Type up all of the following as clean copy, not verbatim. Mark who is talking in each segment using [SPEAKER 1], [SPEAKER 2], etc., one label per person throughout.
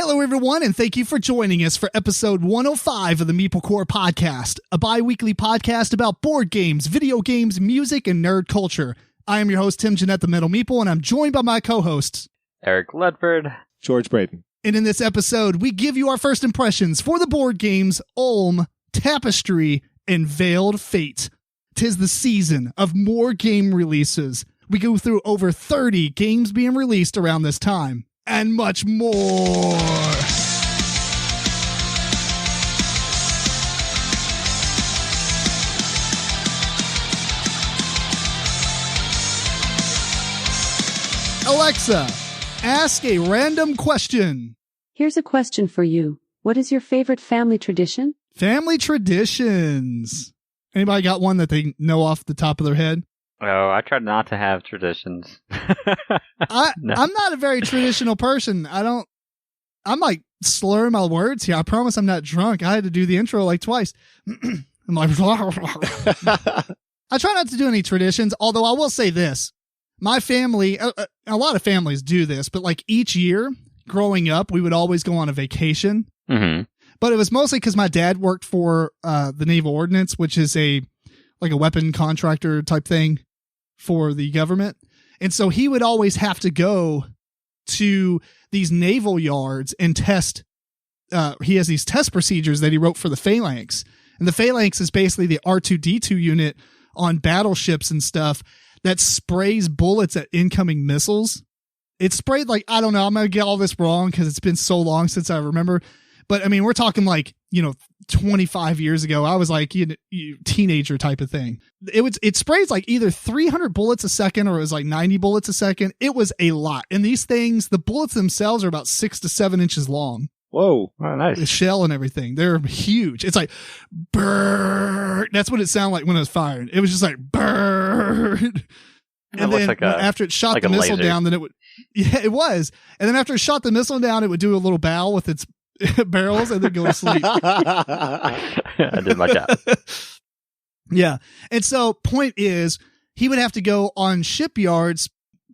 [SPEAKER 1] Hello, everyone, and thank you for joining us for episode 105 of the MeepleCore Podcast, a bi-weekly podcast about board games, video games, music, and nerd culture. I am your host, Tim Jennette, the Metal Meeple, and I'm joined by my co-hosts,
[SPEAKER 2] Eric Ledford,
[SPEAKER 3] George Breden.
[SPEAKER 1] And in this episode, we give you our first impressions for the board games Ulm, Tapestry, and Veiled Fate. 'Tis the season of more game releases. We go through over 30 games being released around this time, and much more. Alexa, ask a random question.
[SPEAKER 4] Here's a question for you. What is your favorite family tradition?
[SPEAKER 1] Family traditions. Anybody got one that they know off the top of their head?
[SPEAKER 2] Oh, I try not to have traditions.
[SPEAKER 1] I'm not a very traditional person. I'm like slurring my words here. I promise I'm not drunk. I had to do the intro like twice. I'm like, I try not to do any traditions, although I will say this. My family, a lot of families do this, but like each year growing up, we would always go on a vacation.
[SPEAKER 2] Mm-hmm.
[SPEAKER 1] But it was mostly because my dad worked for the Naval Ordnance, which is a weapon contractor type thing for the government. And so he would always have to go to these naval yards and test. He has these test procedures that he wrote for the Phalanx. And the Phalanx is basically the R2-D2 unit on battleships and stuff that sprays bullets at incoming missiles. It sprayed like, I don't know, I'm going to get all this wrong because it's been so long since I remember. But I mean, we're talking like, 25 years ago. I was like, teenager type of thing. It sprays like either 300 bullets a second or it was like 90 bullets a second. It was a lot. And these things, the bullets themselves are about 6 to 7 inches long.
[SPEAKER 3] Whoa.
[SPEAKER 2] Oh, nice.
[SPEAKER 1] The shell and everything. They're huge. It's like, brrr. That's what it sounded like when it was firing. It was just like, brrr. And then like after it shot the missile down, then it would, yeah, it was. And then after it shot the missile down, it would do a little bow with its barrels and then go to sleep.
[SPEAKER 2] I did my job.
[SPEAKER 1] Yeah. And so point is he would have to go on shipyards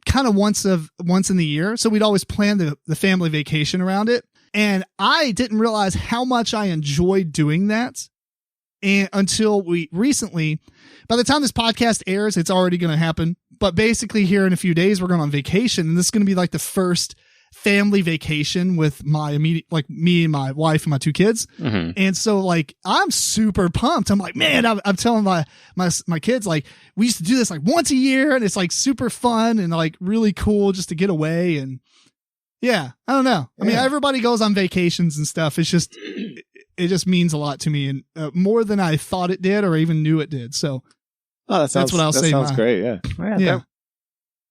[SPEAKER 1] kind of once in the year. So we'd always plan the family vacation around it. And I didn't realize how much I enjoyed doing that. And until we recently, by the time this podcast airs, it's already going to happen. But basically here in a few days, we're going on vacation. And this is going to be like the first family vacation with my immediate, like me and my wife and my 2 kids.
[SPEAKER 2] Mm-hmm.
[SPEAKER 1] And so like, I'm super pumped. I'm like, man, I'm telling my kids, like, we used to do this like once a year and it's like super fun and like really cool just to get away. And yeah, I don't know. I mean, everybody goes on vacations and stuff. It's just, it just means a lot to me and more than I thought it did or even knew it did. So that's what I'll say.
[SPEAKER 3] That sounds great. Yeah.
[SPEAKER 1] Yeah.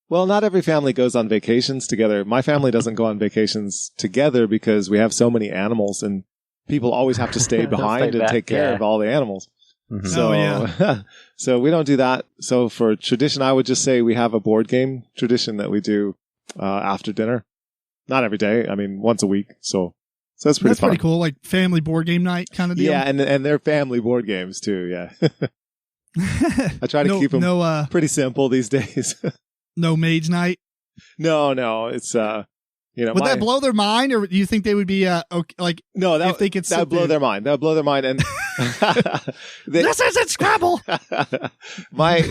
[SPEAKER 3] Well, not every family goes on vacations together. My family doesn't go on vacations together because we have so many animals and people always have to stay behind and take care of all the animals.
[SPEAKER 2] Mm-hmm.
[SPEAKER 3] So, so we don't do that. So for tradition, I would just say we have a board game tradition that we do after dinner. Not every day. I mean, once a week. So that's pretty fun.
[SPEAKER 1] Pretty cool. Like family board game night kind of deal.
[SPEAKER 3] Yeah. And they're family board games too. Yeah. I try to keep them pretty simple these days.
[SPEAKER 1] No mage night?
[SPEAKER 3] No. It's, would
[SPEAKER 1] that blow their mind or do you think they would be, okay, like,
[SPEAKER 3] no,
[SPEAKER 1] if they could
[SPEAKER 3] that would blow their mind. That would blow their mind. And
[SPEAKER 1] this isn't Scrabble.
[SPEAKER 3] My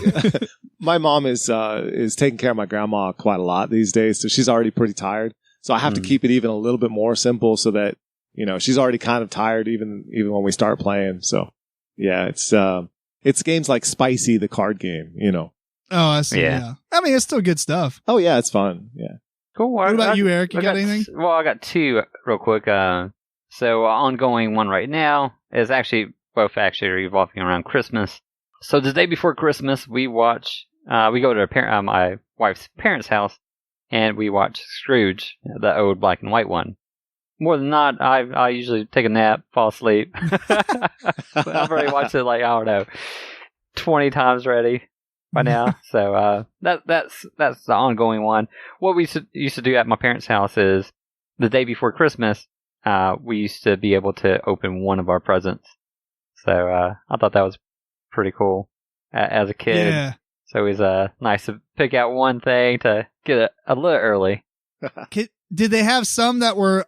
[SPEAKER 3] mom is taking care of my grandma quite a lot these days. So she's already pretty tired. So I have to keep it even a little bit more simple so that, she's already kind of tired even when we start playing. So yeah, it's games like Spicy, the card game,
[SPEAKER 1] Oh, I see. Yeah. I mean, it's still good stuff.
[SPEAKER 3] Oh, yeah, it's fun. Yeah.
[SPEAKER 2] Cool.
[SPEAKER 1] What about you, Eric? You got anything?
[SPEAKER 2] Well, I got 2 real quick. So ongoing one right now is both revolving around Christmas. So the day before Christmas, we go to my wife's parents' house and we watch Scrooge, the old black and white one. More than not, I usually take a nap, fall asleep. But I've already watched it 20 times already by now. So that's the ongoing one. What we used to do at my parents' house is the day before Christmas, we used to be able to open one of our presents. So I thought that was pretty cool as a kid.
[SPEAKER 1] Yeah.
[SPEAKER 2] So it was nice to pick out one thing to get it a little early.
[SPEAKER 1] Did they have some that were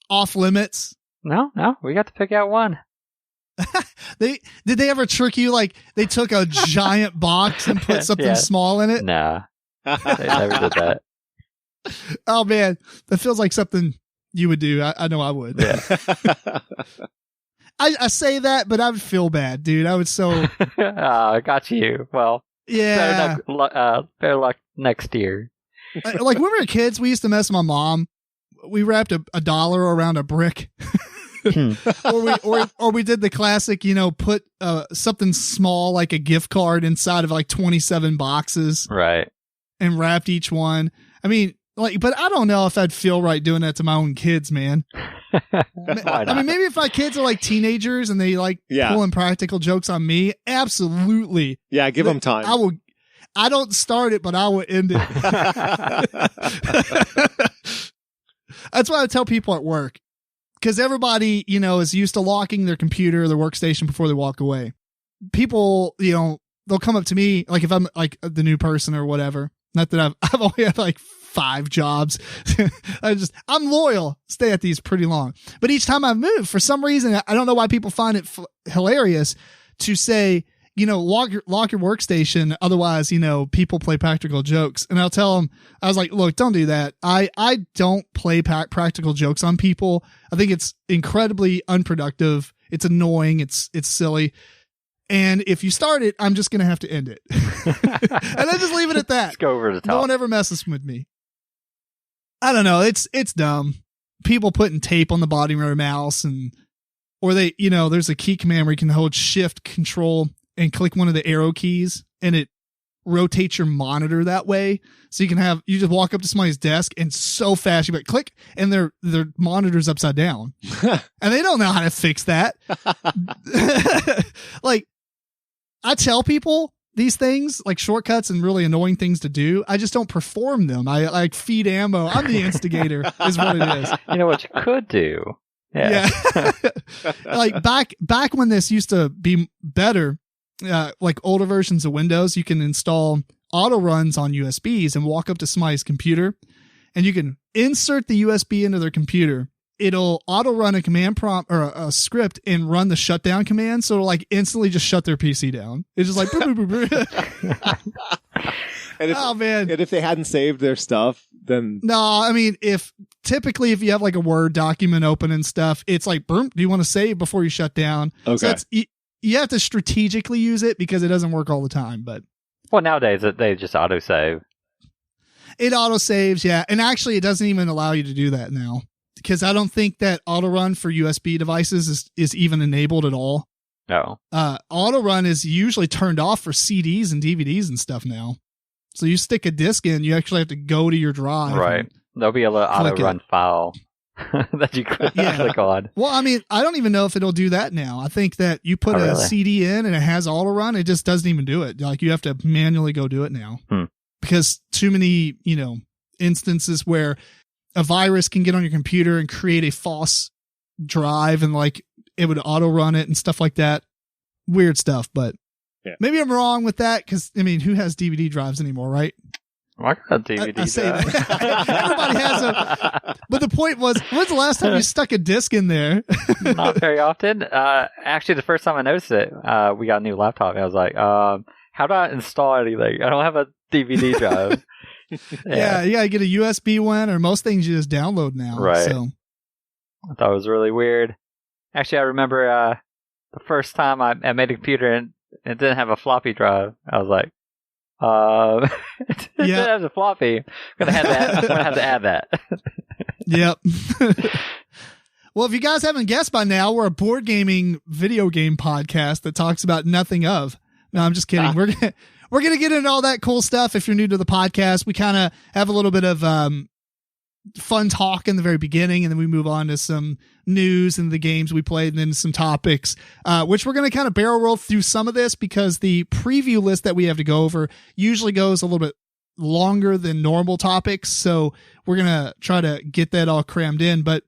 [SPEAKER 1] off limits?
[SPEAKER 2] No, we got to pick out one.
[SPEAKER 1] Did they ever trick you? Like they took a giant box and put something small in it?
[SPEAKER 2] Nah, they never did that.
[SPEAKER 1] Oh man, that feels like something you would do. I know I would.
[SPEAKER 2] Yeah.
[SPEAKER 1] I say that, but I would feel bad, dude. I would so.
[SPEAKER 2] I got you. Well,
[SPEAKER 1] yeah.
[SPEAKER 2] Better luck next year.
[SPEAKER 1] Like when we were kids, we used to mess with my mom. We wrapped a $1 around a brick. or we did the classic, put something small like a gift card inside of like 27 boxes,
[SPEAKER 2] right?
[SPEAKER 1] And wrapped each one. I mean, but I don't know if I'd feel right doing that to my own kids, man. I mean, maybe if my kids are like teenagers and they like pulling practical jokes on me, absolutely.
[SPEAKER 3] Yeah, give them time.
[SPEAKER 1] I don't start it, but I will end it. That's why I tell people at work. Because everybody, is used to locking their computer or their workstation before they walk away. People, they'll come up to me, like if I'm like the new person or whatever. Not that I've only had like 5 jobs. I'm loyal, stay at these pretty long. But each time I move, for some reason, I don't know why people find it hilarious to say, lock your workstation. Otherwise, people play practical jokes. And I'll tell them, I was like, look, don't do that. I don't play practical jokes on people. I think it's incredibly unproductive. It's annoying. It's silly. And if you start it, I'm just going to have to end it. And then just leave it at that.
[SPEAKER 2] Let's go over the top.
[SPEAKER 1] No one ever messes with me. I don't know. It's dumb. People putting tape on the bottom of their mouse or they, there's a key command where you can hold shift control and click one of the arrow keys and it rotates your monitor that way. So you just walk up to somebody's desk and so fast you like click and their monitor's upside down. And they don't know how to fix that. Like I tell people these things like shortcuts and really annoying things to do. I just don't perform them. I like feed ammo. I'm the instigator is what it is.
[SPEAKER 2] You know what you could do?
[SPEAKER 1] Yeah. Like back when this used to be better, like older versions of Windows, you can install auto runs on USBs and walk up to somebody's computer and you can insert the USB into their computer. It'll auto run a command prompt or a script and run the shutdown command. So it'll like instantly just shut their PC down. It's just like,
[SPEAKER 3] And if they hadn't saved their stuff, then
[SPEAKER 1] no, I mean, if you have like a Word document open and stuff, it's like, do you want to save before you shut down?
[SPEAKER 3] Okay.
[SPEAKER 1] So you have to strategically use it because it doesn't work all the time, but
[SPEAKER 2] well, nowadays they just auto save.
[SPEAKER 1] It auto saves. Yeah. And actually it doesn't even allow you to do that now because I don't think that auto run for USB devices is even enabled at all.
[SPEAKER 2] No.
[SPEAKER 1] Auto run is usually turned off for CDs and DVDs and stuff now. So you stick a disc in, you actually have to go to your drive.
[SPEAKER 2] Right. There'll be a little auto run file that you could click on.
[SPEAKER 1] Well, I mean, I don't even know if it'll do that now. I think that you put a CD in and it has auto run. It just doesn't even do it. Like you have to manually go do it now because too many, instances where a virus can get on your computer and create a false drive and like it would auto run it and stuff like that. Weird stuff, but maybe I'm wrong with that. Cause I mean, who has DVD drives anymore, right?
[SPEAKER 2] Well, I got a DVD.
[SPEAKER 1] I say that. Everybody has them. But the point was, when's the last time you stuck a disc in there?
[SPEAKER 2] Not very often. Actually, the first time I noticed it, we got a new laptop. And I was like, how do I install anything? I don't have a DVD drive.
[SPEAKER 1] Yeah, you gotta get a USB one, or most things you just download now.
[SPEAKER 2] Right.
[SPEAKER 1] So.
[SPEAKER 2] I thought it was really weird. Actually, I remember the first time I made a computer and it didn't have a floppy drive. I was like, it didn't have a floppy. I'm gonna have to add that.
[SPEAKER 1] Yep. Well, if you guys haven't guessed by now, we're a board gaming video game podcast that talks about nothing of. No, I'm just kidding. We're gonna get into all that cool stuff. If you're new to the podcast, we kind of have a little bit of fun talk in the very beginning, and then we move on to some news and the games we played, and then some topics, which we're going to kind of barrel roll through some of this because the preview list that we have to go over usually goes a little bit longer than normal topics. So we're going to try to get that all crammed in. But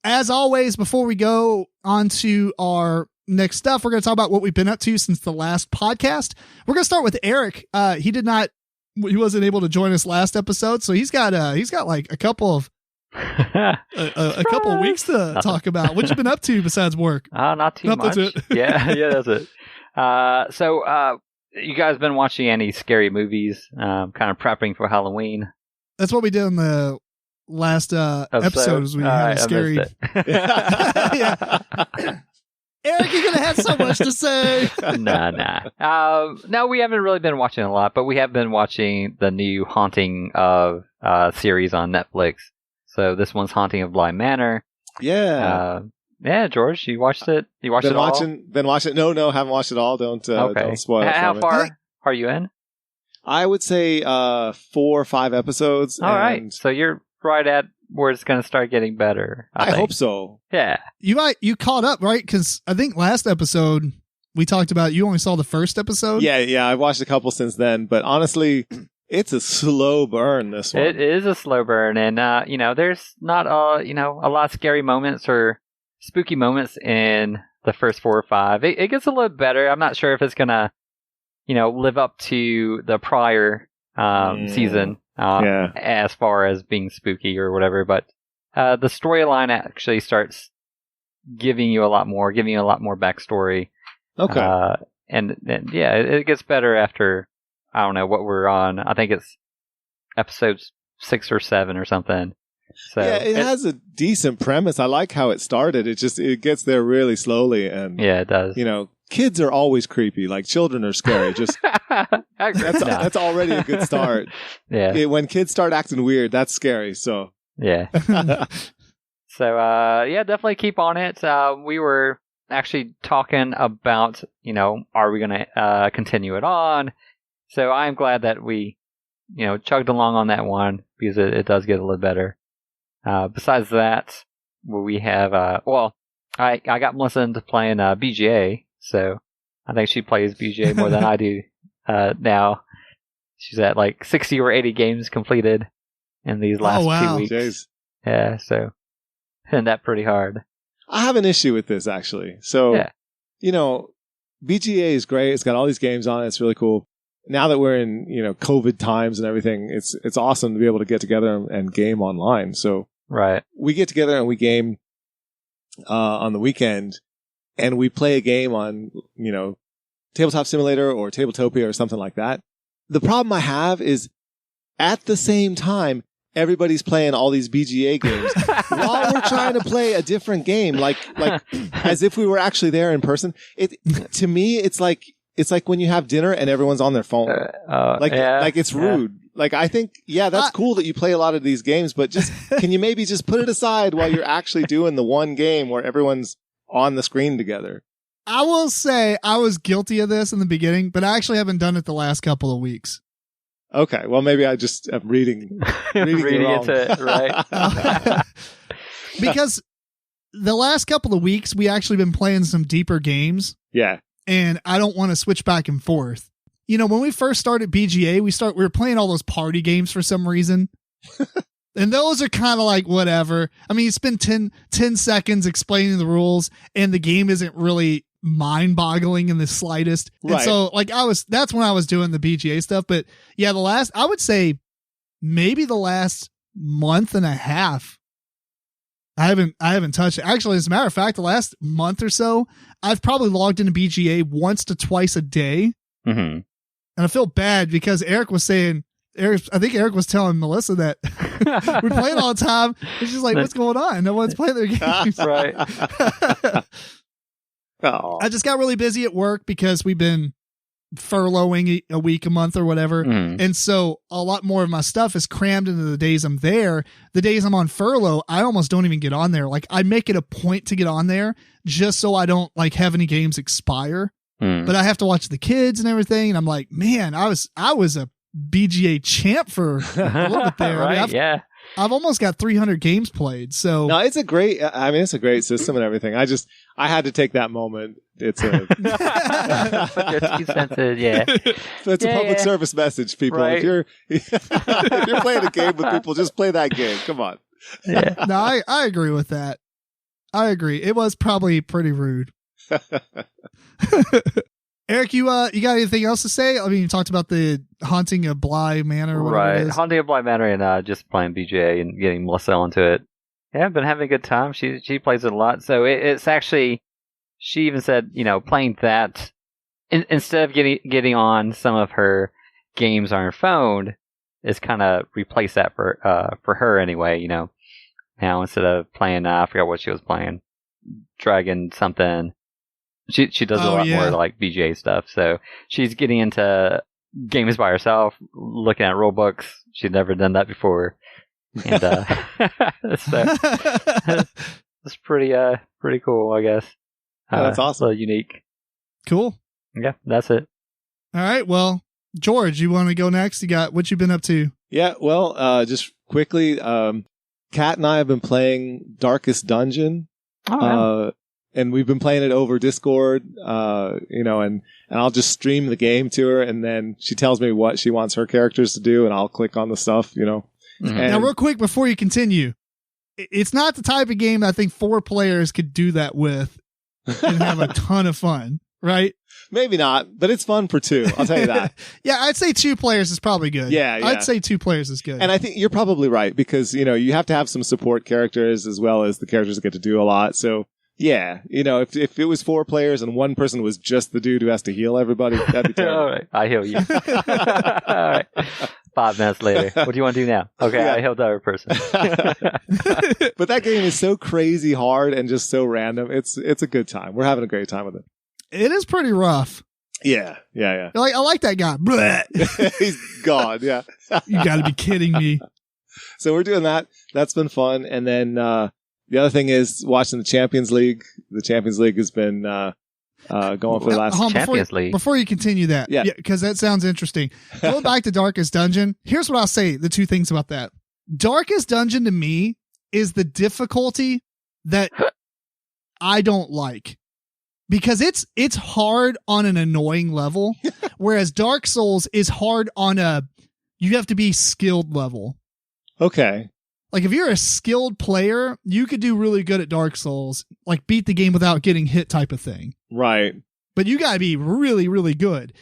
[SPEAKER 1] as always, before we go on to our next stuff, we're going to talk about what we've been up to since the last podcast. We're going to start with Eric. He wasn't able to join us last episode, so he's got like a couple of A couple of weeks to talk about. What you been up to besides work?
[SPEAKER 2] Not too much.
[SPEAKER 1] That's it.
[SPEAKER 2] Yeah, that's it. So, you guys been watching any scary movies? Kind of prepping for Halloween.
[SPEAKER 1] That's what we did in the last episodes. We had a scary. Yeah. Eric, you're gonna have so much to say.
[SPEAKER 2] Nah. No, we haven't really been watching a lot, but we have been watching the new Haunting of series on Netflix. So this one's Haunting of Bly Manor.
[SPEAKER 3] Yeah.
[SPEAKER 2] Yeah, George, you watched it? You watched it all?
[SPEAKER 3] Been watching. No, haven't watched it all. Don't spoil it.
[SPEAKER 2] How far are you in?
[SPEAKER 3] I would say 4 or 5 episodes.
[SPEAKER 2] All right. So you're right at where it's going to start getting better. I
[SPEAKER 3] hope so.
[SPEAKER 2] Yeah.
[SPEAKER 1] You caught up, right? Because I think last episode we talked about you only saw the first episode.
[SPEAKER 3] Yeah. I've watched a couple since then, but honestly, it's a slow burn. This one.
[SPEAKER 2] It is a slow burn, and there's not a lot of scary moments or spooky moments in the first 4 or 5. It gets a little better. I'm not sure if it's gonna live up to the prior season. As far as being spooky or whatever, but the storyline actually starts giving you a lot more backstory.
[SPEAKER 3] Okay.
[SPEAKER 2] And it gets better after, I don't know what we're on. I think it's episodes 6 or 7 or something. So
[SPEAKER 3] yeah, it has a decent premise. I like how it started. It gets there really slowly, and
[SPEAKER 2] yeah, it does.
[SPEAKER 3] Kids are always creepy. Like, children are scary. Just that's already a good start.
[SPEAKER 2] Yeah.
[SPEAKER 3] When kids start acting weird, that's scary. So
[SPEAKER 2] yeah. So definitely keep on it. We were actually talking about, are we going to continue it on? So I'm glad that we, chugged along on that one, because it does get a little better. Besides that, we have I got Melissa into playing BGA. So I think she plays BGA more than I do now. She's at like 60 or 80 games completed in these last 2 weeks.
[SPEAKER 3] Jeez.
[SPEAKER 2] Yeah, so hitting that pretty hard.
[SPEAKER 3] I have an issue with this, actually. So, BGA is great. It's got all these games on it. It's really cool. Now that we're in, COVID times and everything, it's awesome to be able to get together and game online. So
[SPEAKER 2] right,
[SPEAKER 3] we get together and we game on the weekend. And we play a game on, Tabletop Simulator or Tabletopia or something like that. The problem I have is, at the same time, everybody's playing all these BGA games while we're trying to play a different game, like as if we were actually there in person. To me, it's like when you have dinner and everyone's on their phone. Like it's rude. Like, I think, that's cool that you play a lot of these games, but can you maybe just put it aside while you're actually doing the one game where everyone's on the screen together?
[SPEAKER 1] I will say I was guilty of this in the beginning, but I actually haven't done it the last couple of weeks.
[SPEAKER 3] Okay, well, maybe I just am reading
[SPEAKER 2] into it, right?
[SPEAKER 1] Because the last couple of weeks we actually been playing some deeper games.
[SPEAKER 3] Yeah,
[SPEAKER 1] and I don't want to switch back and forth. When we first started BGA, we were playing all those party games for some reason. And those are kind of like whatever. I mean, you spend 10 seconds explaining the rules and the game isn't really mind-boggling in the slightest.
[SPEAKER 3] Right.
[SPEAKER 1] And so that's when I was doing the BGA stuff. But yeah, I would say maybe the last month and a half, I haven't touched it. Actually, as a matter of fact, the last month or so, I've probably logged into BGA once to twice a day.
[SPEAKER 2] Mm-hmm.
[SPEAKER 1] And I feel bad because Eric was saying, I think Eric was telling Melissa that we're playing all the time. And she's like, what's going on? No one's playing their games.
[SPEAKER 2] Right.
[SPEAKER 1] I just got really busy at work because we've been furloughing a week, a month or whatever.
[SPEAKER 2] Mm.
[SPEAKER 1] And so a lot more of my stuff is crammed into the days I'm there. The days I'm on furlough, I almost don't even get on there. Like, I make it a point to get on there just so I don't have any games expire.
[SPEAKER 2] Mm.
[SPEAKER 1] But I have to watch the kids and everything. And I'm like, man, I was a BGA champ for a little bit there.
[SPEAKER 2] Right,
[SPEAKER 1] I mean, I've almost got 300 games played. So
[SPEAKER 3] no, it's a great system and everything. I had to take that moment. It's a it's a public service message, people.
[SPEAKER 2] Right.
[SPEAKER 3] If you're playing a game with people, just play that game. Come on.
[SPEAKER 2] Yeah.
[SPEAKER 1] No, I agree with that. I agree. It was probably pretty rude. Eric, you got anything else to say? I mean, you talked about the Haunting of Bly Manor, or whatever it is.
[SPEAKER 2] Haunting of Bly Manor, and just playing BGA and getting Melissa into it. Yeah, I've been having a good time. She plays it a lot, so it's actually. She even said, playing that instead of getting on some of her games on her phone, is kind of replace that for her anyway. Now instead of playing, I forgot what she was playing, Dragon something. She does a lot more like BGA stuff. So she's getting into games by herself, looking at rule books. She'd never done that before, and so it's pretty cool, I guess.
[SPEAKER 3] That's awesome.
[SPEAKER 2] Unique.
[SPEAKER 1] Cool.
[SPEAKER 2] Yeah, that's it.
[SPEAKER 1] All right. Well, George, you want to go next? You got what you been up to?
[SPEAKER 3] Yeah. Well, just quickly, Kat and I have been playing Darkest Dungeon.
[SPEAKER 2] Oh,
[SPEAKER 3] and we've been playing it over Discord, and I'll just stream the game to her, and then she tells me what she wants her characters to do, and I'll click on the stuff,
[SPEAKER 2] Mm-hmm.
[SPEAKER 3] And
[SPEAKER 1] now, real quick before you continue, it's not the type of game I think 4 players could do that with and have a ton of fun, right?
[SPEAKER 3] Maybe not, but it's fun for 2. I'll tell you that.
[SPEAKER 1] Yeah, I'd say 2 players is probably good.
[SPEAKER 3] Yeah.
[SPEAKER 1] I'd say 2 players is good.
[SPEAKER 3] And I think you're probably right because, you have to have some support characters as well as the characters that get to do a lot. So, yeah, if it was 4 players and one person was just the dude who has to heal everybody, that'd be terrible.
[SPEAKER 2] All right, I heal you. All right. 5 minutes later, what do you want to do now? Okay, yeah. I healed the other person.
[SPEAKER 3] But that game is so crazy hard and just so random. It's a good time. We're having a great time with it.
[SPEAKER 1] It is pretty rough.
[SPEAKER 3] Yeah.
[SPEAKER 1] Like, I like that guy.
[SPEAKER 3] He's gone. Yeah.
[SPEAKER 1] You got to be kidding me.
[SPEAKER 3] So we're doing that. That's been fun. And then the other thing is watching the Champions League. The Champions League has been going for the last
[SPEAKER 2] Champions League.
[SPEAKER 1] Before you continue that, yeah, because that sounds interesting. Going back to Darkest Dungeon, here's what I'll say. The 2 things about that. Darkest Dungeon to me is the difficulty that I don't like. Because it's hard on an annoying level, whereas Dark Souls is hard on you have to be skilled level.
[SPEAKER 3] Okay.
[SPEAKER 1] Like if you're a skilled player, you could do really good at Dark Souls, like beat the game without getting hit type of thing.
[SPEAKER 3] Right.
[SPEAKER 1] But you gotta be really, really good.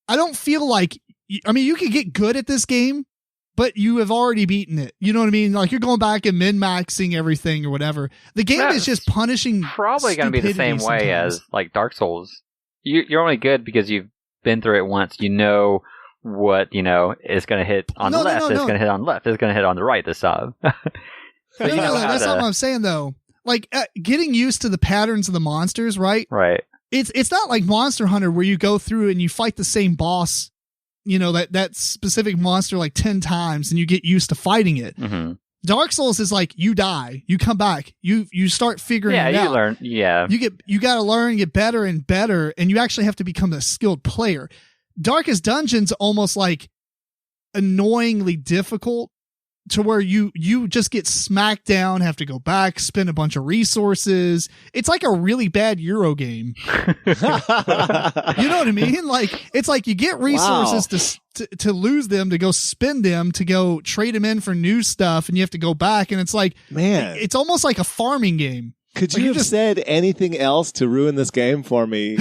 [SPEAKER 1] I don't feel like, you could get good at this game, but you have already beaten it. You know what I mean? Like you're going back and min-maxing everything or whatever. The game is just punishing.
[SPEAKER 2] Probably going to be the same way as like Dark Souls. You're only good because you've been through it once. You know what is going to hit on the left. It's going to hit on the left. It's going to hit on the right this time. So
[SPEAKER 1] that's not what I'm saying though. Like getting used to the patterns of the monsters, right?
[SPEAKER 2] Right.
[SPEAKER 1] It's not like Monster Hunter where you go through and you fight the same boss. That specific monster like 10 times and you get used to fighting it.
[SPEAKER 2] Mm-hmm.
[SPEAKER 1] Dark Souls is like you die, you come back, you start figuring it out.
[SPEAKER 2] Yeah, you learn. Yeah.
[SPEAKER 1] You got to learn, get better and better, and you actually have to become a skilled player. Darkest Dungeon's almost like annoyingly difficult to where you just get smacked down, have to go back, spend a bunch of resources. It's like a really bad Euro game. You know what I mean? Like it's like you get resources to lose them, to go spend them, to go trade them in for new stuff, and you have to go back, and it's like,
[SPEAKER 3] man,
[SPEAKER 1] it's almost like a farming game.
[SPEAKER 3] Could you have said anything else to ruin this game for me?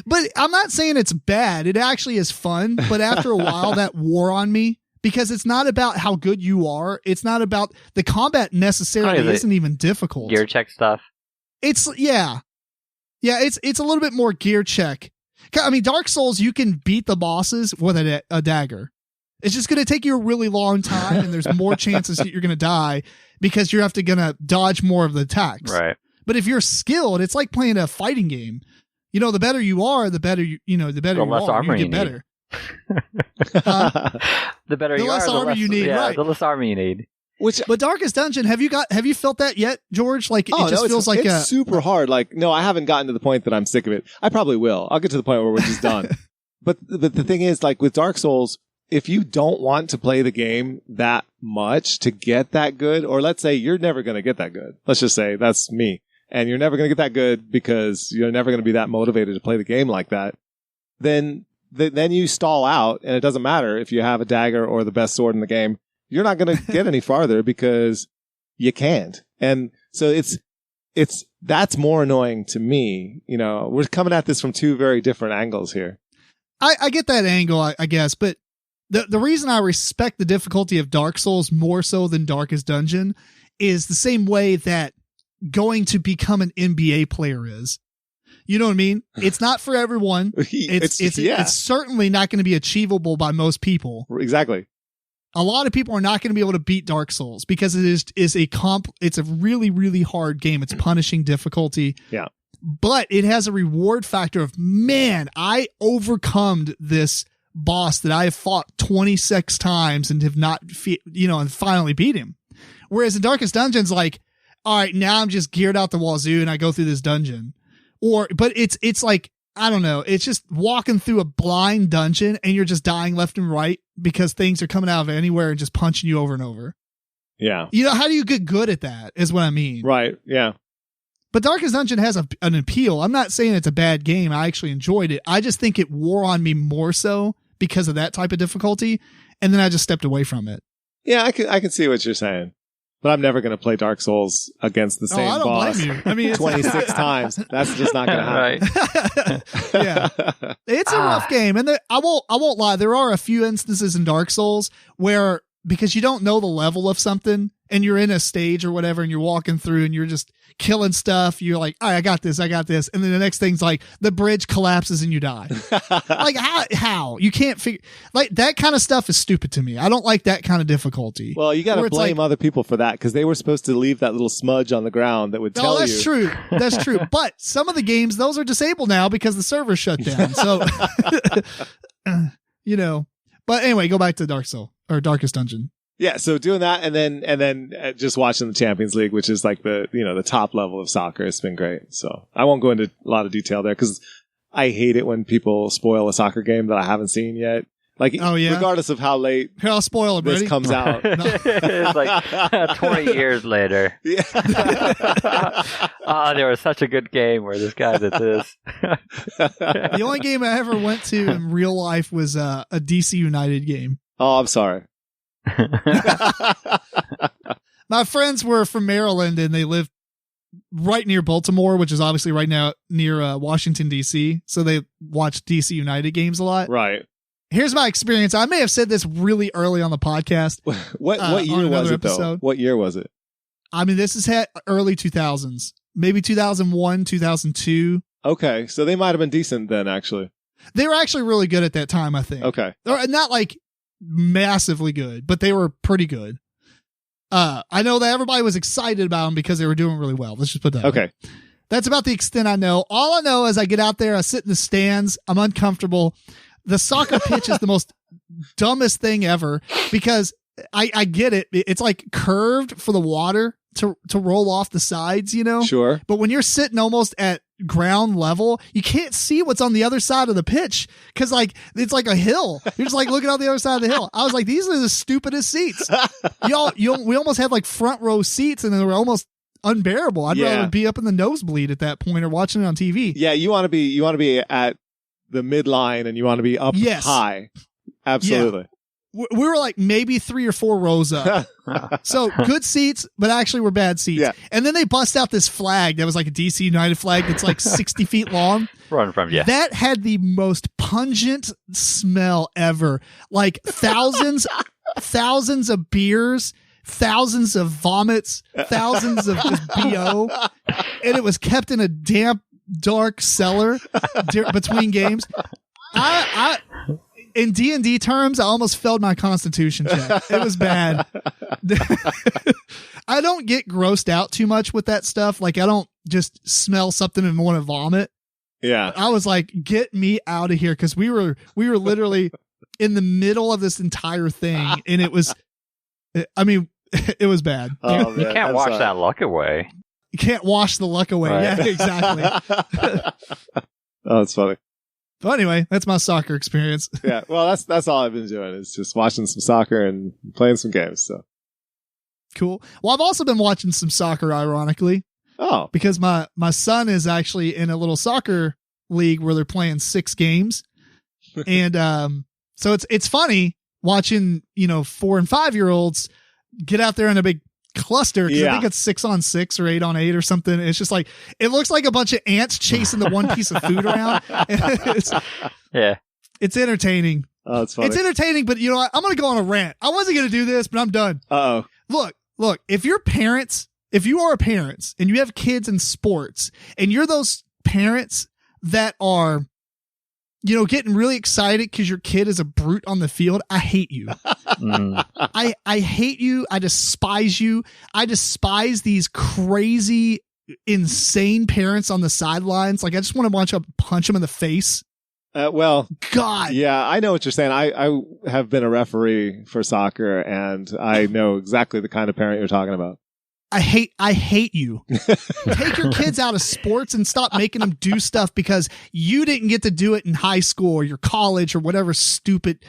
[SPEAKER 1] But I'm not saying it's bad. It actually is fun, but after a while that wore on me. Because it's not about how good you are. It's not about the combat necessarily isn't even difficult.
[SPEAKER 2] Gear check stuff.
[SPEAKER 1] It's it's a little bit more gear check. I mean, Dark Souls, you can beat the bosses with a dagger. It's just going to take you a really long time, and there's more chances that you're going to die because you're gonna dodge more of the attacks.
[SPEAKER 2] Right.
[SPEAKER 1] But if you're skilled, it's like playing a fighting game. The better you are, the better the better you are, you get better.
[SPEAKER 2] The better
[SPEAKER 1] the
[SPEAKER 2] you
[SPEAKER 1] less
[SPEAKER 2] are,
[SPEAKER 1] armor you need, right?
[SPEAKER 2] The less armor you need.
[SPEAKER 1] But Darkest Dungeon, have you felt that yet, George? Like it just feels like
[SPEAKER 3] it's super hard. Like no, I haven't gotten to the point that I'm sick of it. I probably will. I'll get to the point where we're just done. But the thing is, like with Dark Souls, if you don't want to play the game that much to get that good, or let's say you're never going to get that good. Let's just say that's me, and you're never going to get that good because you're never going to be that motivated to play the game like that. Then you stall out, and it doesn't matter if you have a dagger or the best sword in the game. You're not going to get any farther because you can't. And so that's more annoying to me. You know, we're coming at this from two very different angles here.
[SPEAKER 1] I get that angle, I guess, but the reason I respect the difficulty of Dark Souls more so than Darkest Dungeon is the same way that going to become an NBA player is. You know what I mean? It's not for everyone. It's certainly not going to be achievable by most people.
[SPEAKER 3] Exactly.
[SPEAKER 1] A lot of people are not going to be able to beat Dark Souls because it's a really, really hard game. It's punishing difficulty.
[SPEAKER 3] Yeah.
[SPEAKER 1] But it has a reward factor of, man, I overcome this boss that I have fought 26 times and have not, and finally beat him. Whereas in Darkest Dungeon's like, all right, now I'm just geared out the wazoo and I go through this dungeon. But it's like, I don't know. It's just walking through a blind dungeon and you're just dying left and right because things are coming out of anywhere and just punching you over and over.
[SPEAKER 3] Yeah.
[SPEAKER 1] You know, how do you get good at that is what I mean.
[SPEAKER 3] Right. Yeah.
[SPEAKER 1] But Darkest Dungeon has an appeal. I'm not saying it's a bad game. I actually enjoyed it. I just think it wore on me more so because of that type of difficulty. And then I just stepped away from it.
[SPEAKER 3] Yeah, I can see what you're saying. But I'm never going to play Dark Souls against the same boss
[SPEAKER 1] blame you. I mean,
[SPEAKER 3] 26 times. That's just not going to happen.
[SPEAKER 2] Right.
[SPEAKER 1] Yeah. It's a rough game. And I won't lie. There are a few instances in Dark Souls where, because you don't know the level of something and you're in a stage or whatever and you're walking through and you're just killing stuff. You're like, all right, I got this. And then the next thing's like the bridge collapses and you die. Like how? You can't figure, like that kind of stuff is stupid to me. I don't like that kind of difficulty.
[SPEAKER 3] Well, you got to blame other people for that because they were supposed to leave that little smudge on the ground that would tell you.
[SPEAKER 1] That's true. That's true. But some of the games, those are disabled now because the server shut down. So, but anyway, go back to Dark Soul or Darkest Dungeon.
[SPEAKER 3] Yeah, so doing that and then just watching the Champions League, which is like the top level of soccer. It's been great. So I won't go into a lot of detail there because I hate it when people spoil a soccer game that I haven't seen yet. Like, regardless of how late
[SPEAKER 1] Here, I'll spoil it,
[SPEAKER 3] this comes out.
[SPEAKER 2] It's like 20 years later.
[SPEAKER 3] Yeah.
[SPEAKER 2] There was such a good game where this guy did this.
[SPEAKER 1] The only game I ever went to in real life was a DC United game.
[SPEAKER 3] Oh, I'm sorry.
[SPEAKER 1] My friends were from Maryland and they lived right near Baltimore, which is obviously right now near Washington, D.C. So they watched DC United games a lot.
[SPEAKER 3] Right.
[SPEAKER 1] Here's my experience. I may have said this really early on the podcast.
[SPEAKER 3] What year was it, though? What year was it?
[SPEAKER 1] I mean, this is early 2000s. Maybe 2001, 2002.
[SPEAKER 3] Okay. So they might have been decent then, actually.
[SPEAKER 1] They were actually really good at that time, I think.
[SPEAKER 3] Okay.
[SPEAKER 1] They're not like massively good, but they were pretty good. I know that everybody was excited about them because they were doing really well. Let's just put that
[SPEAKER 3] okay
[SPEAKER 1] way. That's about the extent I know. All I know is I get out there, I sit in the stands, I'm uncomfortable. The soccer pitch is the most dumbest thing ever because I get it. It's like curved for the water to roll off the sides,
[SPEAKER 3] Sure.
[SPEAKER 1] But when you're sitting almost at ground level, you can't see what's on the other side of the pitch because it's like a hill. You're just like looking on the other side of the hill. I was like, these are the stupidest seats. We almost had like front row seats and they were almost unbearable. I'd rather be up in the nosebleed at that point or watching it on TV.
[SPEAKER 3] Yeah, you want to be at the midline and you want to be up high. Absolutely.
[SPEAKER 1] Yeah. We were like maybe 3 or 4 rows up. So good seats, but actually were bad seats.
[SPEAKER 3] Yeah.
[SPEAKER 1] And then they bust out this flag that was like a DC United flag that's like 60 feet long.
[SPEAKER 2] Run from you.
[SPEAKER 1] That had the most pungent smell ever. Like thousands of beers, thousands of vomits, thousands of just BO. And it was kept in a damp, dark cellar between games. In D&D terms, I almost failed my constitution check. It was bad. I don't get grossed out too much with that stuff. Like, I don't just smell something and want to vomit.
[SPEAKER 3] Yeah.
[SPEAKER 1] I was like, get me out of here. Cause we were literally in the middle of this entire thing. And it was bad.
[SPEAKER 2] Oh, you can't wash that luck away.
[SPEAKER 1] You can't wash the luck away. Right. Yeah, exactly.
[SPEAKER 3] Oh, that's funny.
[SPEAKER 1] But anyway, that's my soccer experience.
[SPEAKER 3] Yeah, well, that's all I've been doing is just watching some soccer and playing some games. So
[SPEAKER 1] cool. Well, I've also been watching some soccer, ironically.
[SPEAKER 3] Oh,
[SPEAKER 1] because my son is actually in a little soccer league where they're playing 6 games, and so it's funny watching 4 and 5 year olds get out there in a big cluster because I think it's 6-on-6 or 8-on-8 or something. It's just like, it looks like a bunch of ants chasing the one piece of food around. It's entertaining.
[SPEAKER 3] Oh, it's funny.
[SPEAKER 1] It's entertaining, but you know what? I'm going to go on a rant. I wasn't going to do this, but I'm done.
[SPEAKER 3] Uh-oh.
[SPEAKER 1] Look, if you are parents and you have kids in sports and you're those parents that are, you know, getting really excited because your kid is a brute on the field, I hate you. I hate you. I despise you. I despise these crazy, insane parents on the sidelines. Like, I just want to punch them in the face.
[SPEAKER 3] Well,
[SPEAKER 1] God.
[SPEAKER 3] Yeah, I know what you're saying. I have been a referee for soccer, and I know exactly the kind of parent you're talking about.
[SPEAKER 1] I hate you. Take your kids out of sports and stop making them do stuff because you didn't get to do it in high school or your college or whatever stupid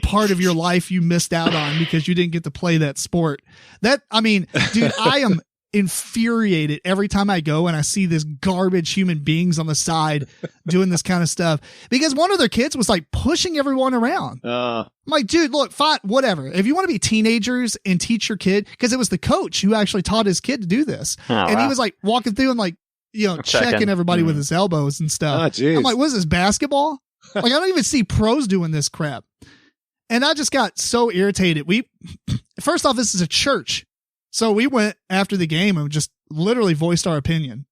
[SPEAKER 1] part of your life you missed out on because you didn't get to play that sport. Dude, I am infuriated every time I go and I see this garbage human beings on the side doing this kind of stuff because one of their kids was like pushing everyone around. I'm like, dude, look, fine, whatever. If you want to be teenagers and teach your kid, because it was the coach who actually taught his kid to do this. He was like walking through and like, you know, checking everybody with his elbows and stuff. I'm like, what is this, basketball? Like, I don't even see pros doing this crap. And I just got so irritated. First off, this is a church. So we went after the game and just literally voiced our opinion.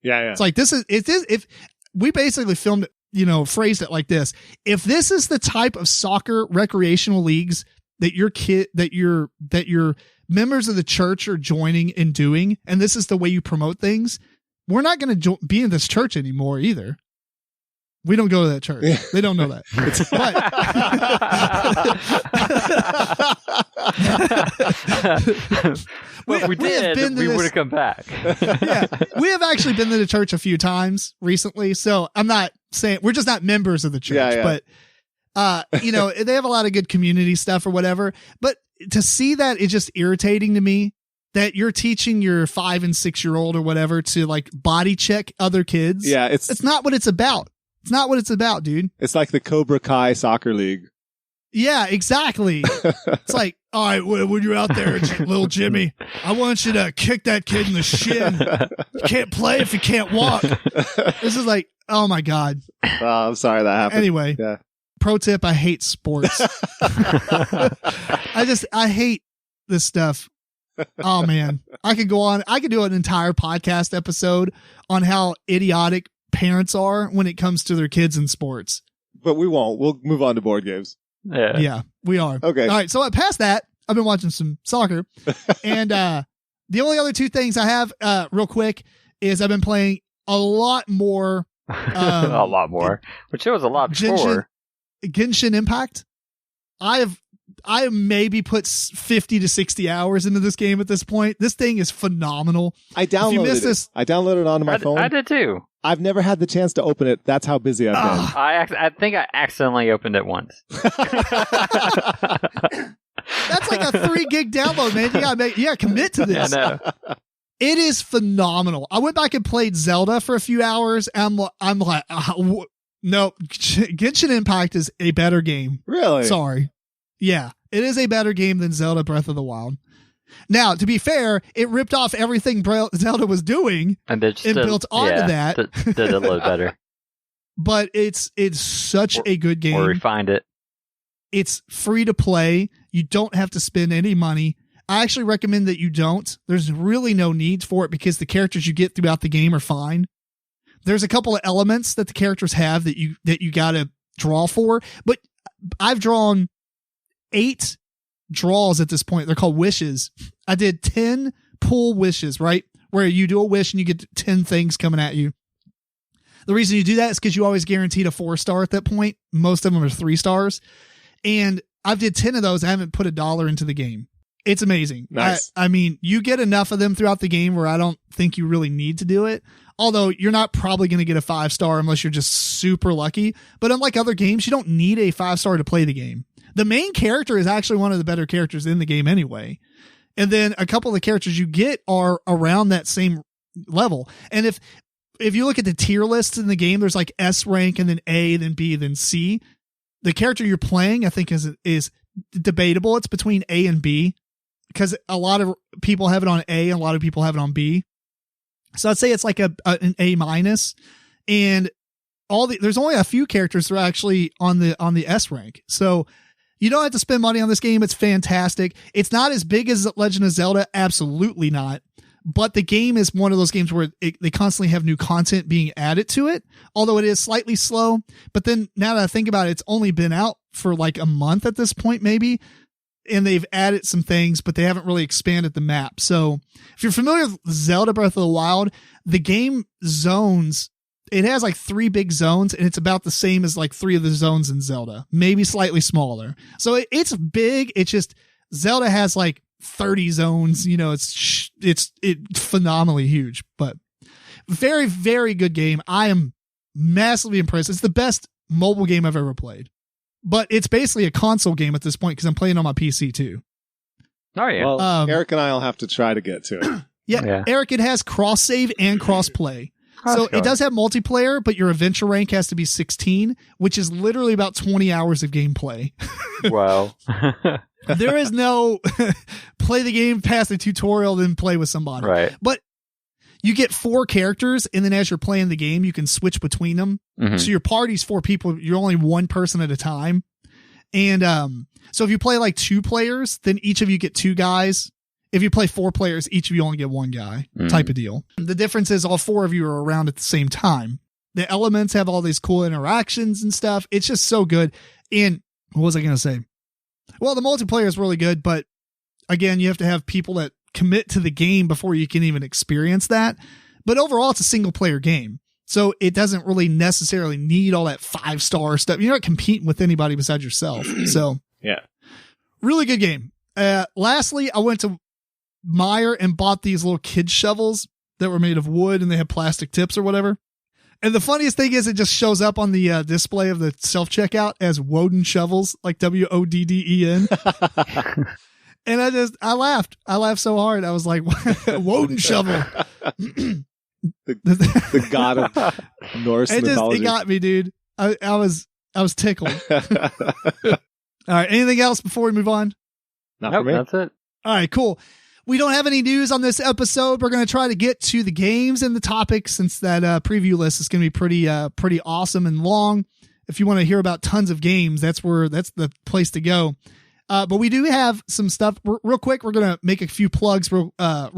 [SPEAKER 3] Yeah.
[SPEAKER 1] It's like, if we basically filmed it, you know, phrased it like this. If this is the type of soccer recreational leagues that your members of the church are joining and doing, and this is the way you promote things, we're not going to be in this church anymore either. We don't go to that church. They don't know that.
[SPEAKER 2] If we did, we would have come back.
[SPEAKER 1] Yeah, we have actually been to the church a few times recently, so I'm not saying we're just not members of the church, but you know, they have a lot of good community stuff or whatever. But to see that is just irritating to me. That you're teaching your 5 and 6 year old or whatever to like body check other kids.
[SPEAKER 3] Yeah,
[SPEAKER 1] it's not what it's about. It's not what it's about, dude.
[SPEAKER 3] It's like the Cobra Kai soccer league.
[SPEAKER 1] Yeah, exactly. It's like, all right, when you're out there, little Jimmy, I want you to kick that kid in the shin. You can't play if you can't walk. This is like, oh my God.
[SPEAKER 3] I'm sorry that happened.
[SPEAKER 1] Anyway, pro tip, I hate sports. I hate this stuff. Oh man, I could go on. I could do an entire podcast episode on how idiotic parents are when it comes to their kids in sports.
[SPEAKER 3] But we won't. We'll move on to board games.
[SPEAKER 1] Yeah, we are.
[SPEAKER 3] Okay.
[SPEAKER 1] All right. So past that, I've been watching some soccer. And the only other two things I have real quick is I've been playing a lot more.
[SPEAKER 2] A lot more. Which it was a lot before.
[SPEAKER 1] Genshin Impact. I have maybe put 50 to 60 hours into this game at this point. This thing is phenomenal.
[SPEAKER 3] I downloaded it. I downloaded it onto my phone.
[SPEAKER 2] I did too.
[SPEAKER 3] I've never had the chance to open it. That's how busy I've been.
[SPEAKER 2] I think I accidentally opened it once.
[SPEAKER 1] That's like a 3 gig download, man. You gotta commit to this.
[SPEAKER 2] I know.
[SPEAKER 1] It is phenomenal. I went back and played Zelda for a few hours. I'm like, no, Genshin Impact is a better game.
[SPEAKER 3] Really?
[SPEAKER 1] Sorry. Yeah, it is a better game than Zelda Breath of the Wild. Now, to be fair, it ripped off everything Zelda was doing and built onto that.
[SPEAKER 2] Did it a little better.
[SPEAKER 1] But it's such a good game.
[SPEAKER 2] Or refined it.
[SPEAKER 1] It's free to play. You don't have to spend any money. I actually recommend that you don't. There's really no need for it because the characters you get throughout the game are fine. There's a couple of elements that the characters have that you got to draw for, but I've drawn 8 draws at this point. They're called wishes. I did 10 pull wishes, right? Where you do a wish and you get 10 things coming at you. The reason you do that is because you always guaranteed a 4-star at that point. Most of them are 3 stars. And I've did 10 of those. I haven't put $1 into the game. It's amazing.
[SPEAKER 3] Nice.
[SPEAKER 1] I mean, you get enough of them throughout the game where I don't think you really need to do it. Although you're not probably going to get a 5-star unless you're just super lucky. But unlike other games, you don't need a 5-star to play the game. The main character is actually one of the better characters in the game anyway. And then a couple of the characters you get are around that same level. And if you look at the tier lists in the game, there's like S rank and then A, then B, then C. The character you're playing, I think, is debatable. It's between A and B. because a lot of people have it on A and a lot of people have it on B. So I'd say it's like an A minus, and there's only a few characters that are actually on the S rank. So you don't have to spend money on this game. It's fantastic. It's not as big as Legend of Zelda. Absolutely not. But the game is one of those games where they constantly have new content being added to it, although it is slightly slow. But then now that I think about it, it's only been out for like a month at this point, maybe. And they've added some things, but they haven't really expanded the map. So if you're familiar with Zelda Breath of the Wild, the game zones, it has like 3 big zones, and it's about the same as like 3 of the zones in Zelda, maybe slightly smaller. So it's big. It's just Zelda has like 30 zones. You know, it's phenomenally huge, but very, very good game. I am massively impressed. It's the best mobile game I've ever played. But it's basically a console game at this point because I'm playing on my PC too.
[SPEAKER 2] Oh, yeah.
[SPEAKER 3] Well, Eric and I will have to try to get to it.
[SPEAKER 1] Yeah, Eric, it has cross-save and cross-play. So it does have multiplayer, but your adventure rank has to be 16, which is literally about 20 hours of gameplay.
[SPEAKER 2] Wow.
[SPEAKER 1] There is no play the game, pass the tutorial, then play with somebody.
[SPEAKER 2] Right.
[SPEAKER 1] But you get 4 characters, and then as you're playing the game, you can switch between them.
[SPEAKER 2] Mm-hmm.
[SPEAKER 1] So your party's 4 people. You're only 1 person at a time. And so if you play like 2 players, then each of you get 2 guys. If you play 4 players, each of you only get 1 guy type of deal. The difference is all 4 of you are around at the same time. The elements have all these cool interactions and stuff. It's just so good. And what was I going to say? Well, the multiplayer is really good, but again, you have to have people that commit to the game before you can even experience that. But overall, it's a single player game. So it doesn't really necessarily need all that 5-star stuff. You're not competing with anybody besides yourself. So
[SPEAKER 3] yeah,
[SPEAKER 1] really good game. Lastly, I went to Meijer and bought these little kid shovels that were made of wood and they have plastic tips or whatever. And the funniest thing is it just shows up on the display of the self-checkout as Woden shovels, like Wodden. And I laughed. I laughed so hard. I was like, Woden shovel.
[SPEAKER 3] the god of Norse mythology.
[SPEAKER 1] It got me, dude. I was tickled. All right. Anything else before we move on?
[SPEAKER 3] Not for me.
[SPEAKER 2] That's it.
[SPEAKER 1] All right, cool. We don't have any news on this episode. We're going to try to get to the games and the topics since that preview list is going to be pretty awesome and long. If you want to hear about tons of games, that's the place to go. But we do have some stuff real quick. We're going to make a few plugs real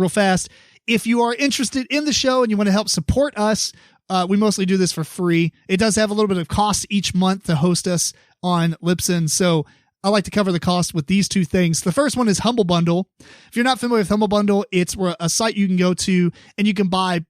[SPEAKER 1] fast. If you are interested in the show and you want to help support us, we mostly do this for free. It does have a little bit of cost each month to host us on Libsyn. So I like to cover the cost with these 2 things. The first one is Humble Bundle. If you're not familiar with Humble Bundle, it's a site you can go to and you can buy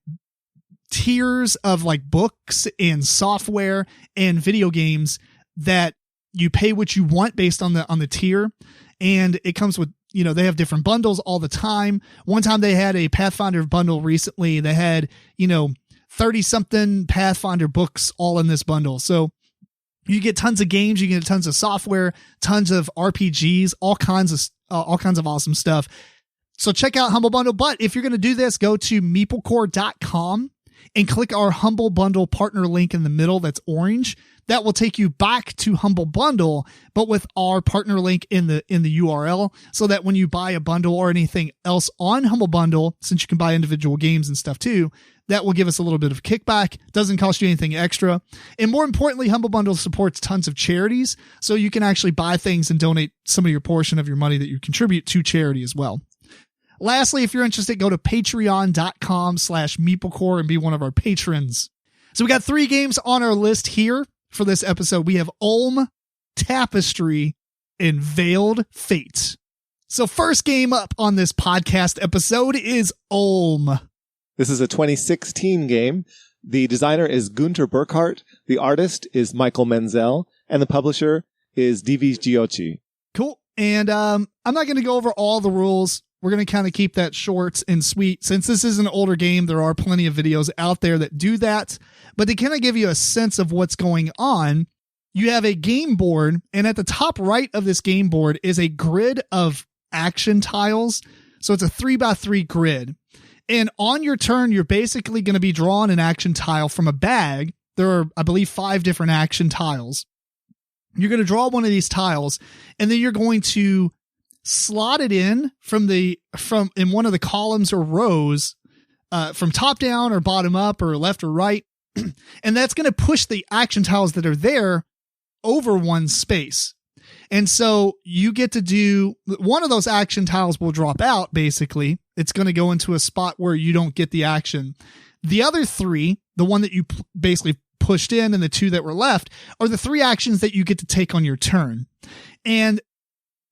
[SPEAKER 1] tiers of like books and software and video games that you pay what you want based on the tier. And it comes with, they have different bundles all the time. One time they had a Pathfinder bundle recently. They had, 30 something Pathfinder books all in this bundle. So you get tons of games, you get tons of software, tons of RPGs, all kinds of awesome stuff. So check out Humble Bundle. But if you're going to do this, go to MeepleCore.com and click our Humble Bundle partner link in the middle. That's orange. That will take you back to Humble Bundle, but with our partner link in the URL, so that when you buy a bundle or anything else on Humble Bundle, since you can buy individual games and stuff too, that will give us a little bit of kickback. Doesn't cost you anything extra. And more importantly, Humble Bundle supports tons of charities, so you can actually buy things and donate some of your portion of your money that you contribute to charity as well. Lastly, if you're interested, go to patreon.com/MeepleCore and be one of our patrons. So we got 3 games on our list here for this episode. We have Ulm, Tapestry, and Veiled Fate. So first game up on this podcast episode is Ulm.
[SPEAKER 3] This is a 2016 game. The designer is Gunter Burkhardt. The artist is Michael Menzel. And the publisher is DV Giochi.
[SPEAKER 1] Cool. And I'm not going to go over all the rules. We're going to kind of keep that short and sweet. Since this is an older game, there are plenty of videos out there that do that. But to kind of give you a sense of what's going on, you have a game board, and at the top right of this game board is a grid of action tiles. So it's a 3x3 grid. And on your turn, you're basically going to be drawing an action tile from a bag. There are, I believe, 5 different action tiles. You're going to draw one of these tiles, and then you're going to slotted in from in one of the columns or rows, from top down or bottom up or left or right. And that's going to push the action tiles that are there over one space. And so you get to do one of those action tiles will drop out. Basically, it's going to go into a spot where you don't get the action. The other three, the one that you basically pushed in and the two that were left, are the three actions that you get to take on your turn. And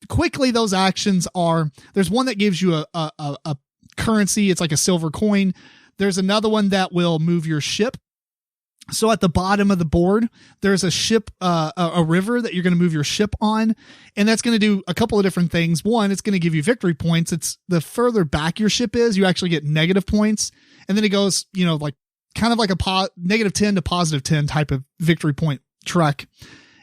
[SPEAKER 1] quickly, those actions are, there's one that gives you a currency. It's like a silver coin. There's another one that will move your ship. So at the bottom of the board, there's a ship, a river that you're going to move your ship on. And that's going to do a couple of different things. One, it's going to give you victory points. It's the further back your ship is, you actually get negative points. And then it goes, like kind of like a negative 10 to positive 10 type of victory point trek.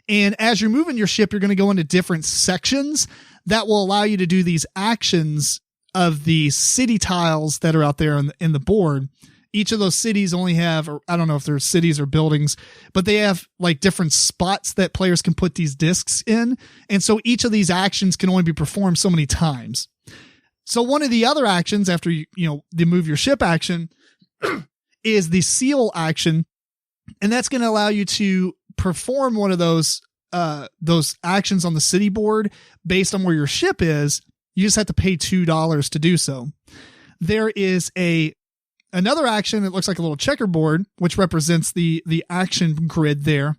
[SPEAKER 1] And as you're moving your ship, you're going to go into different sections that will allow you to do these actions of the city tiles that are out there in the board. Each of those cities only have, or I don't know if they're cities or buildings, but they have like different spots that players can put these discs in. And so each of these actions can only be performed so many times. So one of the other actions after the move your ship action is the seal action. And that's going to allow you to perform one of those actions on the city board based on where your ship is. You just have to pay $2 to do so. There is another action that looks like a little checkerboard, which represents the action grid there.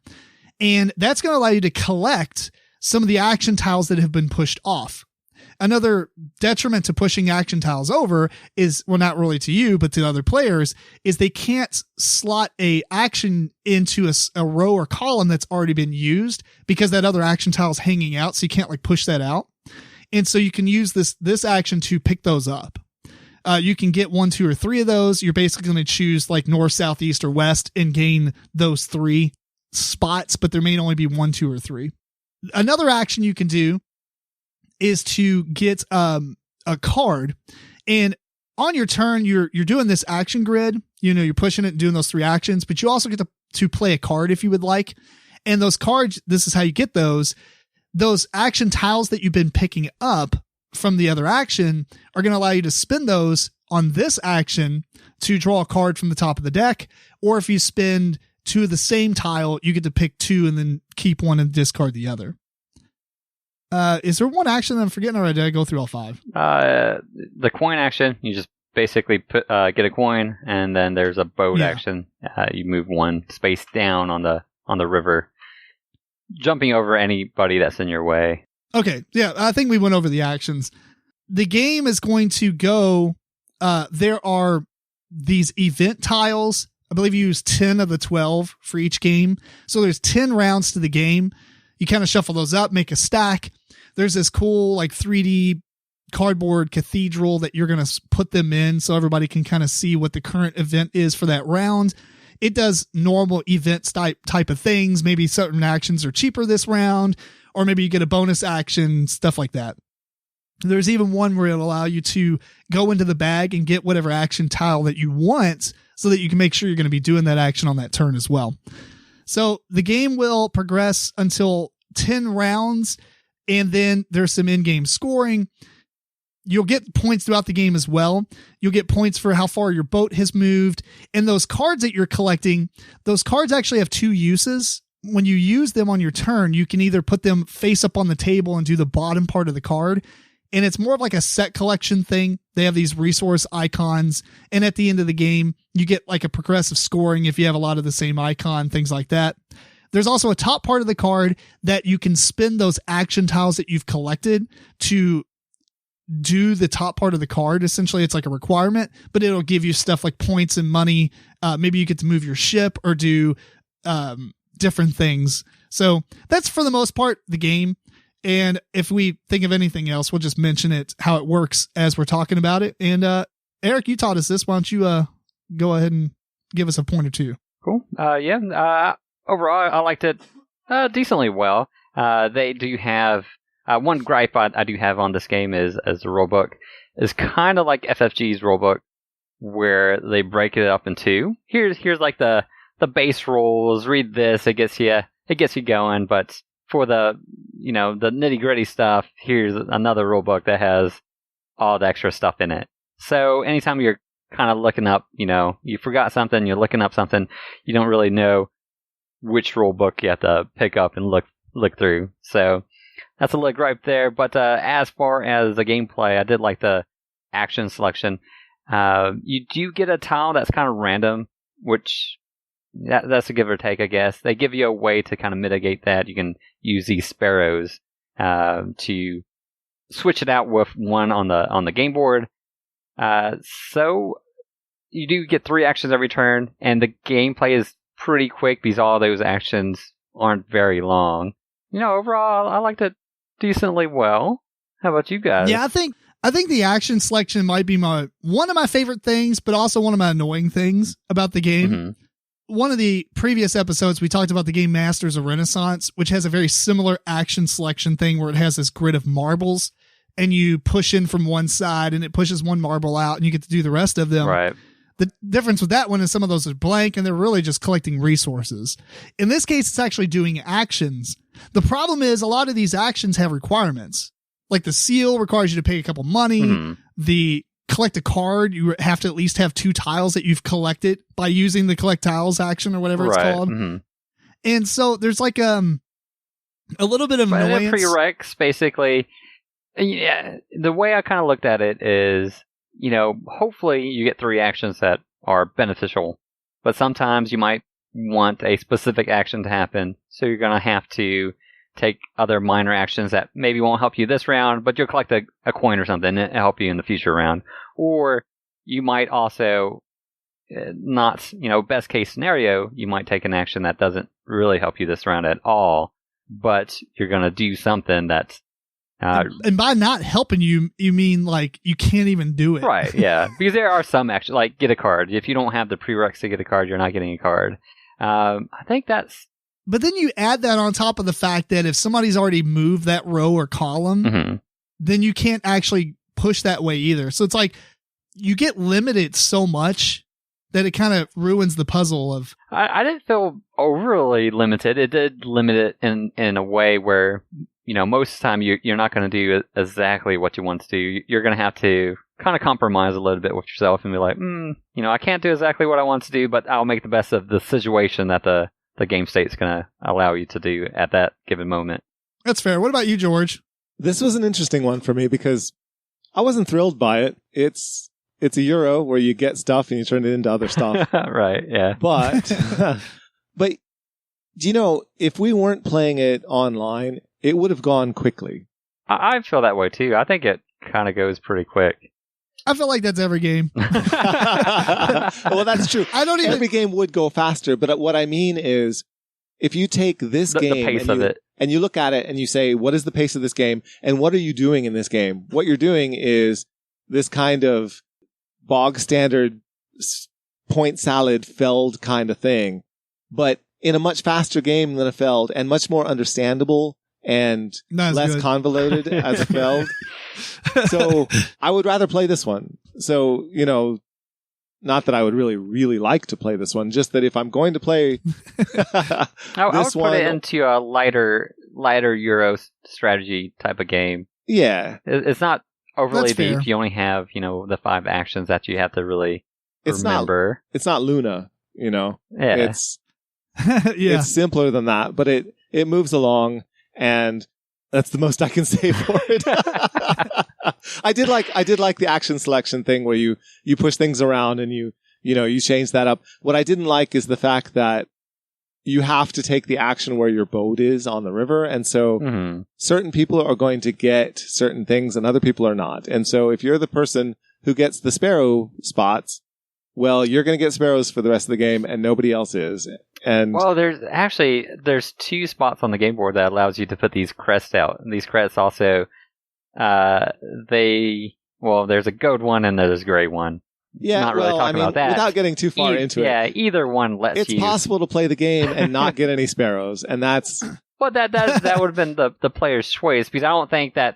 [SPEAKER 1] And that's going to allow you to collect some of the action tiles that have been pushed off. Another detriment to pushing action tiles over is, well, not really to you, but to other players, is they can't slot a action into a row or column that's already been used because that other action tile is hanging out. So you can't like push that out. And so you can use this action to pick those up. You can get 1, 2, or 3 of those. You're basically going to choose like north, south, east, or west and gain those 3 spots, but there may only be 1, 2, or 3. Another action you can do is to get a card, and on your turn, you're doing this action grid. You're pushing it and doing those 3 actions, but you also get to play a card if you would like. And those cards, this is how you get those action tiles that you've been picking up from the other action are going to allow you to spin those on this action to draw a card from the top of the deck. Or if you spend 2 of the same tile, you get to pick 2 and then keep 1 and discard the other. Is there one action that I'm forgetting, or did I go through all 5?
[SPEAKER 2] The coin action, you just basically get a coin, and then there's a boat action. You move 1 space down on the river, jumping over anybody that's in your way.
[SPEAKER 1] Okay, yeah, I think we went over the actions. The game is going to go, there are these event tiles. I believe you use 10 of the 12 for each game. So there's 10 rounds to the game. You kind of shuffle those up, make a stack. There's this cool like 3D cardboard cathedral that you're going to put them in so everybody can kind of see what the current event is for that round. It does normal events type of things. Maybe certain actions are cheaper this round, or maybe you get a bonus action, stuff like that. There's even one where it'll allow you to go into the bag and get whatever action tile that you want so that you can make sure you're going to be doing that action on that turn as well. So the game will progress until 10 rounds, and then there's some in-game scoring. You'll get points throughout the game as well. You'll get points for how far your boat has moved. And those cards that you're collecting, those cards actually have 2 uses. When you use them on your turn, you can either put them face up on the table and do the bottom part of the card. And it's more of like a set collection thing. They have these resource icons. And at the end of the game, you get like a progressive scoring if you have a lot of the same icon, things like that. There's also a top part of the card that you can spin those action tiles that you've collected to do the top part of the card. Essentially, it's like a requirement, but it'll give you stuff like points and money. Maybe you get to move your ship or do different things. So that's for the most part the game. And if we think of anything else, we'll just mention it, how it works as we're talking about it. And Eric, you taught us this. Why don't you go ahead and give us a point or two?
[SPEAKER 2] Cool. Overall, I liked it decently well. They do have one gripe I do have on this game is the rulebook is kind of like FFG's rulebook, where they break it up in 2. Here's like the base rules. Read this. It gets you going, but for the the nitty gritty stuff, here's another rule book that has all the extra stuff in it. So anytime you're kind of looking up, you forgot something, you're looking up something, you don't really know which rule book you have to pick up and look through. So that's a little gripe there. But as far as the gameplay, I did like the action selection. You do get a tile that's kind of random, which that's a give or take, I guess. They give you a way to kind of mitigate that. You can use these sparrows to switch it out with one on the game board. So you do get 3 actions every turn, and the gameplay is pretty quick because all those actions aren't very long. Overall, I liked it decently well. How about you guys?
[SPEAKER 1] Yeah, I think the action selection might be one of my favorite things, but also one of my annoying things about the game.
[SPEAKER 2] Mm-hmm.
[SPEAKER 1] One of the previous episodes, we talked about the game Masters of Renaissance, which has a very similar action selection thing where it has this grid of marbles, and you push in from one side, and it pushes one marble out, and you get to do the rest of them.
[SPEAKER 2] Right.
[SPEAKER 1] The difference with that one is some of those are blank, and they're really just collecting resources. In this case, it's actually doing actions. The problem is a lot of these actions have requirements. Like the seal requires you to pay a couple money.
[SPEAKER 2] Mm-hmm.
[SPEAKER 1] The collect a card, you have to at least have 2 tiles that you've collected by using the collect tiles action or whatever it's called.
[SPEAKER 2] Mm-hmm.
[SPEAKER 1] And so there's like a little bit of annoyance.
[SPEAKER 2] Prereqs, basically. Yeah, the way I kind of looked at it is, hopefully you get 3 actions that are beneficial, but sometimes you might want a specific action to happen, so you're going to have to take other minor actions that maybe won't help you this round, but you'll collect a coin or something and help you in the future round. Or you might also not, best case scenario, you might take an action that doesn't really help you this round at all, but you're going to do something that's
[SPEAKER 1] and by not helping you, you mean like you can't even do it.
[SPEAKER 2] Right, yeah. Because there are some actions, like get a card. If you don't have the prereqs to get a card, you're not getting a card. I think that's...
[SPEAKER 1] But then you add that on top of the fact that if somebody's already moved that row or column,
[SPEAKER 2] mm-hmm.
[SPEAKER 1] then you can't actually push that way either. So it's like you get limited so much that it kind of ruins the puzzle of...
[SPEAKER 2] I didn't feel overly limited. It did limit it in a way where... most of the time you're not going to do exactly what you want to do. You're going to have to kind of compromise a little bit with yourself and be like, I can't do exactly what I want to do, but I'll make the best of the situation that the game state's going to allow you to do at that given moment.
[SPEAKER 1] That's fair. What about you, George?
[SPEAKER 3] This was an interesting one for me because I wasn't thrilled by it. It's a Euro where you get stuff and you turn it into other stuff.
[SPEAKER 2] Right, yeah.
[SPEAKER 3] But if we weren't playing it online, it would have gone quickly.
[SPEAKER 2] I feel that way too. I think it kind of goes pretty quick.
[SPEAKER 1] I feel like that's every game.
[SPEAKER 3] Well, that's true. Every game would go faster, but what I mean is, if you take this game
[SPEAKER 2] the pace of it,
[SPEAKER 3] and you look at it and you say, what is the pace of this game, and what are you doing in this game? What you're doing is this kind of bog standard point salad feld kind of thing, but in a much faster game than a feld, and much more understandable and less convoluted as a feld. So I would rather play this one. So, not that I would really, really like to play this one, just that if I'm going to play
[SPEAKER 2] I would put it into a lighter Euro strategy type of game.
[SPEAKER 3] Yeah.
[SPEAKER 2] It's not overly deep. You only have, the 5 actions that you have to really remember.
[SPEAKER 3] It's not Luna,
[SPEAKER 2] Yeah.
[SPEAKER 3] It's simpler than that, but it moves along, and that's the most I can say for it. I did like the action selection thing where you push things around and you change that up. What I didn't like is the fact that you have to take the action where your boat is on the river, and so certain people are going to get certain things and other people are not. And so if you're the person who gets the sparrow spots, well, you're going to get sparrows for the rest of the game, and nobody else is. And
[SPEAKER 2] there's 2 spots on the game board that allows you to put these crests out. And these crests also, there's a gold one and there's a gray one.
[SPEAKER 3] Yeah,
[SPEAKER 2] not really talking about that.
[SPEAKER 3] Without getting too far into it.
[SPEAKER 2] Yeah, either one lets
[SPEAKER 3] you. It's possible to play the game and not get any sparrows, and that's...
[SPEAKER 2] Well, that would have been the player's choice, because I don't think that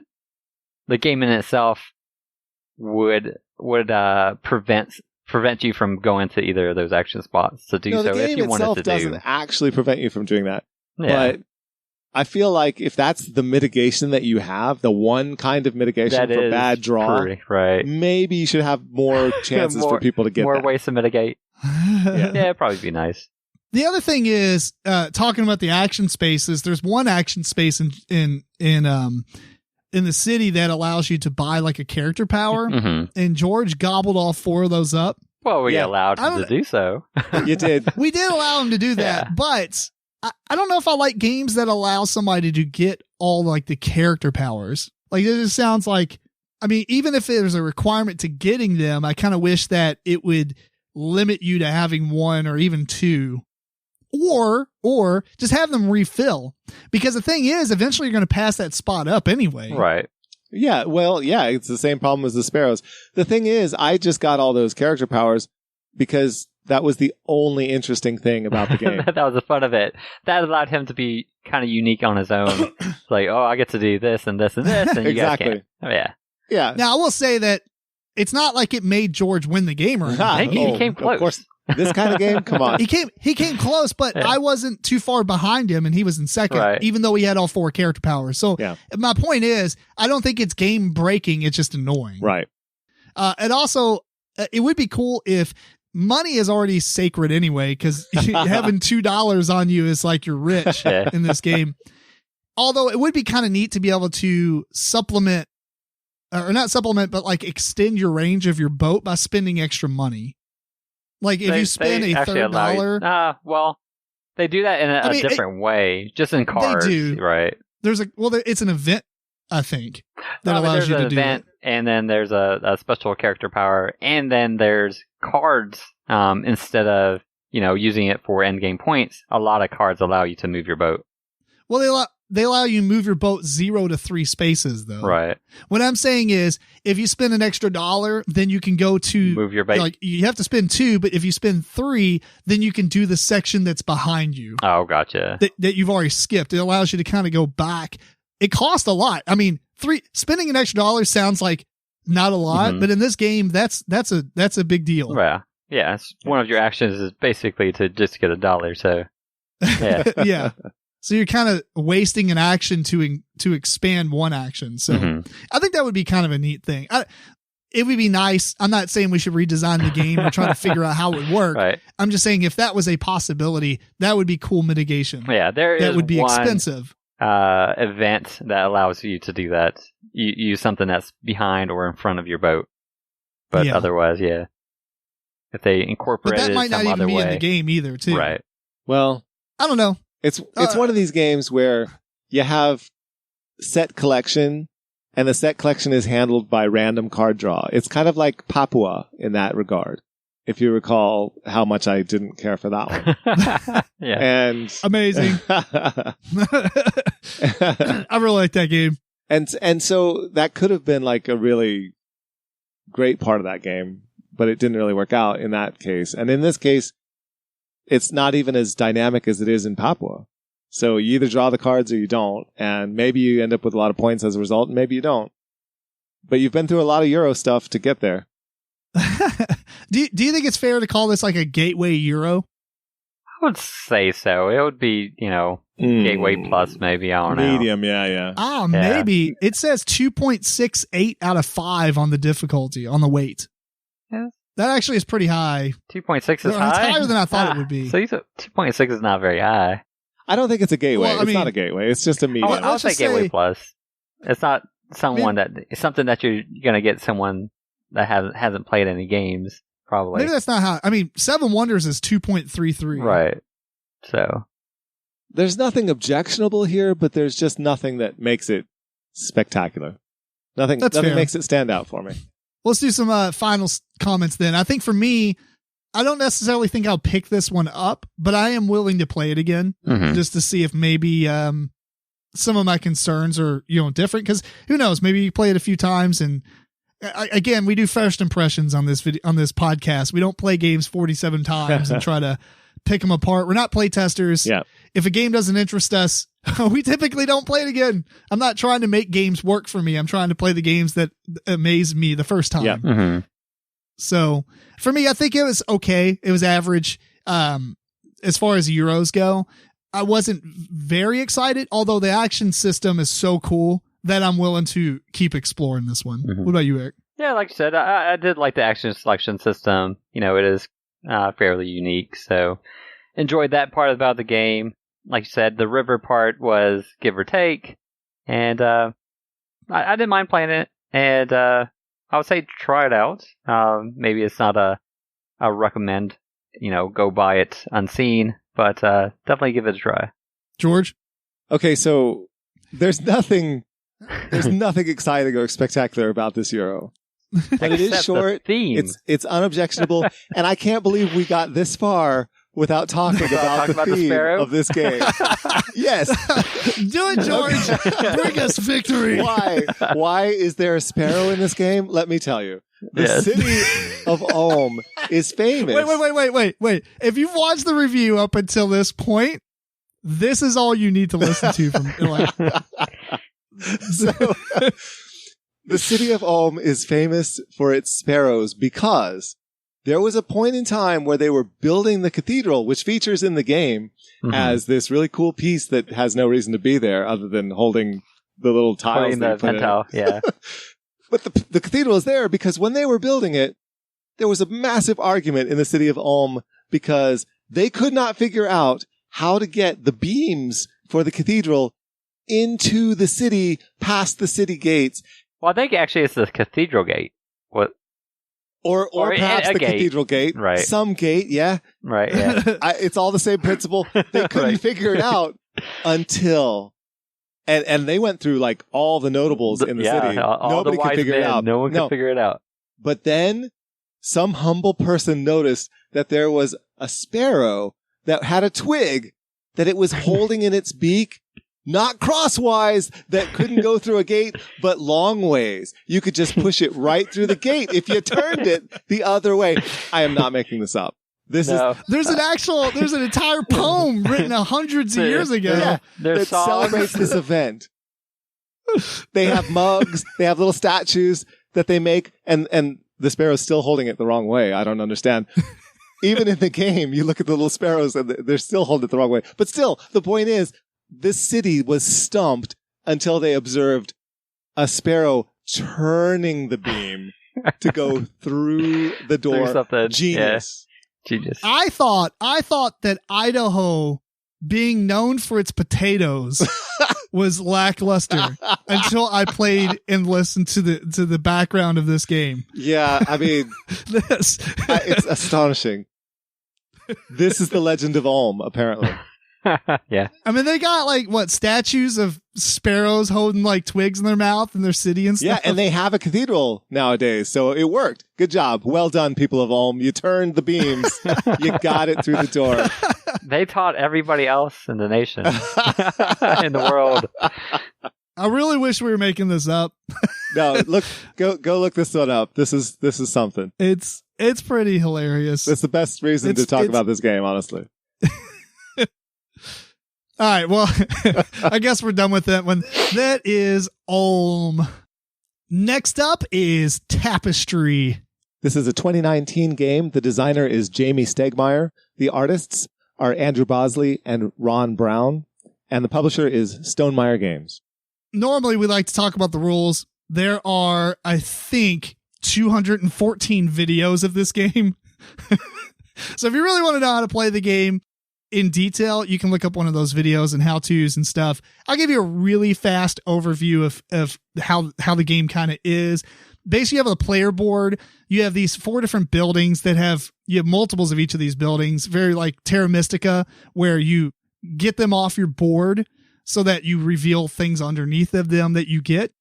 [SPEAKER 2] the game in itself would prevent you from going to either of those action spots to do so if you wanted to do.
[SPEAKER 3] The game itself doesn't actually prevent you from doing that.
[SPEAKER 2] Yeah.
[SPEAKER 3] But I feel like if that's the mitigation that you have, the one kind of mitigation
[SPEAKER 2] That
[SPEAKER 3] for
[SPEAKER 2] is
[SPEAKER 3] bad draw,
[SPEAKER 2] pretty, right?
[SPEAKER 3] maybe you should have more chances for people to get
[SPEAKER 2] more
[SPEAKER 3] that.
[SPEAKER 2] ways to mitigate. Yeah, it'd probably be nice.
[SPEAKER 1] The other thing is, talking about the action spaces, there's one action space in the city that allows you to buy like a character power, and George gobbled all 4 of those up.
[SPEAKER 2] Well, we allowed him to do so.
[SPEAKER 3] You did.
[SPEAKER 1] We did allow him to do that, but I don't know if I like games that allow somebody to get all like the character powers. Like it just sounds like, I mean, even if there's a requirement to getting them, I kind of wish that it would limit you to having 1 or even 2. Or just have them refill, because the thing is, eventually you're going to pass that spot up anyway.
[SPEAKER 2] Right.
[SPEAKER 3] Yeah, well, yeah, it's the same problem as the sparrows. The thing is, I just got all those character powers because that was the only interesting thing about the game.
[SPEAKER 2] That was the fun of it. That allowed him to be kind of unique on his own. Like, oh, I get to do this and this and this, and you
[SPEAKER 3] Exactly.
[SPEAKER 2] guys can't. Oh, yeah.
[SPEAKER 3] Yeah.
[SPEAKER 1] Now I will say that it's not like it made George win the game or anything.
[SPEAKER 2] He came close.
[SPEAKER 3] Of course, this kind of game, come on.
[SPEAKER 1] He came close, but I wasn't too far behind him, and he was in second, even though he had all 4 character powers. So my point is, I don't think it's game breaking. It's just annoying.
[SPEAKER 3] Right.
[SPEAKER 1] And also, it would be cool if money is already sacred anyway, because having $2 on you is like you're rich in this game. Although it would be kind of neat to be able to supplement, or not supplement, but like extend your range of your boat by spending extra money. Like if you spend a $3,
[SPEAKER 2] well, they do that in a different way, just in cards, right?
[SPEAKER 1] It's an event, I think, that allows you to do that.
[SPEAKER 2] And then there's a special character power, and then there's cards. Instead of using it for end game points, a lot of cards allow you to move your boat.
[SPEAKER 1] Well, they allow you to move your boat 0 to 3 spaces, though.
[SPEAKER 2] Right.
[SPEAKER 1] What I'm saying is, if you spend an extra $1, then you can go to
[SPEAKER 2] move your boat.
[SPEAKER 1] Like you have to spend 2, but if you spend 3, then you can do the section that's behind you.
[SPEAKER 2] Oh, gotcha.
[SPEAKER 1] That you've already skipped. It allows you to kind of go back. It costs a lot. I mean, spending an extra $1 sounds like not a lot, but in this game, that's a big deal.
[SPEAKER 2] Yeah. Yeah. One of your actions is basically to just get $1. So. Yeah.
[SPEAKER 1] Yeah. So you're kind of wasting an action to expand one action. So I think that would be kind of a neat thing. It would be nice. I'm not saying we should redesign the game or try to figure out how it would work.
[SPEAKER 2] Right.
[SPEAKER 1] I'm just saying if that was a possibility, that would be cool mitigation.
[SPEAKER 2] Yeah,
[SPEAKER 1] that would be expensive.
[SPEAKER 2] Event that allows you to do that. You use something that's behind or in front of your boat. But otherwise, if they incorporate it some other way. But that might not even be in
[SPEAKER 1] the game either, too.
[SPEAKER 2] Right.
[SPEAKER 3] Well,
[SPEAKER 1] I don't know.
[SPEAKER 3] It's one of these games where you have set collection, and the set collection is handled by random card draw. It's kind of like Papua in that regard, if you recall how much I didn't care for that one. And
[SPEAKER 1] amazing. I really like that game.
[SPEAKER 3] And so that could have been like a really great part of that game, but it didn't really work out in that case. And in this case, it's not even as dynamic as it is in Papua. So you either draw the cards or you don't, and maybe you end up with a lot of points as a result, and maybe you don't. But you've been through a lot of Euro stuff to get there.
[SPEAKER 1] Do you think it's fair to call this like a gateway Euro?
[SPEAKER 2] I would say so. It would be, gateway plus maybe. I don't know.
[SPEAKER 3] Medium, yeah.
[SPEAKER 1] Ah, maybe. It says 2.68 out of 5 on the difficulty, on the weight.
[SPEAKER 2] Yeah.
[SPEAKER 1] That actually is pretty high.
[SPEAKER 2] 2.6 is high?
[SPEAKER 1] It's higher than I thought it would be.
[SPEAKER 2] So 2.6 is not very high.
[SPEAKER 3] I don't think it's a gateway. It's not a gateway. It's just a medium.
[SPEAKER 2] I'll say gateway plus. It's not it's something that you're going to get someone that hasn't played any games, probably.
[SPEAKER 1] Maybe that's not how. I mean, Seven Wonders is 2.33.
[SPEAKER 2] Right. So.
[SPEAKER 3] There's nothing objectionable here, but there's just nothing that makes it spectacular. Nothing makes it stand out for me.
[SPEAKER 1] Let's do some final comments then. I think for me, I don't necessarily think I'll pick this one up, but I am willing to play it again just to see if maybe some of my concerns are different. Because who knows? Maybe you play it a few times, and again, we do first impressions on this podcast. We don't play games 47 times and try to pick them apart. We're not play testers.
[SPEAKER 3] Yeah.
[SPEAKER 1] If a game doesn't interest us, we typically don't play it again. I'm not trying to make games work for me. I'm trying to play the games that amaze me the first time.
[SPEAKER 3] Yeah.
[SPEAKER 1] So for me, I think it was okay. It was average as far as Euros go. I wasn't very excited, although the action system is so cool that I'm willing to keep exploring this one. What about you, Eric?
[SPEAKER 2] Yeah, like I said, I did like the action selection system. It is fairly unique, so enjoyed that part about the game. Like you said, the river part was give or take, and I didn't mind playing it, and I would say try it out. Maybe it's not a recommend, go buy it unseen, but definitely give it a try.
[SPEAKER 1] George?
[SPEAKER 3] Okay, so there's nothing exciting or spectacular about this Euro. But it is short. It's unobjectionable, and I can't believe we got this far without talking about the theme of this game. Yes.
[SPEAKER 1] Do it, George. Bring us victory.
[SPEAKER 3] Why is there a sparrow in this game? Let me tell you. The city of Ulm is famous.
[SPEAKER 1] Wait. If you've watched the review up until this point, this is all you need to listen to from
[SPEAKER 3] So, the city of Ulm is famous for its sparrows because there was a point in time where they were building the cathedral, which features in the game as this really cool piece that has no reason to be there other than holding the little tiles.
[SPEAKER 2] The pentile, yeah.
[SPEAKER 3] But the cathedral is there because when they were building it, there was a massive argument in the city of Ulm because they could not figure out how to get the beams for the cathedral into the city, past the city gates.
[SPEAKER 2] Well, I think actually it's the cathedral gate. What?
[SPEAKER 3] Or perhaps the cathedral gate.
[SPEAKER 2] Right.
[SPEAKER 3] Some gate, yeah.
[SPEAKER 2] Right, yeah.
[SPEAKER 3] It's all the same principle. They couldn't figure it out until... And they went through like all the notables in the city. Nobody could figure it out.
[SPEAKER 2] No one could figure it out.
[SPEAKER 3] But then some humble person noticed that there was a sparrow that had a twig that it was holding in its beak. Not crosswise that couldn't go through a gate, but long ways. You could just push it right through the gate if you turned it the other way. I am not making this up. There's
[SPEAKER 1] an entire poem written hundreds of years ago
[SPEAKER 3] that celebrates this event. They have mugs, they have little statues that they make, and the sparrow's still holding it the wrong way. I don't understand. Even in the game, you look at the little sparrows and they're still holding it the wrong way. But still, the point is, this city was stumped until they observed a sparrow turning the beam to go through the door. Genius.
[SPEAKER 2] Yeah. Genius.
[SPEAKER 1] I thought that Idaho, being known for its potatoes, was lackluster until I played and listened to the background of this game.
[SPEAKER 3] Yeah, I mean, it's astonishing. This is the legend of Ulm, apparently.
[SPEAKER 2] Yeah.
[SPEAKER 1] I mean, they got statues of sparrows holding twigs in their mouth in their city and stuff.
[SPEAKER 3] Yeah, and they have a cathedral nowadays, so it worked. Good job. Well done, people of Ulm. You turned the beams. You got it through the door.
[SPEAKER 2] They taught everybody else in the nation, in the world.
[SPEAKER 1] I really wish we were making this up.
[SPEAKER 3] No, go look this one up. This is something.
[SPEAKER 1] It's pretty hilarious.
[SPEAKER 3] It's the best reason to talk about this game, honestly.
[SPEAKER 1] All right, well, I guess we're done with that one. That is Ulm. Next up is Tapestry.
[SPEAKER 3] This is a 2019 game. The designer is Jamie Stegmaier. The artists are Andrew Bosley and Ron Brown. And the publisher is Stonemaier Games.
[SPEAKER 1] Normally, we like to talk about the rules. There are, I think, 214 videos of this game. So if you really want to know how to play the game in detail, you can look up one of those videos and how-tos and stuff. I'll give you a really fast overview of how the game kind of is. Basically, you have a player board. You have these 4 different buildings you have multiples of each of these buildings, very like Terra Mystica, where you get them off your board so that you reveal things underneath of them that you get,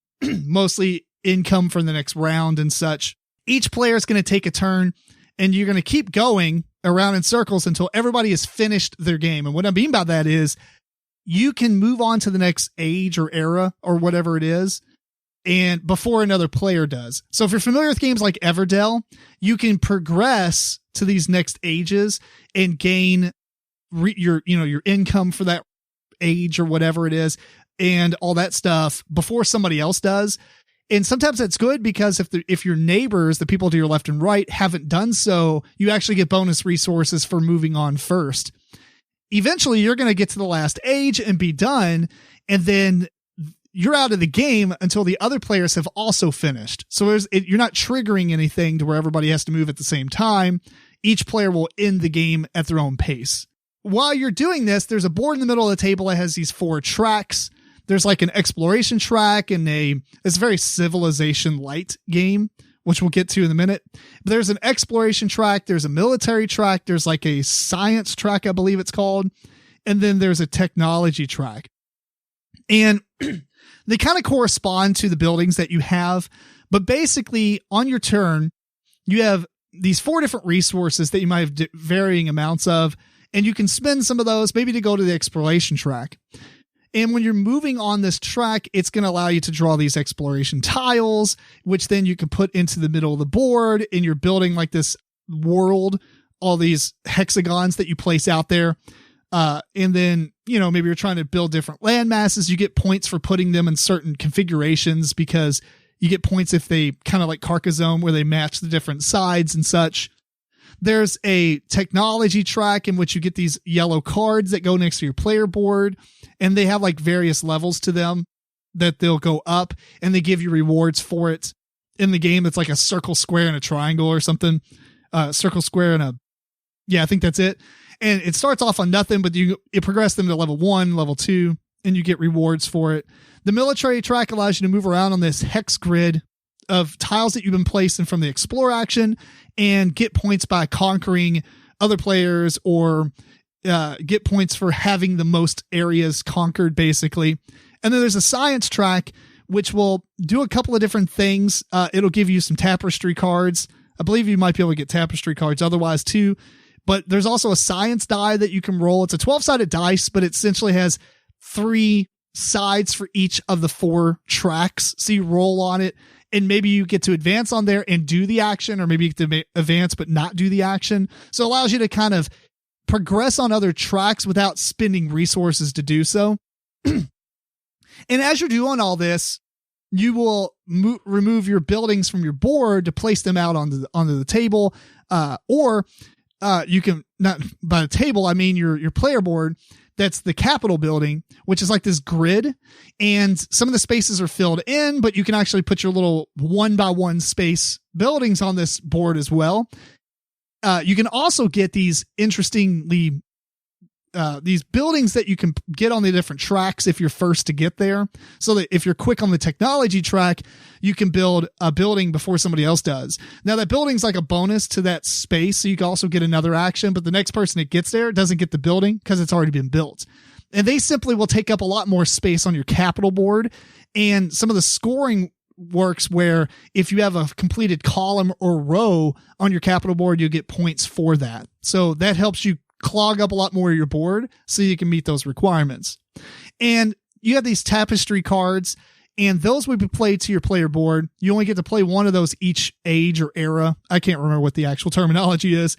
[SPEAKER 1] mostly income from the next round and such. Each player is going to take a turn, and you're going to keep going around in circles until everybody has finished their game. And what I mean by that is you can move on to the next age or era or whatever it is, and before another player does. So if you're familiar with games like Everdell, you can progress to these next ages and gain your income for that age or whatever it is and all that stuff before somebody else does. And sometimes that's good because if your neighbors, the people to your left and right, haven't done so, you actually get bonus resources for moving on first. eventually you're going to get to the last age and be done. And then you're out of the game until the other players have also finished. So you're not triggering anything to where everybody has to move at the same time. Each player will end the game at their own pace. While you're doing this, there's a board in the middle of the table that has these 4 tracks. There's like an exploration track and it's a very civilization light game, which we'll get to in a minute. But there's an exploration track. There's a military track. There's like a science track, I believe it's called. And then there's a technology track. And they kind of correspond to the buildings that you have. But basically on your turn, you have these 4 different resources that you might have varying amounts of. And you can spend some of those maybe to go to the exploration track. And when you're moving on this track, it's going to allow you to draw these exploration tiles, which then you can put into the middle of the board, and you're building like this world, all these hexagons that you place out there. And then, maybe you're trying to build different land masses. You get points for putting them in certain configurations because you get points if they kind of like Carcassonne where they match the different sides and such. There's a technology track in which you get these yellow cards that go next to your player board, and they have like various levels to them that they'll go up, and they give you rewards for it in the game. It's like a circle, square, and a triangle or something. Circle, square, and I think that's it. And it starts off on nothing, but it progresses them to level 1, level 2, and you get rewards for it. The military track allows you to move around on this hex grid of tiles that you've been placing from the explore action and get points by conquering other players or get points for having the most areas conquered, basically. And then there's a science track, which will do a couple of different things. It'll give you some tapestry cards. I believe you might be able to get tapestry cards otherwise too. But there's also a science die that you can roll. It's a 12-sided dice, but it essentially has 3 sides for each of the 4 tracks. So you roll on it, and maybe you get to advance on there and do the action, or maybe you get to advance but not do the action. So it allows you to kind of progress on other tracks without spending resources to do so. And as you're doing all this, you will remove your buildings from your board to place them out onto the table, or you can, not by the table, I mean your player board. That's the Capitol building, which is like this grid, and some of the spaces are filled in, but you can actually put your little 1x1 space buildings on this board as well. You can also get these these buildings that you can get on the different tracks if you're first to get there. So that if you're quick on the technology track, you can build a building before somebody else does. Now that building's like a bonus to that space. So you can also get another action, but the next person that gets there doesn't get the building because it's already been built. And they simply will take up a lot more space on your capital board. And some of the scoring works where if you have a completed column or row on your capital board, you get points for that. So that helps you clog up a lot more of your board so you can meet those requirements. And you have these tapestry cards, and those will be played to your player board. You only get to play one of those each age or era. I can't remember what the actual terminology is,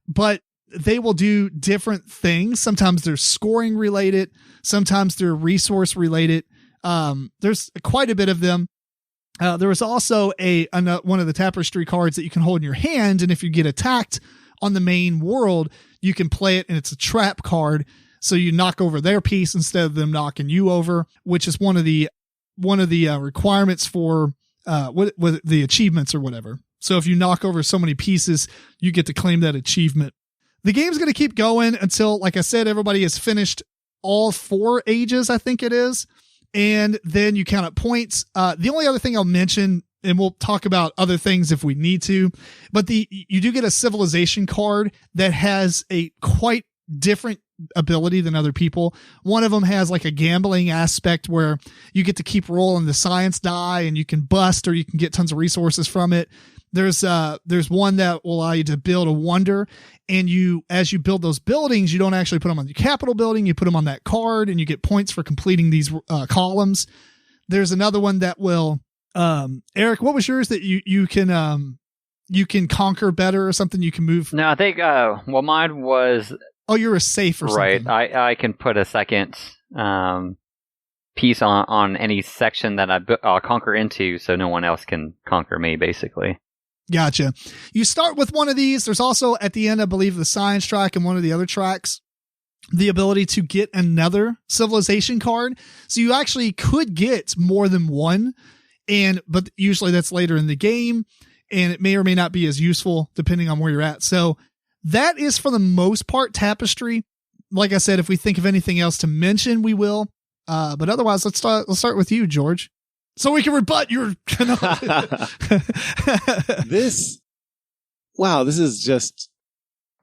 [SPEAKER 1] but they will do different things. Sometimes they're scoring related. Sometimes they're resource related. There's quite a bit of them. There was also one of the tapestry cards that you can hold in your hand, and if you get attacked on the main world, you can play it, and it's a trap card. So you knock over their piece instead of them knocking you over, which is one of the requirements for what the achievements or whatever. So if you knock over so many pieces, you get to claim that achievement. The game's going to keep going until, like I said, everybody has finished all 4 ages, I think it is. And then you count up points. The only other thing I'll mention, and we'll talk about other things if we need to, but you do get a civilization card that has a quite different ability than other people. One of them has like a gambling aspect where you get to keep rolling the science die, and you can bust or you can get tons of resources from it. There's one that will allow you to build a wonder, and as you build those buildings, you don't actually put them on your capital building. You put them on that card, and you get points for completing these columns. There's another one that will, Eric, what was yours that you can conquer better or something? You can move.
[SPEAKER 2] No, I think, mine was,
[SPEAKER 1] oh, you're a safe or something.
[SPEAKER 2] Right. I can put a second, piece on any section that I'll conquer into, so no one else can conquer me, basically.
[SPEAKER 1] Gotcha. You start with one of these. There's also at the end, I believe, the science track and one of the other tracks. the ability to get another civilization card. So you actually could get more than one, but usually that's later in the game, and it may or may not be as useful depending on where you're at. So that is for the most part Tapestry. Like I said, if we think of anything else to mention, we will. But otherwise, let's start with you, George, so we can rebut your.
[SPEAKER 3] This is just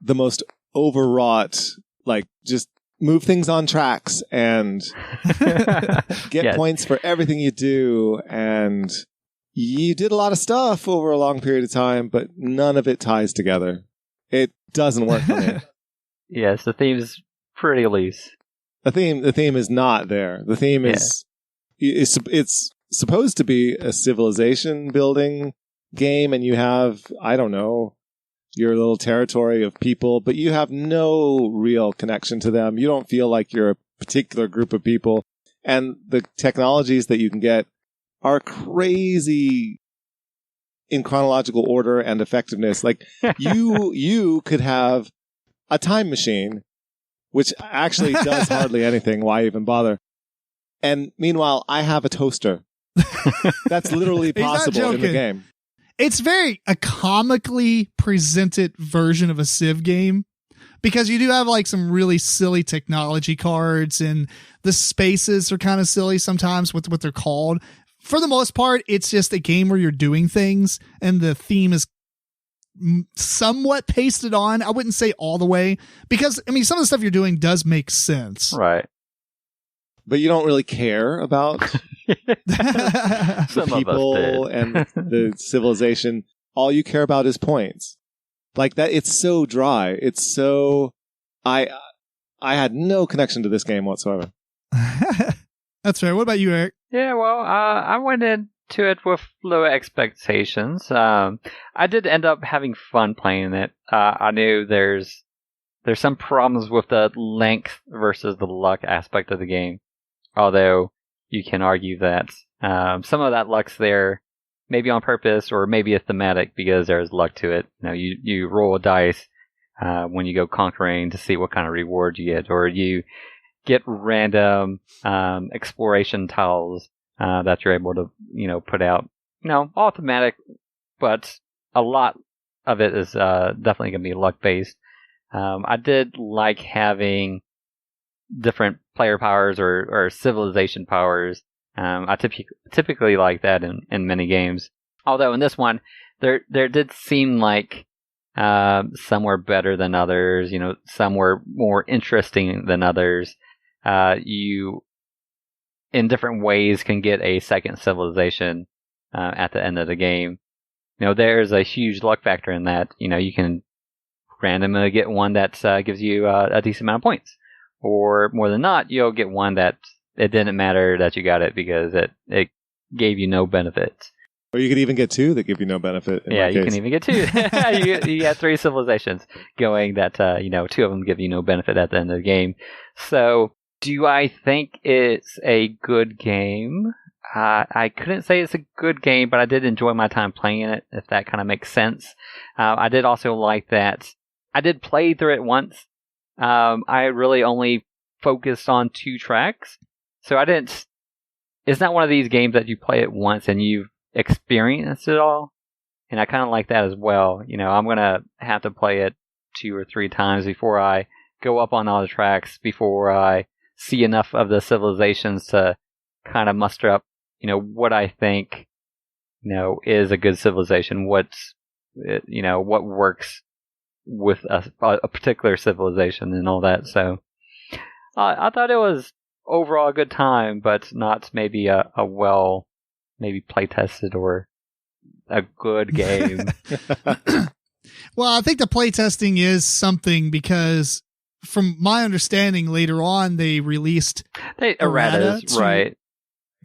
[SPEAKER 3] the most overwrought. Like, just move things on tracks and get points for everything you do. And you did a lot of stuff over a long period of time, but none of it ties together. It doesn't work for me.
[SPEAKER 2] Yes, the theme's pretty loose.
[SPEAKER 3] The theme is not there. The theme is it's supposed to be a civilization building game, and you have, I don't know, your little territory of people, but you have no real connection to them. You don't feel like you're a particular group of people. And the technologies that you can get are crazy in chronological order and effectiveness. Like, you could have a time machine, which actually does hardly anything. Why even bother? And meanwhile, I have a toaster. That's literally possible in the game.
[SPEAKER 1] It's a comically presented version of a Civ game, because you do have like some really silly technology cards, and the spaces are kind of silly sometimes with what they're called. For the most part, it's just a game where you're doing things, and the theme is somewhat pasted on. I wouldn't say all the way, because I mean, some of the stuff you're doing does make sense.
[SPEAKER 2] Right.
[SPEAKER 3] But you don't really care about the people and the civilization. All you care about is points. Like that, it's so dry. It's so... I had no connection to this game whatsoever.
[SPEAKER 1] That's fair. What about you, Eric?
[SPEAKER 2] Yeah, well, I went into it with low expectations. I did end up having fun playing it. I knew there's some problems with the length versus the luck aspect of the game. Although you can argue that some of that luck's there, maybe on purpose, or maybe it's thematic because there's luck to it. You know, you roll a dice when you go conquering to see what kind of reward you get, or you get random exploration tiles that you're able to, put out. All thematic, but a lot of it is definitely going to be luck based. I did like having different player powers or civilization powers. I typically like that in many games. Although in this one, there did seem like some were better than others. Some were more interesting than others. You, in different ways, can get a second civilization at the end of the game. There's a huge luck factor in that. You can randomly get one that gives you a decent amount of points. Or more than not, you'll get one that it didn't matter that you got it because it gave you no benefits.
[SPEAKER 3] Or you could even get two that give you no benefit.
[SPEAKER 2] Yeah, you can even get two. you got three civilizations going that, two of them give you no benefit at the end of the game. So, do I think it's a good game? I couldn't say it's a good game, but I did enjoy my time playing it, if that kind of makes sense. I did also like that I did play through it once. I really only focused on 2 tracks. So it's not one of these games that you play it once and you've experienced it all. And I kind of like that as well. I'm going to have to play it 2 or 3 times before I go up on all the tracks, before I see enough of the civilizations to kind of muster up, what I think, is a good civilization. What works with a particular civilization and all that. So I thought it was overall a good time, but not maybe a well, maybe play tested or a good game.
[SPEAKER 1] Well, I think the play testing is something, because from my understanding, later on they released
[SPEAKER 2] errata right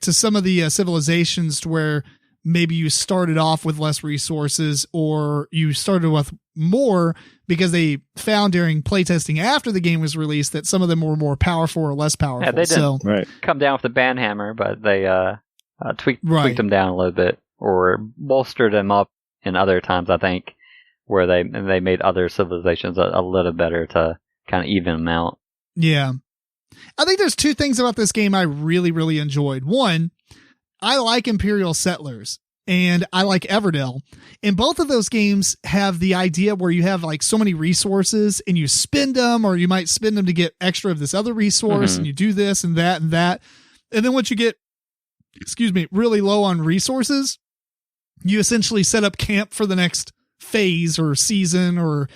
[SPEAKER 1] to some of the civilizations to where maybe you started off with less resources, or you started with more because they found during playtesting after the game was released that some of them were more powerful or less powerful.
[SPEAKER 2] Yeah, they didn't come down with the banhammer, but they tweaked them down a little bit, or bolstered them up in other times, I think, where they made other civilizations a little better to kind of even them out.
[SPEAKER 1] Yeah. I think there's two things about this game I really, really enjoyed. One, I like Imperial Settlers and I like Everdell. And both of those games have the idea where you have like so many resources and you spend them, or you might spend them to get extra of this other resource, and you do this and that and that. And then once you get, really low on resources, you essentially set up camp for the next phase or season or,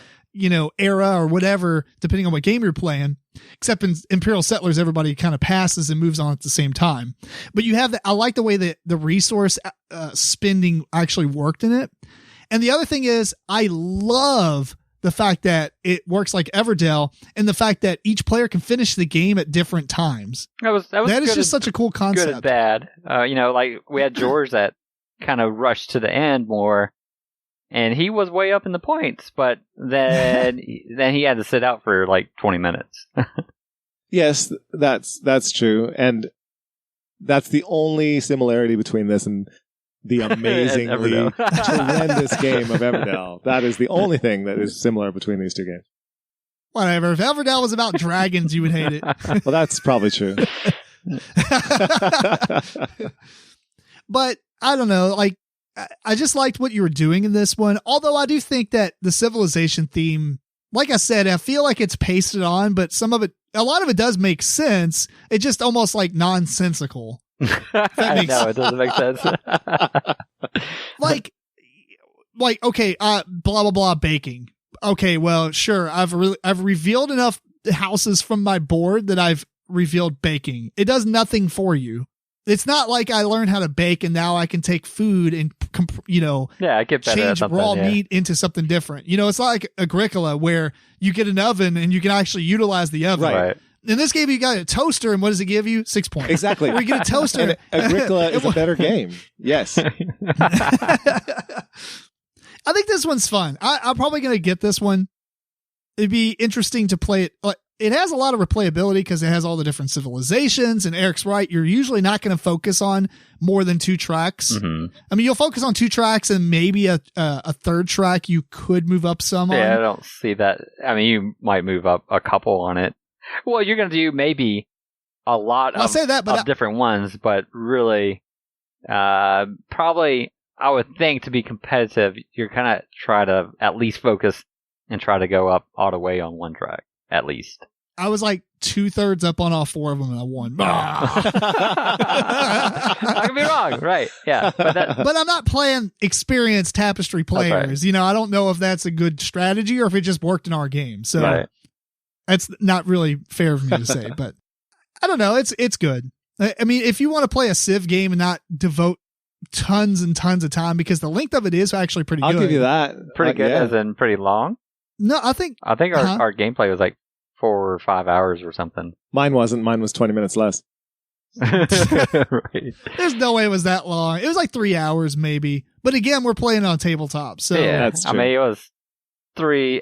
[SPEAKER 1] era or whatever, depending on what game you're playing. Except in Imperial Settlers, everybody kind of passes and moves on at the same time. But you have I like the way that the resource spending actually worked in it. And the other thing is, I love the fact that it works like Everdell, and the fact that each player can finish the game at different times. That is just such a cool concept.
[SPEAKER 2] Good and bad. Like we had George that kind of rushed to the end more, and he was way up in the points, but then he had to sit out for like 20 minutes.
[SPEAKER 3] Yes, that's true. And that's the only similarity between this and the amazingly tremendous game of Everdell. That is the only thing that is similar between these two games.
[SPEAKER 1] Whatever. If Everdell was about dragons, you would hate it.
[SPEAKER 3] Well, that's probably true.
[SPEAKER 1] But I don't know. Like, I just liked what you were doing in this one. Although I do think that the civilization theme, like I said, I feel like it's pasted on, but a lot of it does make sense. It's just almost like nonsensical.
[SPEAKER 2] I know, it doesn't make sense.
[SPEAKER 1] like, okay, blah, blah, blah, baking. Okay, well, sure. I've revealed enough houses from my board that I've revealed baking. It does nothing for you. It's not like I learned how to bake and now I can take food and,
[SPEAKER 2] I get better
[SPEAKER 1] change
[SPEAKER 2] at
[SPEAKER 1] raw meat into something different. It's not like Agricola where you get an oven and you can actually utilize the oven.
[SPEAKER 2] Right.
[SPEAKER 1] In this game, you got a toaster, and what does it give you? 6 points.
[SPEAKER 3] Exactly.
[SPEAKER 1] Where you get a toaster.
[SPEAKER 3] And Agricola is a better game. Yes.
[SPEAKER 1] I think this one's fun. I'm probably going to get this one. It'd be interesting to play it. It has a lot of replayability because it has all the different civilizations, and Eric's right. You're usually not going to focus on more than 2 tracks.
[SPEAKER 2] Mm-hmm.
[SPEAKER 1] I mean, you'll focus on 2 tracks and maybe a third track you could move up some on.
[SPEAKER 2] Yeah, I don't see that. I mean, you might move up a couple on it. Well, you're going to do maybe a lot of different ones, but really, probably, I would think to be competitive, you're kind of try to at least focus and try to go up all the way on one track, at least.
[SPEAKER 1] I was like 2/3 up on all 4 of them, and I won.
[SPEAKER 2] I could be wrong, right? Yeah,
[SPEAKER 1] but I'm not playing experienced Tapestry players.
[SPEAKER 2] Right.
[SPEAKER 1] I don't know if that's a good strategy or if it just worked in our game. So.
[SPEAKER 2] Right.
[SPEAKER 1] That's not really fair for me to say, but I don't know. It's good. I mean, if you want to play a Civ game and not devote tons and tons of time, because the length of it is actually pretty good.
[SPEAKER 3] I'll give you that.
[SPEAKER 2] Pretty good,
[SPEAKER 3] yeah.
[SPEAKER 2] as in pretty long?
[SPEAKER 1] No, I think
[SPEAKER 2] our gameplay was like 4 or 5 hours or something.
[SPEAKER 3] Mine wasn't. Mine was 20 minutes less.
[SPEAKER 2] Right.
[SPEAKER 1] There's no way it was that long. It was like 3 hours maybe. But again, we're playing on tabletop. So
[SPEAKER 2] yeah,
[SPEAKER 3] that's true.
[SPEAKER 2] I mean, it was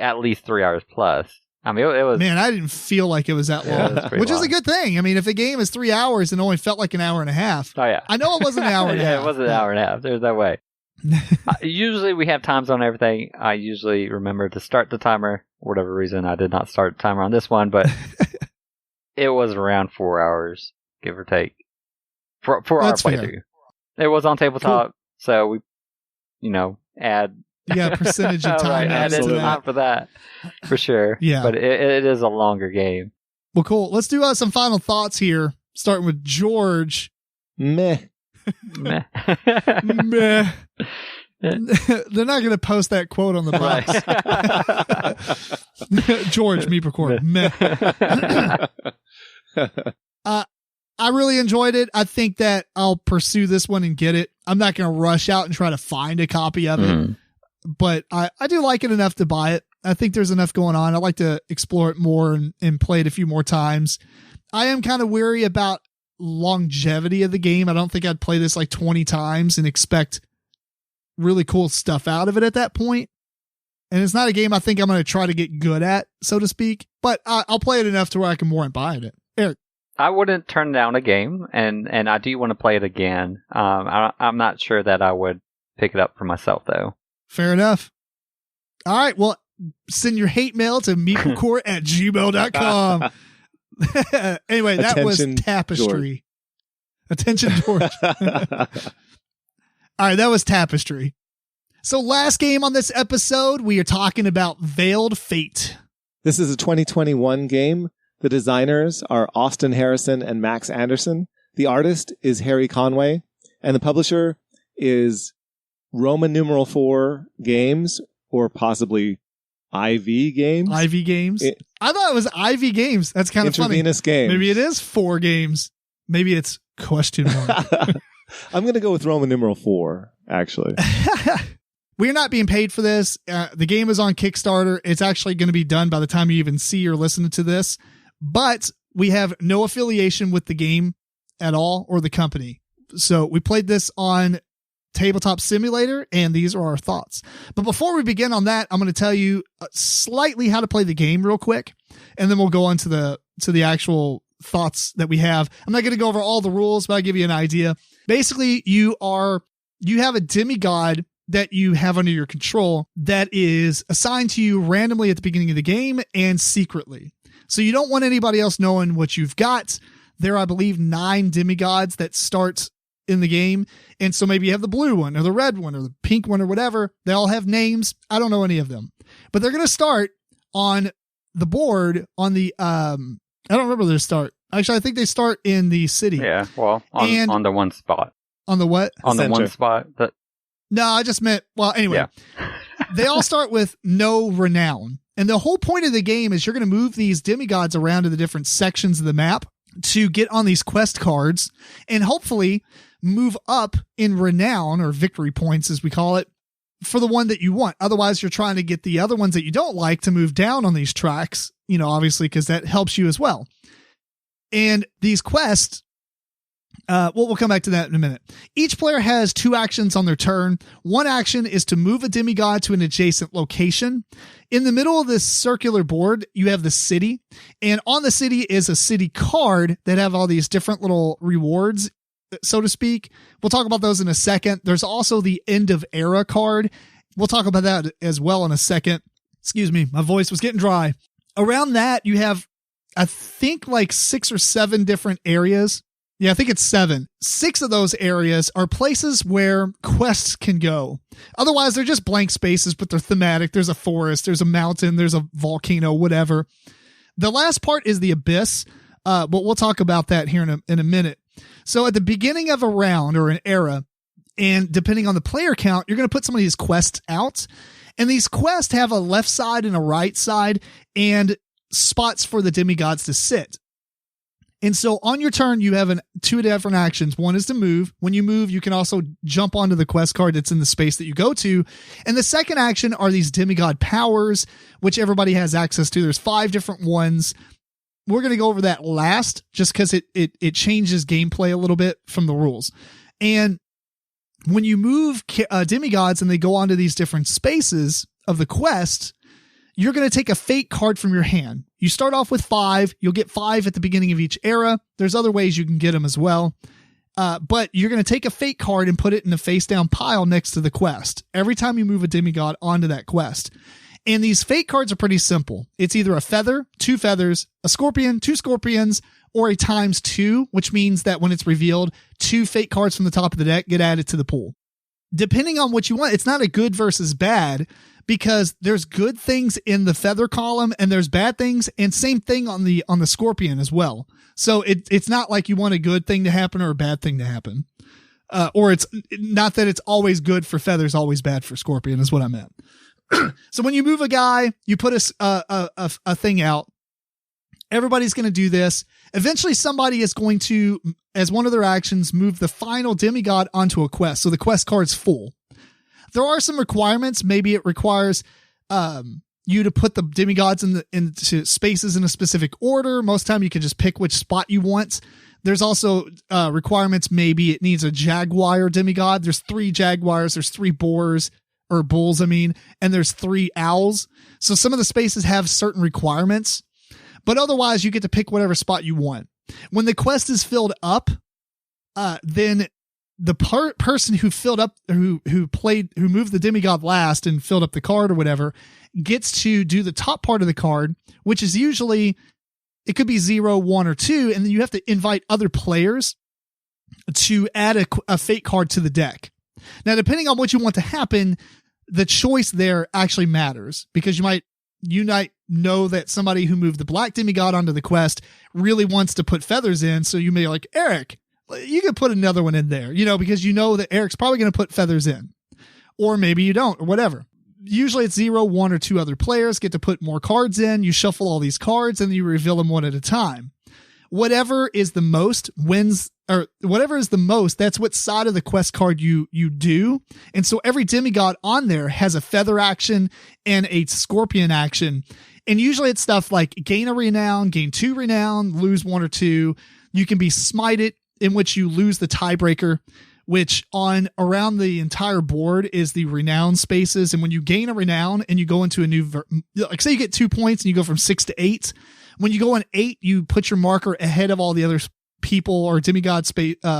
[SPEAKER 2] at least 3 hours plus. I mean, it was.
[SPEAKER 1] Man, I didn't feel like it was that long, which is a good thing. I mean, if the game is 3 hours and only felt like an hour and a half.
[SPEAKER 2] Oh, yeah.
[SPEAKER 1] I know it wasn't an hour and a half.
[SPEAKER 2] It wasn't an hour and a half. There's no way. Usually we have times on everything. I usually remember to start the timer. For whatever reason, I did not start the timer on this one, but it was around 4 hours, give or take, for our playthrough. It was on tabletop, so we, add.
[SPEAKER 1] Yeah, percentage of time.
[SPEAKER 2] Right, added time for that, for sure.
[SPEAKER 1] Yeah.
[SPEAKER 2] But it is a longer game.
[SPEAKER 1] Well, cool. Let's do some final thoughts here, starting with George.
[SPEAKER 3] Meh.
[SPEAKER 2] Meh.
[SPEAKER 1] Meh. They're not going to post that quote on the box. George, MeepleCore. Meh. I really enjoyed it. I think that I'll pursue this one and get it. I'm not going to rush out and try to find a copy of it. But I do like it enough to buy it. I think there's enough going on. I'd like to explore it more and play it a few more times. I am kind of weary about longevity of the game. I don't think I'd play this like 20 times and expect really cool stuff out of it at that point. And it's not a game I think I'm going to try to get good at, so to speak. But I'll play it enough to where I can warrant buying it. Eric?
[SPEAKER 2] I wouldn't turn down a game, and I do want to play it again. I'm not sure that I would pick it up for myself, though.
[SPEAKER 1] Fair enough. All right. Well, send your hate mail to MeepleCore@gmail.com. Anyway, that was
[SPEAKER 3] Attention,
[SPEAKER 1] Tapestry. Attention, George. All right, that was Tapestry. So last game on this episode, we are talking about Veiled Fate.
[SPEAKER 3] This is a 2021 game. The designers are Austin Harrison and Max Anderson. The artist is Harry Conway. And the publisher is Roman numeral 4 Games, or possibly IV Games.
[SPEAKER 1] IV Games? I thought it was IV Games. That's kind of funny.
[SPEAKER 3] Intravenous Games.
[SPEAKER 1] Maybe it is 4 games. Maybe it's question mark.
[SPEAKER 3] I'm going to go with Roman numeral 4, actually.
[SPEAKER 1] We're not being paid for this. The game is on Kickstarter. It's actually going to be done by the time you even see or listen to this. But we have no affiliation with the game at all or the company. So we played this on Tabletop Simulator, and these are our thoughts. But before we begin on that, I'm going to tell you slightly how to play the game real quick, and then we'll go on to the actual thoughts that we have. I'm not going to go over all the rules, but I'll give you an idea. Basically, you have a demigod that you have under your control that is assigned to you randomly at the beginning of the game and secretly. So you don't want anybody else knowing what you've got. There are, I believe, 9 demigods that start in the game. And so maybe you have the blue one or the red one or the pink one or whatever. They all have names. I don't know any of them, but they're going to start on the board on the, I don't remember their start. Actually, I think they start in the city.
[SPEAKER 2] Yeah. Well, on the one spot.
[SPEAKER 1] On the what?
[SPEAKER 2] On the one spot.
[SPEAKER 1] No, I just meant, well, anyway, they all start with no renown. And the whole point of the game is you're going to move these demigods around to the different sections of the map to get on these quest cards and hopefully move up in renown, or victory points as we call it, for the one that you want. Otherwise, you're trying to get the other ones that you don't like to move down on these tracks, obviously, because that helps you as well. And these quests, we'll come back to that in a minute. Each player has 2 actions on their turn. One action is to move a demigod to an adjacent location. In the middle of this circular board, you have the city. And on the city is a city card that have all these different little rewards, so to speak. We'll talk about those in a second. There's also the end of era card. We'll talk about that as well in a second. Excuse me, my voice was getting dry. Around that, you have, I think, like 6 or 7 different areas. Yeah, I think it's 7. 6 of those areas are places where quests can go. Otherwise, they're just blank spaces, but they're thematic. There's a forest, there's a mountain, there's a volcano, whatever. The last part is the abyss, but we'll talk about that here in a minute. So at the beginning of a round or an era, and depending on the player count, you're going to put some of these quests out. And these quests have a left side and a right side and spots for the demigods to sit. And so on your turn, you have 2 different actions. One is to move. When you move, you can also jump onto the quest card that's in the space that you go to. And the second action are these demigod powers, which everybody has access to. There's 5 different ones. We're going to go over that last just because it changes gameplay a little bit from the rules. And when you move demigods and they go onto these different spaces of the quest, you're going to take a fate card from your hand. You start off with 5. You'll get 5 at the beginning of each era. There's other ways you can get them as well. But you're going to take a fate card and put it in a face down pile next to the quest every time you move a demigod onto that quest. And these fate cards are pretty simple. It's either a feather, 2 feathers, a scorpion, 2 scorpions, or a ×2, which means that when it's revealed, 2 fate cards from the top of the deck get added to the pool. Depending on what you want, it's not a good versus bad, because there's good things in the feather column and there's bad things, and same thing on the scorpion as well. So it's not like you want a good thing to happen or a bad thing to happen. Or it's not that it's always good for feathers, always bad for scorpion is what I meant. So when you move a guy, you put a thing out. Everybody's going to do this. Eventually somebody is going to, as one of their actions, move the final demigod onto a quest. So the quest card's full. There are some requirements. Maybe it requires you to put the demigods into spaces in a specific order. Most time you can just pick which spot you want. There's also requirements. Maybe it needs a jaguar demigod. There's 3 jaguars. There's 3 boars or bulls, and there's 3 owls. So some of the spaces have certain requirements, but otherwise you get to pick whatever spot you want. When the quest is filled up, then the person who filled up, who moved the demigod last and filled up the card or whatever, gets to do the top part of the card, which is usually it could be 0, 1, or 2, and then you have to invite other players to add a fate card to the deck. Now, depending on what you want to happen, the choice there actually matters, because you might know that somebody who moved the black demigod onto the quest really wants to put feathers in. So you may be like, Eric, you could put another one in there, because you know that Eric's probably going to put feathers in, or maybe you don't, or whatever. Usually it's 0, 1, or 2 other players get to put more cards in. You shuffle all these cards and you reveal them one at a time. Whatever is the most wins, or whatever is the most, that's what side of the quest card you do. And so every demigod on there has a feather action and a scorpion action. And usually it's stuff like gain a renown, gain 2 renown, lose 1 or 2. You can be smited, in which you lose the tiebreaker, which on around the entire board is the renown spaces. And when you gain a renown and you go into a new, like say you get 2 points and you go from 6 to 8, when you go on 8, you put your marker ahead of all the other people or demigod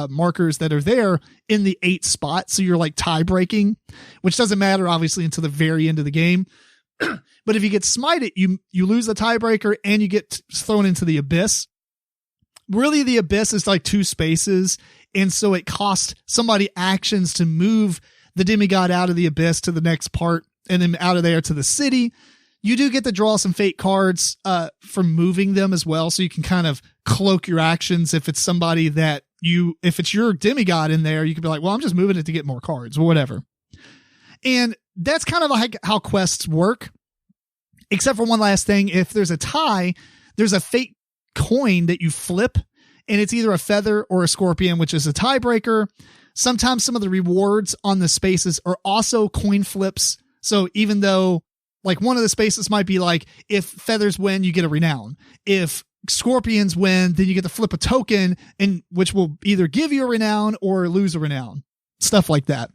[SPEAKER 1] markers that are there in the 8 spot. So you're like tie breaking, which doesn't matter obviously until the very end of the game. But if you get smited, you lose the tiebreaker and you get thrown into the abyss. Really, the abyss is like 2 spaces. And so it costs somebody actions to move the demigod out of the abyss to the next part and then out of there to the city. You do get to draw some fate cards from moving them as well. So you can kind of cloak your actions. If it's somebody that if it's your demigod in there, you can be like, well, I'm just moving it to get more cards or whatever. And that's kind of like how quests work. Except for one last thing. If there's a tie, there's a fate coin that you flip, and it's either a feather or a scorpion, which is a tiebreaker. Sometimes some of the rewards on the spaces are also coin flips. So even though like one of the spaces might be like, if feathers win, you get a renown. If scorpions win, then you get to flip a token, and which will either give you a renown or lose a renown. Stuff like that.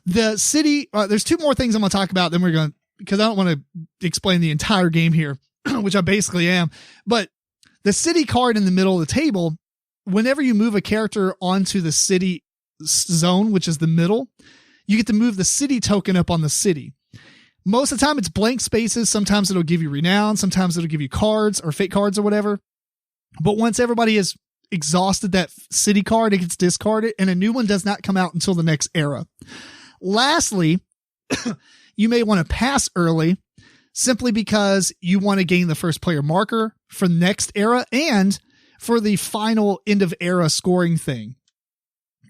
[SPEAKER 1] The city, there's 2 more things I'm going to talk about. Then we're going to, because I don't want to explain the entire game here, which I basically am. But the city card in the middle of the table, whenever you move a character onto the city zone, which is the middle, you get to move the city token up on the city. Most of the time it's blank spaces. Sometimes it'll give you renown. Sometimes it'll give you cards or fate cards or whatever. But once everybody has exhausted that city card, it gets discarded and a new one does not come out until the next era. Lastly, you may want to pass early simply because you want to gain the first player marker for the next era and for the final end of era scoring thing.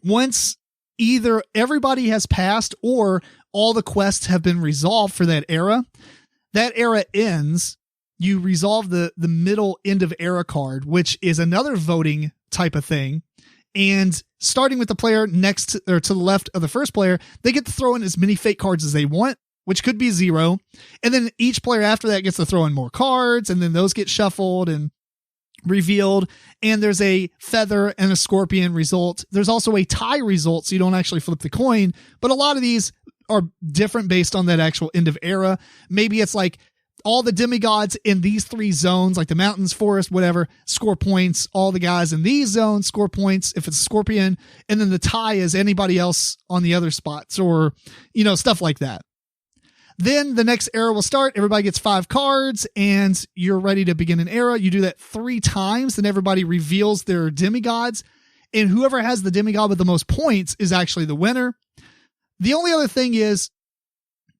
[SPEAKER 1] Once either everybody has passed or all the quests have been resolved for that era ends. You resolve the middle end of era card, which is another voting type of thing. And starting with the player next to, or to the left of the first player, they get to throw in as many fate cards as they want, which could be 0. And then each player after that gets to throw in more cards, and then those get shuffled and revealed. And there's a feather and a scorpion result. There's also a tie result, so you don't actually flip the coin. But a lot of these are different based on that actual end of era. Maybe it's like all the demigods in these 3 zones, like the mountains, forest, whatever, score points. All the guys in these zones score points if it's a scorpion. And then the tie is anybody else on the other spots, or, stuff like that. Then the next era will start. Everybody gets 5 cards and you're ready to begin an era. You do that 3 times. Then everybody reveals their demigods, and whoever has the demigod with the most points is actually the winner. The only other thing is,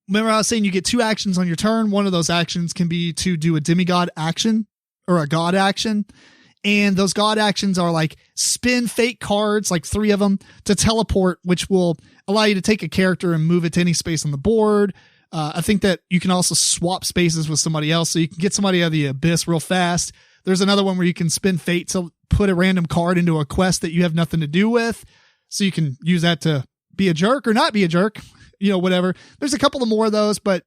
[SPEAKER 1] remember I was saying you get 2 actions on your turn. One of those actions can be to do a demigod action or a god action. And those god actions are like spin fate cards, like 3 of them, to teleport, which will allow you to take a character and move it to any space on the board. I think that you can also swap spaces with somebody else, so you can get somebody out of the abyss real fast. There's another one where you can spin fate to put a random card into a quest that you have nothing to do with. So you can use that to be a jerk or not be a jerk, whatever. There's a couple of more of those, but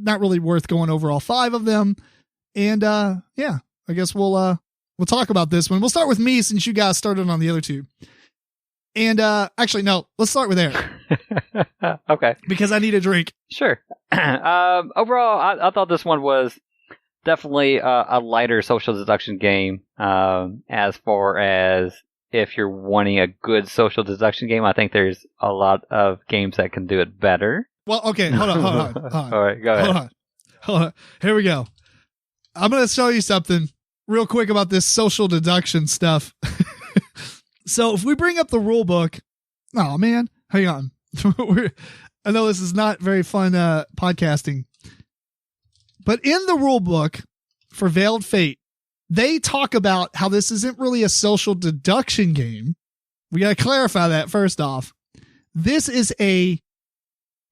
[SPEAKER 1] not really worth going over all 5 of them. And I guess we'll talk about this one. We'll start with me since you guys started on the other 2. And actually, no, let's start with Eric.
[SPEAKER 2] Okay.
[SPEAKER 1] Because I need a drink.
[SPEAKER 2] Sure. Overall, I thought this one was definitely a lighter social deduction game. As far as if you're wanting a good social deduction game, I think there's a lot of games that can do it better.
[SPEAKER 1] Well, okay, hold on.
[SPEAKER 2] All right, go ahead.
[SPEAKER 1] Hold on. Here we go. I'm going to show you something real quick about this social deduction stuff. So if we bring up the rule book, oh man, hang on. I know this is not very fun podcasting, but in the rule book for Veiled Fate, they talk about how this isn't really a social deduction game. We got to clarify that first off. This is a,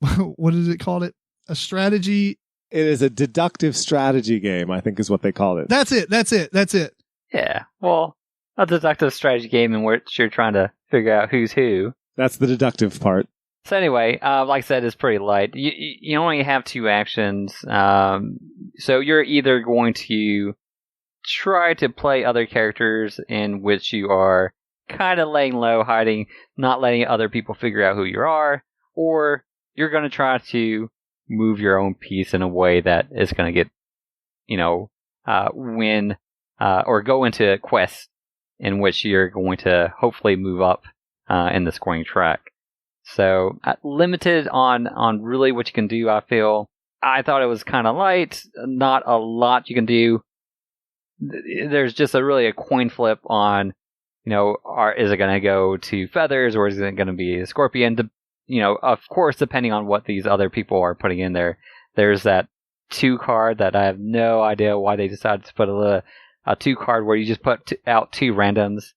[SPEAKER 1] what is it called? A strategy.
[SPEAKER 3] It is a deductive strategy game, I think is what they call it.
[SPEAKER 1] That's it.
[SPEAKER 2] Yeah. Well, a deductive strategy game in which you're trying to figure out who's who.
[SPEAKER 3] That's the deductive part.
[SPEAKER 2] So anyway, like I said, it's pretty light. You only have 2 actions. So you're either going to try to play other characters in which you are kind of laying low, hiding, not letting other people figure out who you are, or you're going to try to move your own piece in a way that is going to get, win or go into quests in which you're going to hopefully move up in the scoring track. So limited on really what you can do, I feel. I thought it was kind of light, not a lot you can do. There's just a coin flip on, is it going to go to feathers or is it going to be a scorpion? Of course, depending on what these other people are putting in there. There's that 2 card that I have no idea why they decided to put a 2 card where you just put out 2 randoms.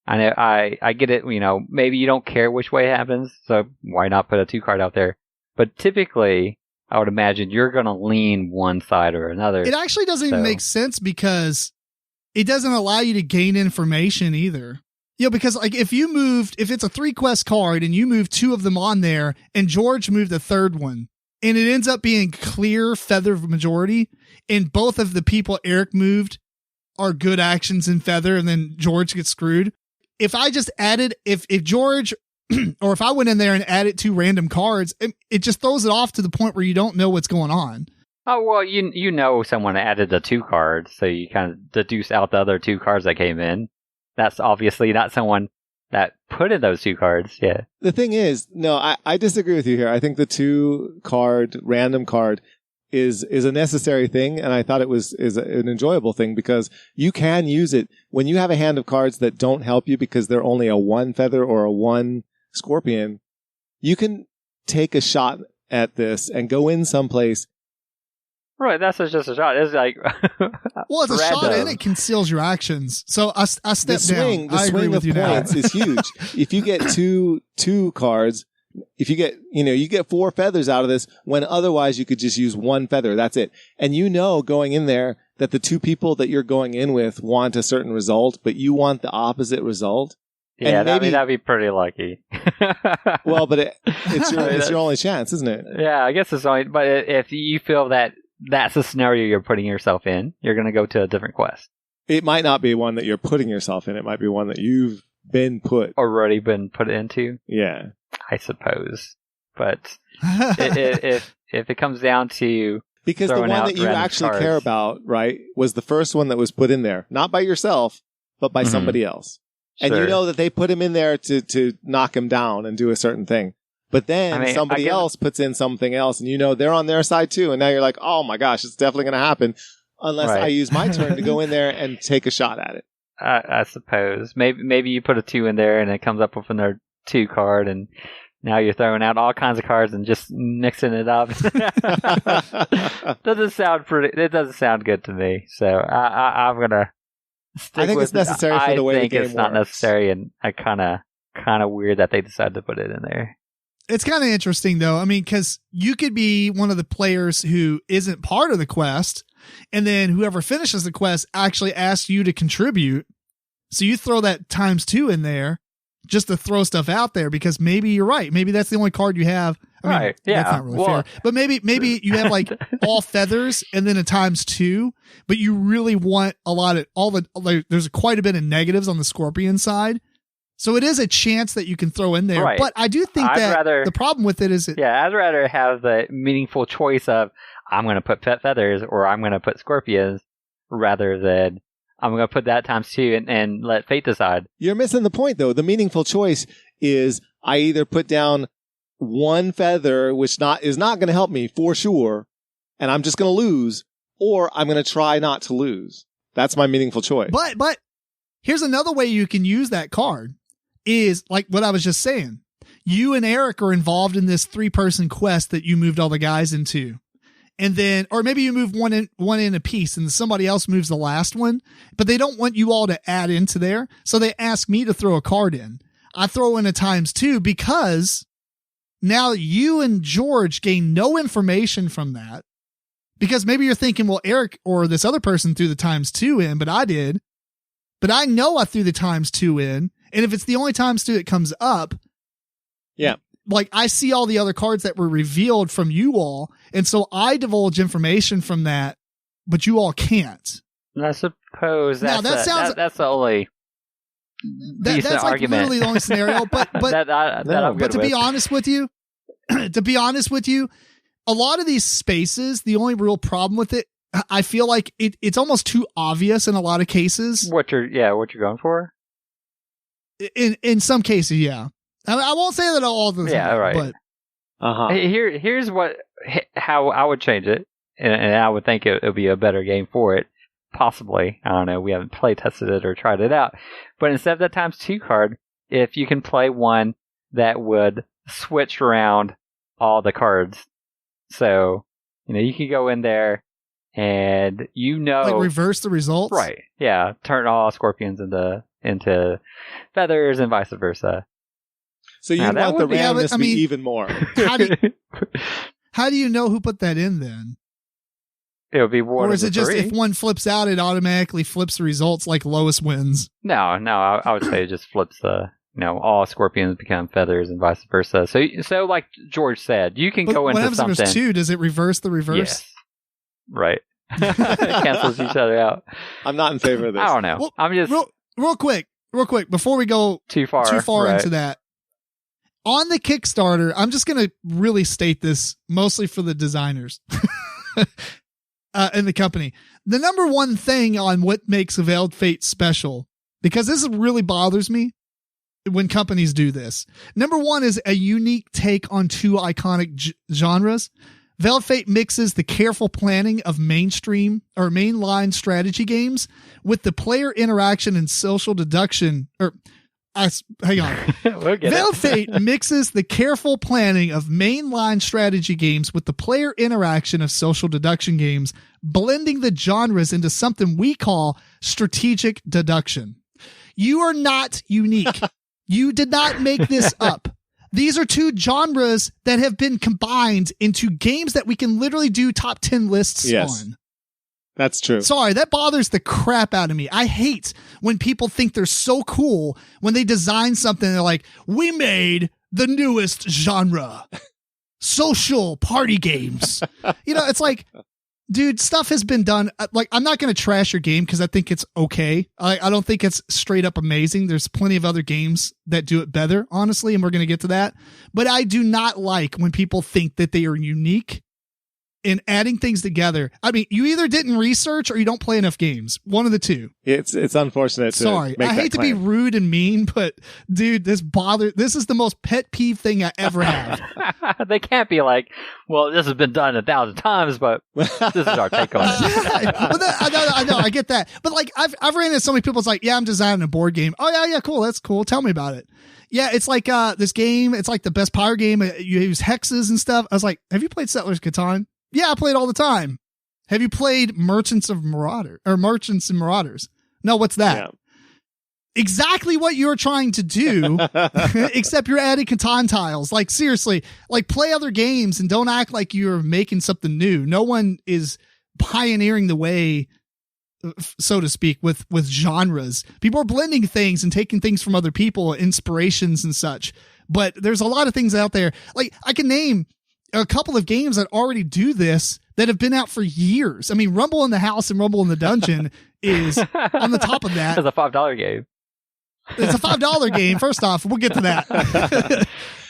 [SPEAKER 2] I know I get it, maybe you don't care which way it happens, so why not put a 2 card out there? But typically, I would imagine you're going to lean one side or another.
[SPEAKER 1] It actually doesn't even make sense because it doesn't allow you to gain information either. Because like if it's a 3 quest card and you move 2 of them on there and George moved the 3rd one and it ends up being clear feather majority and both of the people Eric moved are good actions in feather and then George gets screwed. If I just added, if George, or if I went in there and added 2 random cards, it just throws it off to the point where you don't know what's going on.
[SPEAKER 2] Oh, well, someone added the 2 cards, so you kind of deduce out the other 2 cards that came in. That's obviously not someone that put in those 2 cards, yeah.
[SPEAKER 3] The thing is, no, I disagree with you here. I think the 2 card, random card, is a necessary thing, and I thought it is an enjoyable thing because you can use it when you have a hand of cards that don't help you because they're only a 1 feather or a 1 scorpion. You can take a shot at this and go in someplace.
[SPEAKER 2] Right, that's just a shot. It's like
[SPEAKER 1] well, it's a shot and it conceals your actions. So I step down.
[SPEAKER 3] The swing of points is huge. If you get two cards. If you get, you get 4 feathers out of this when otherwise you could just use 1 feather. That's it. And going in there that the 2 people that you're going in with want a certain result, but you want the opposite result.
[SPEAKER 2] Yeah, that'd be pretty lucky.
[SPEAKER 3] Well, but it's your only chance, isn't it?
[SPEAKER 2] Yeah, I guess it's only, but if you feel that that's the scenario you're putting yourself in, you're going to go to a different quest.
[SPEAKER 3] It might not be one that you're putting yourself in. It might be one that you've
[SPEAKER 2] already been put into.
[SPEAKER 3] Yeah.
[SPEAKER 2] I suppose, but if it comes down to
[SPEAKER 3] because the one that you actually care about, right, was the first one that was put in there, not by yourself, but by somebody else, and you know that they put him in there to knock him down and do a certain thing, but then somebody else puts in something else, and they're on their side too, and now you're like, oh my gosh, it's definitely going to happen unless I use my turn to go in there and take a shot at it.
[SPEAKER 2] I suppose maybe you put a 2 in there and it comes up with another 2 card, and now you're throwing out all kinds of cards and just mixing it up. It doesn't sound good to me. So I'm gonna stick
[SPEAKER 3] I think
[SPEAKER 2] with
[SPEAKER 3] it's necessary for the way the game works.
[SPEAKER 2] I think it's not necessary, and I kind of weird that they decided to put it in there.
[SPEAKER 1] It's kind of interesting though. I mean, because you could be one of the players who isn't part of the quest, and then whoever finishes the quest actually asks you to contribute. So you throw that times 2 in there just to throw stuff out there because maybe you're right. Maybe that's the only card you have. I mean,
[SPEAKER 2] right. Yeah.
[SPEAKER 1] That's not really fair. But maybe you have like all feathers and then a times 2, but you really want there's quite a bit of negatives on the scorpion side. So it is a chance that you can throw in there.
[SPEAKER 2] Right.
[SPEAKER 1] But I do think the problem with it is
[SPEAKER 2] I'd rather have the meaningful choice of I'm going to put pet feathers or I'm going to put scorpions rather than I'm going to put that times 2 and let fate decide.
[SPEAKER 3] You're missing the point, though. The meaningful choice is I either put down 1 feather, which is not going to help me for sure, and I'm just going to lose, or I'm going to try not to lose. That's my meaningful choice.
[SPEAKER 1] But here's another way you can use that card is like what I was just saying. You and Eric are involved in this 3-person quest that you moved all the guys into. And then, or maybe you move one in a piece and somebody else moves the last one, but they don't want you all to add into there. So they ask me to throw a card in. I throw in a ×2 because now you and George gain no information from that. Because maybe you're thinking, well, Eric or this other person threw the ×2 in, but I did. But I know I threw the ×2 in. And if it's the only ×2 that comes up,
[SPEAKER 3] yeah,
[SPEAKER 1] like I see all the other cards that were revealed from you all. And so I divulge information from that, but you all can't.
[SPEAKER 2] I suppose that's, that's the only
[SPEAKER 1] that's like
[SPEAKER 2] argument.
[SPEAKER 1] Literally the only scenario. But to be honest with you, a lot of these spaces, the only real problem with it, I feel like it's almost too obvious in a lot of cases.
[SPEAKER 2] What you're going for?
[SPEAKER 1] In some cases, yeah. I won't say that all the time.
[SPEAKER 2] Yeah, right.
[SPEAKER 1] But
[SPEAKER 2] here's how I would change it, and I would think it would be a better game for it. Possibly, I don't know. We haven't play tested it or tried it out, but instead of that ×2 card, if you can play one that would switch around all the cards, so you can go in there and like
[SPEAKER 1] reverse the results,
[SPEAKER 2] right? Yeah, turn all scorpions into feathers and vice versa.
[SPEAKER 3] So you want the randomness to be even more.
[SPEAKER 1] How do you know who put that in then?
[SPEAKER 2] It would be one.
[SPEAKER 1] Or is it just
[SPEAKER 2] 3?
[SPEAKER 1] If one flips out, it automatically flips the results like lowest wins?
[SPEAKER 2] No, I would say it just flips the, all scorpions become feathers and vice versa. So like George said, you can go into something.
[SPEAKER 1] What happens if there's 2? Does it reverse the reverse?
[SPEAKER 2] Yes. Right. It cancels each other out.
[SPEAKER 3] I'm not in favor of this.
[SPEAKER 2] I don't know.
[SPEAKER 1] Well,
[SPEAKER 2] I'm just
[SPEAKER 1] real quick, before we go
[SPEAKER 2] too far
[SPEAKER 1] right. into that. On the Kickstarter, I'm just going to really state this mostly for the designers and the company. The number one thing on what makes Veiled Fate special, because this really bothers me when companies do this. Number one is a unique take on 2 iconic genres. Veiled Fate mixes the careful planning of mainstream or mainline strategy games with the player interaction and social deduction hang on. Veiled Fate mixes the careful planning of mainline strategy games with the player interaction of social deduction games, blending the genres into something we call strategic deduction. You are not unique. You did not make this up. These are 2 genres that have been combined into games that we can literally do top 10 lists on.
[SPEAKER 3] That's true.
[SPEAKER 1] Sorry, that bothers the crap out of me. I hate when people think they're so cool when they design something. They're like, we made the newest genre, social party games. It's like, dude, stuff has been done. Like, I'm not going to trash your game because I think it's okay. I don't think it's straight up amazing. There's plenty of other games that do it better, honestly, and we're going to get to that. But I do not like when people think that they are unique in adding things together. I mean, you either didn't research or you don't play enough games. One of the 2.
[SPEAKER 3] It's unfortunate.
[SPEAKER 1] Sorry, I hate to be rude and mean, but dude, this is the most pet peeve thing I ever have.
[SPEAKER 2] They can't be like, well, this has been done 1,000 times, but this is our take on it.
[SPEAKER 1] I know, I get that. But like, I've ran into so many people. It's like, yeah, I'm designing a board game. Oh yeah, cool. That's cool. Tell me about it. Yeah, it's like this game. It's like the best power game. You use hexes and stuff. I was like, have you played Settlers Catan? Yeah, I play it all the time. Have you played Merchants and Marauders? No, what's that? Yeah. Exactly what you're trying to do, except you're adding Catan tiles. Like, seriously, like play other games and don't act like you're making something new. No one is pioneering the way, so to speak, with genres. People are blending things and taking things from other people, inspirations and such. But there's a lot of things out there. Like, I can name a couple of games that already do this that have been out for years. I mean, Rumble in the House and Rumble in the Dungeon is on the top of that.
[SPEAKER 2] It's a $5 game.
[SPEAKER 1] It's a $5 game. First off, we'll get to that.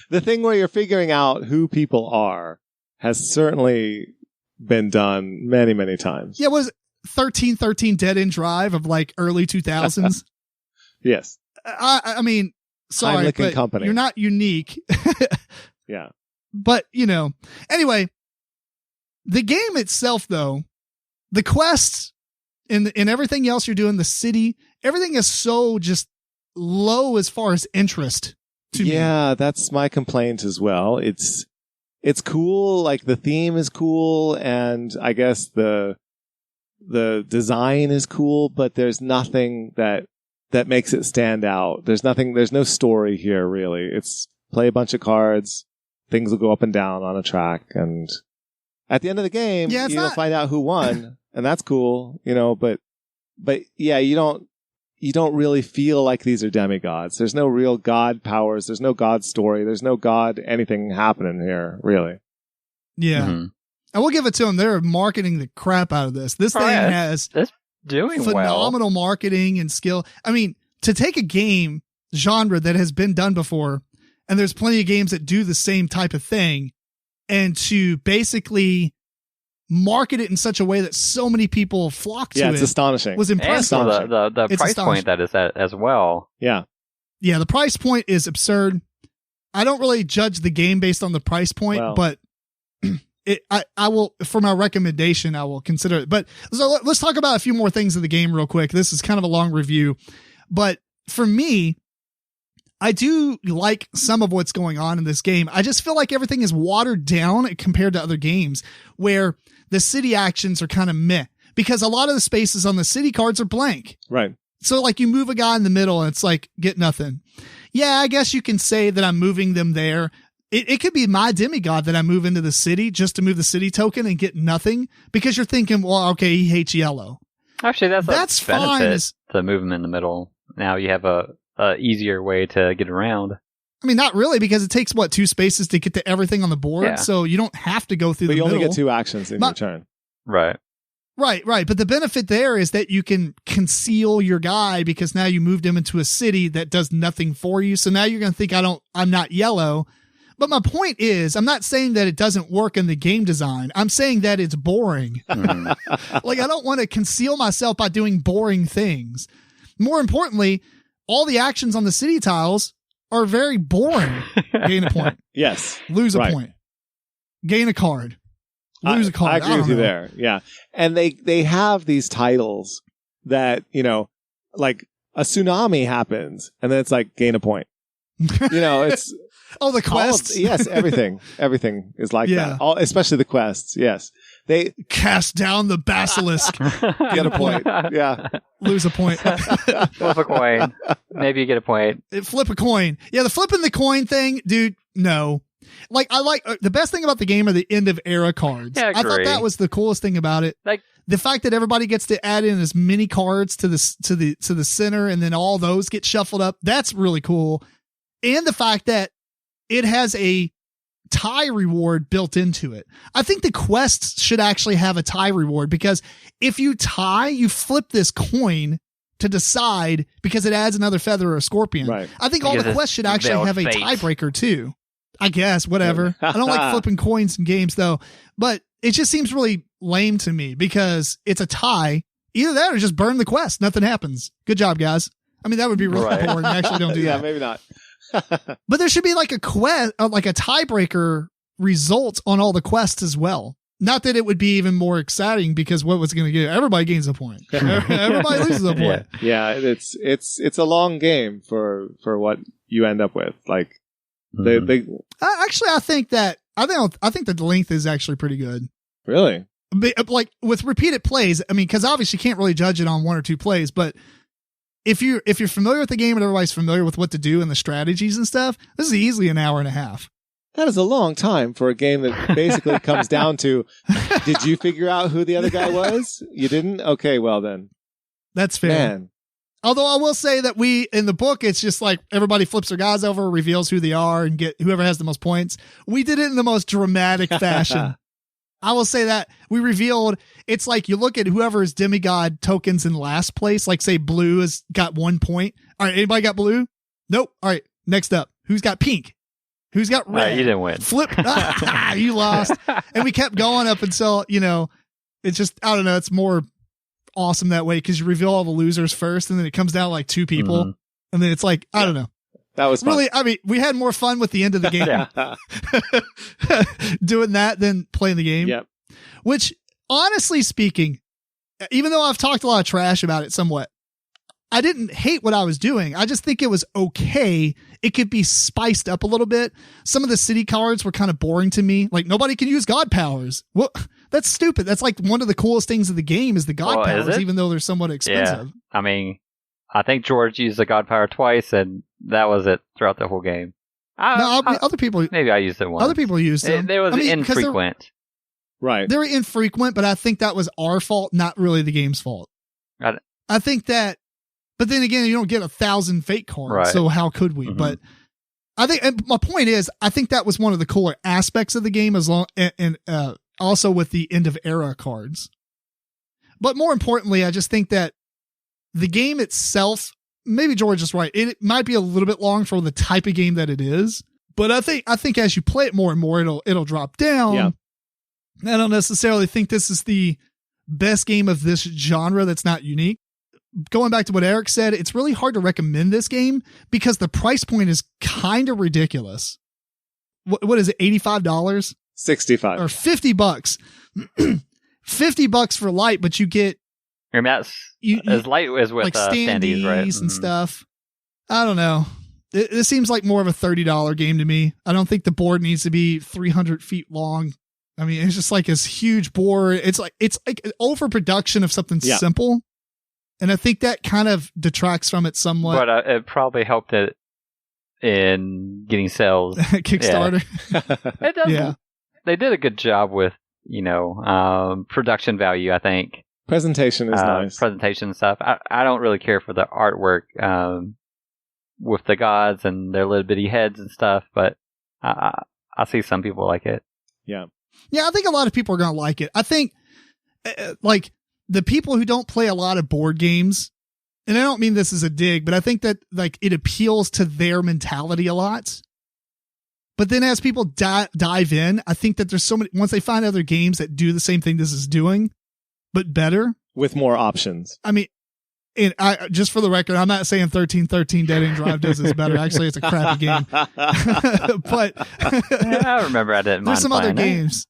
[SPEAKER 3] The thing where you're figuring out who people are has certainly been done many, many times.
[SPEAKER 1] Yeah, was 1313 Dead End Drive of like early 2000s?
[SPEAKER 3] Yes.
[SPEAKER 1] I mean, sorry, but
[SPEAKER 3] company.
[SPEAKER 1] You're not unique.
[SPEAKER 3] Yeah.
[SPEAKER 1] But, anyway, the game itself, though, the quests in everything else you're doing, the city, everything is so just low as far as interest to me.
[SPEAKER 3] Yeah, that's my complaint as well. It's cool, like the theme is cool, and I guess the design is cool, but there's nothing that makes it stand out. There's no story here really. It's play a bunch of cards, things will go up and down on a track, and at the end of the game, you'll find out who won, and that's cool, but yeah, you don't really feel like these are demigods. There's no real god powers. There's no god story. There's no god anything happening here, really.
[SPEAKER 1] Yeah. Mm-hmm. And we'll give it to them. They're marketing the crap out of this. This thing has
[SPEAKER 2] doing
[SPEAKER 1] phenomenal marketing and skill. I mean, to take a game genre that has been done before, and there's plenty of games that do the same type of thing, and to basically market it in such a way that so many people flock to
[SPEAKER 3] it's astonishing.
[SPEAKER 1] Was impressive.
[SPEAKER 2] And the price point that is at as well.
[SPEAKER 3] Yeah.
[SPEAKER 1] Yeah, the price point is absurd. I don't really judge the game based on the price point, but I will, for my recommendation, I will consider it. But so let's talk about a few more things of the game real quick. This is kind of a long review, but for me, I do like some of what's going on in this game. I just feel like everything is watered down compared to other games where the city actions are kind of meh, because a lot of the spaces on the city cards are blank.
[SPEAKER 3] Right.
[SPEAKER 1] So like you move a guy in the middle and it's like, get nothing. Yeah, I guess you can say that I'm moving them there. It could be my demigod that I move into the city just to move the city token and get nothing, because you're thinking, well, okay, he hates yellow.
[SPEAKER 2] Actually, that's
[SPEAKER 1] fine
[SPEAKER 2] to move him in the middle. Now you have a easier way to get around.
[SPEAKER 1] I mean, not really, because it takes 2 spaces to get to everything on the board, so you don't have to go through the middle.
[SPEAKER 3] But you only get 2 actions in your turn.
[SPEAKER 2] Right.
[SPEAKER 1] Right. But the benefit there is that you can conceal your guy, because now you moved him into a city that does nothing for you. So now you're going to think I'm not yellow. But my point is, I'm not saying that it doesn't work in the game design. I'm saying that it's boring. Like, I don't want to conceal myself by doing boring things. More importantly, all the actions on the city tiles are very boring. Gain a point.
[SPEAKER 3] Yes.
[SPEAKER 1] Lose a point. Gain a card. Lose a card.
[SPEAKER 3] I agree with you there. Yeah. And they have these titles that, like a tsunami happens and then it's like gain a point. It's
[SPEAKER 1] oh, the quests.
[SPEAKER 3] Yes, everything is like that. Especially the quests. Yes, they
[SPEAKER 1] cast down the basilisk.
[SPEAKER 3] Get a point. Yeah,
[SPEAKER 1] lose a point.
[SPEAKER 2] Flip a coin. Maybe you get a point.
[SPEAKER 1] Flip a coin. Yeah, the flipping the coin thing, dude. No, like I like the best thing about the game are the end of era cards.
[SPEAKER 2] Yeah,
[SPEAKER 1] I thought that was the coolest thing about it.
[SPEAKER 2] Like
[SPEAKER 1] the fact that everybody gets to add in as many cards to the center, and then all those get shuffled up. That's really cool. And the fact that it has a tie reward built into it. I think the quests should actually have a tie reward, because if you tie, you flip this coin to decide, because it adds another feather or a scorpion.
[SPEAKER 3] Right.
[SPEAKER 1] I think all the quests should actually have a tiebreaker too. I guess, whatever. I don't like flipping coins in games though, but it just seems really lame to me, because it's a tie. Either that or just burn the quest. Nothing happens. Good job, guys. I mean, that would be really boring. Actually, don't do that.
[SPEAKER 3] Yeah, maybe not.
[SPEAKER 1] But there should be like a quest, like a tiebreaker result on all the quests as well. Not that it would be even more exciting, because what was going to get everybody gains a point. Everybody loses a point.
[SPEAKER 3] Yeah, it's a long game for what you end up with. Like they
[SPEAKER 1] actually, I think that the length is actually pretty good.
[SPEAKER 3] Really?
[SPEAKER 1] Like with repeated plays, I mean, because obviously you can't really judge it on 1 or 2 plays, but if you're familiar with the game and everybody's familiar with what to do and the strategies and stuff, this is easily an hour and a half.
[SPEAKER 3] That is a long time for a game that basically comes down to, did you figure out who the other guy was? You didn't? Okay, well then.
[SPEAKER 1] That's fair.
[SPEAKER 3] Man.
[SPEAKER 1] Although I will say that in the book, it's just like everybody flips their guys over, reveals who they are, and get whoever has the most points. We did it in the most dramatic fashion. I will say that we revealed, it's like you look at whoever's demigod tokens in last place, like say blue has got 1 point. All right, anybody got blue? Nope. All right, next up, who's got pink? Who's got red?
[SPEAKER 2] You didn't win.
[SPEAKER 1] Flip. You lost. And we kept going up until, it's just, I don't know, it's more awesome that way, because you reveal all the losers first, and then it comes down to like 2 people. Mm-hmm. And then it's like, I don't know.
[SPEAKER 3] That was fun.
[SPEAKER 1] Really, I mean, we had more fun with the end of the game doing that than playing the game.
[SPEAKER 3] Yep.
[SPEAKER 1] Which, honestly speaking, even though I've talked a lot of trash about it somewhat, I didn't hate what I was doing. I just think it was okay. It could be spiced up a little bit. Some of the city cards were kind of boring to me. Like, nobody can use god powers. Well, that's stupid. That's like one of the coolest things of the game is the god powers, even though they're somewhat expensive.
[SPEAKER 2] Yeah. I mean, I think George used the god power twice, and that was it throughout the whole game.
[SPEAKER 1] Other people...
[SPEAKER 2] Maybe I used it once.
[SPEAKER 1] Other people used them.
[SPEAKER 2] It was infrequent.
[SPEAKER 3] Right.
[SPEAKER 1] They were infrequent, but I think that was our fault, not really the game's fault. I think that... But then again, you don't get 1,000 fake cards,
[SPEAKER 2] right.
[SPEAKER 1] So how could we? Mm-hmm. But I think, and my point is, I think that was one of the cooler aspects of the game, and also with the end of era cards. But more importantly, I just think that the game itself, maybe George is right. It might be a little bit long for the type of game that it is, but I think as you play it more and more, it'll drop down.
[SPEAKER 3] Yeah.
[SPEAKER 1] I don't necessarily think this is the best game of this genre that's not unique. Going back to what Eric said, it's really hard to recommend this game because the price point is kind of ridiculous. What is it? $85?
[SPEAKER 3] 65
[SPEAKER 1] or $50. $50 for light, but you get
[SPEAKER 2] as light as with
[SPEAKER 1] like standees,
[SPEAKER 2] right?
[SPEAKER 1] And stuff. I don't know. It seems like more of a $30 game to me. I don't think the board needs to be 300 feet long. I mean, it's just like this huge board. It's like an overproduction of something simple. And I think that kind of detracts from it somewhat.
[SPEAKER 2] But it probably helped it in getting sales.
[SPEAKER 1] Kickstarter.
[SPEAKER 2] Yeah. It does.
[SPEAKER 1] Yeah.
[SPEAKER 2] They did a good job with, production value, I think.
[SPEAKER 3] Presentation is nice.
[SPEAKER 2] Presentation stuff. I don't really care for the artwork with the gods and their little bitty heads and stuff, but I see some people like it.
[SPEAKER 3] Yeah.
[SPEAKER 1] Yeah, I think a lot of people are going to like it. I think, the people who don't play a lot of board games, and I don't mean this as a dig, but I think that it appeals to their mentality a lot. But then as people dive in, I think that there's so many, once they find other games that do the same thing this is doing, but better.
[SPEAKER 3] With more options.
[SPEAKER 1] I mean, and just for the record, I'm not saying 1313 Dead End Drive does this better. Actually, it's a crappy game. But
[SPEAKER 2] I remember I didn't mind.
[SPEAKER 1] There's some other games.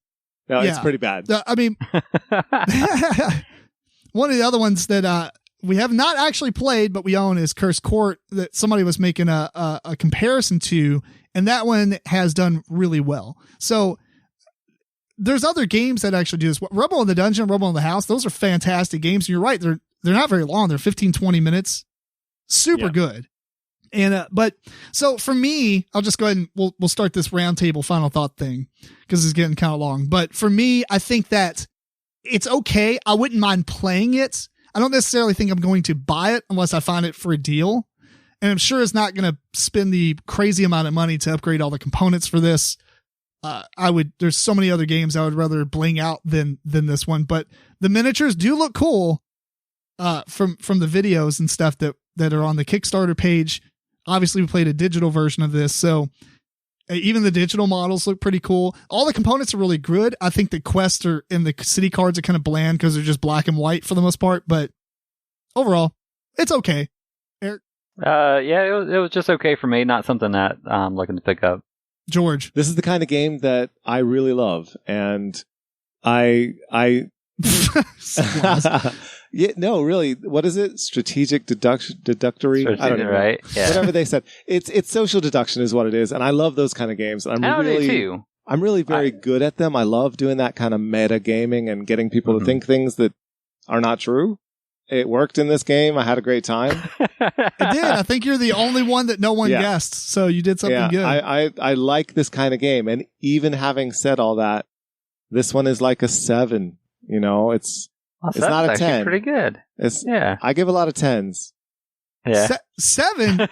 [SPEAKER 3] No, it's pretty bad.
[SPEAKER 1] I mean... One of the other ones that we have not actually played, but we own is Cursed Court that somebody was making a comparison to, and that one has done really well. So there's other games that actually do this. Rebel in the Dungeon, Rebel in the House, those are fantastic games. And you're right. They're not very long. They're 15, 20 minutes. Super good. And, but so for me, I'll just go ahead and we'll start this roundtable final thought thing because it's getting kind of long. But for me, I think that it's okay. I wouldn't mind playing it. I don't necessarily think I'm going to buy it unless I find it for a deal. And I'm sure it's not going to spend the crazy amount of money to upgrade all the components for this. There's so many other games I would rather bling out than this one, but the miniatures do look cool, from the videos and stuff that are on the Kickstarter page. Obviously we played a digital version of this. So even the digital models look pretty cool. All the components are really good. I think the quests and the city cards are kind of bland because they're just black and white for the most part. But overall, it's okay. Eric?
[SPEAKER 2] It was just okay for me. Not something that I'm looking to pick up.
[SPEAKER 1] George?
[SPEAKER 3] This is the kind of game that I really love. And I yeah, no, really. What is it? Strategic deductory? I don't know.
[SPEAKER 2] Right? Yeah.
[SPEAKER 3] Whatever they said. It's social deduction is what it is. And I love those kind of games. I'm really very good at them. I love doing that kind of meta gaming and getting people to think things that are not true. It worked in this game. I had a great time.
[SPEAKER 1] It did. I think you're the only one that no one guessed. So you did something good.
[SPEAKER 3] I like this kind of game. And even having said all that, this one is like a 7. It's not a 10.
[SPEAKER 2] Pretty good.
[SPEAKER 3] I give a lot of 10s.
[SPEAKER 2] Yeah.
[SPEAKER 1] 7?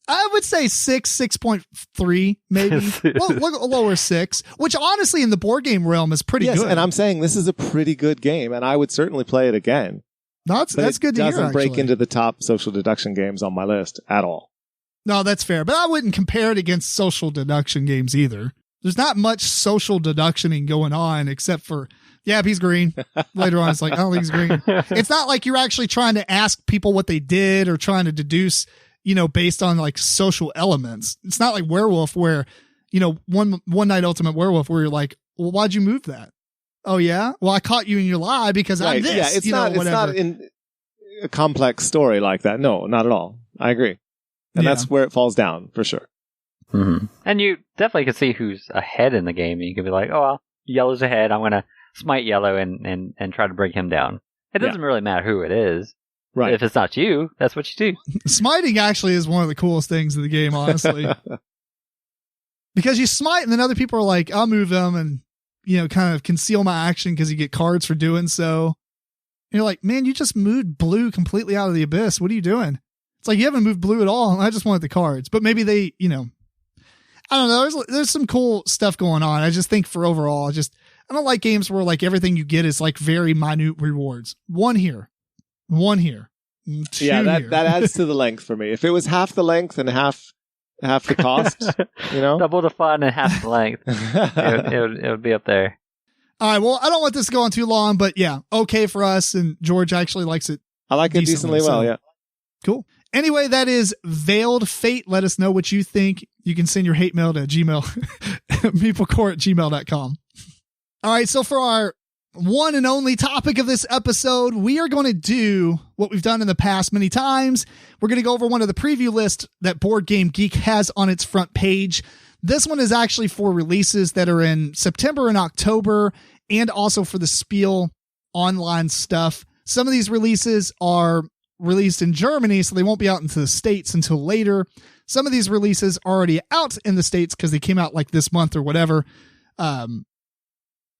[SPEAKER 1] I would say 6.3, maybe. Well, lower 6, which honestly in the board game realm is pretty good.
[SPEAKER 3] And I'm saying this is a pretty good game, and I would certainly play it again.
[SPEAKER 1] That's good to hear. It
[SPEAKER 3] doesn't break into the top social deduction games on my list at all.
[SPEAKER 1] No, that's fair. But I wouldn't compare it against social deduction games either. There's not much social deductioning going on except for, he's green. Later on, it's like, I don't think he's green. It's not like you're actually trying to ask people what they did or trying to deduce, based on like social elements. It's not like Werewolf where, One Night Ultimate Werewolf where you're like, well, why'd you move that? Oh yeah. Well, I caught you in your lie because I'm this.
[SPEAKER 3] Yeah, it's not in a complex story like that. No, not at all. I agree, and that's where it falls down for sure.
[SPEAKER 2] Mm-hmm. And you definitely can see who's ahead in the game. You can be like, oh, well, yellow's ahead. I'm going to smite yellow and try to bring him down. It doesn't really matter who it is.
[SPEAKER 3] Right.
[SPEAKER 2] If it's not you, that's what you do.
[SPEAKER 1] Smiting actually is one of the coolest things in the game, honestly. Because you smite and then other people are like, I'll move them and, kind of conceal my action because you get cards for doing so. And you're like, man, you just moved blue completely out of the abyss. What are you doing? It's like, you haven't moved blue at all. I just wanted the cards. But maybe they, I don't know. There's some cool stuff going on. I just think for overall, I don't like games where like everything you get is like very minute rewards. One here, two
[SPEAKER 3] yeah,
[SPEAKER 1] here.
[SPEAKER 3] that adds to the length for me. If it was half the length and half the cost,
[SPEAKER 2] double the fun and half the length, it would be up there.
[SPEAKER 1] All right. Well, I don't want this to go on too long, but yeah, okay for us. And George actually likes it.
[SPEAKER 3] I like it decently well. Yeah.
[SPEAKER 1] Cool. Anyway, that is Veiled Fate. Let us know what you think. You can send your hate mail to MeepleCore@gmail.com. All right. So for our one and only topic of this episode, we are going to do what we've done in the past many times. We're going to go over one of the preview lists that Board Game Geek has on its front page. This one is actually for releases that are in September and October, and also for the Spiel online stuff. Some of these releases are released in Germany, so they won't be out into the States until later. Some of these releases are already out in the States because they came out like this month or whatever.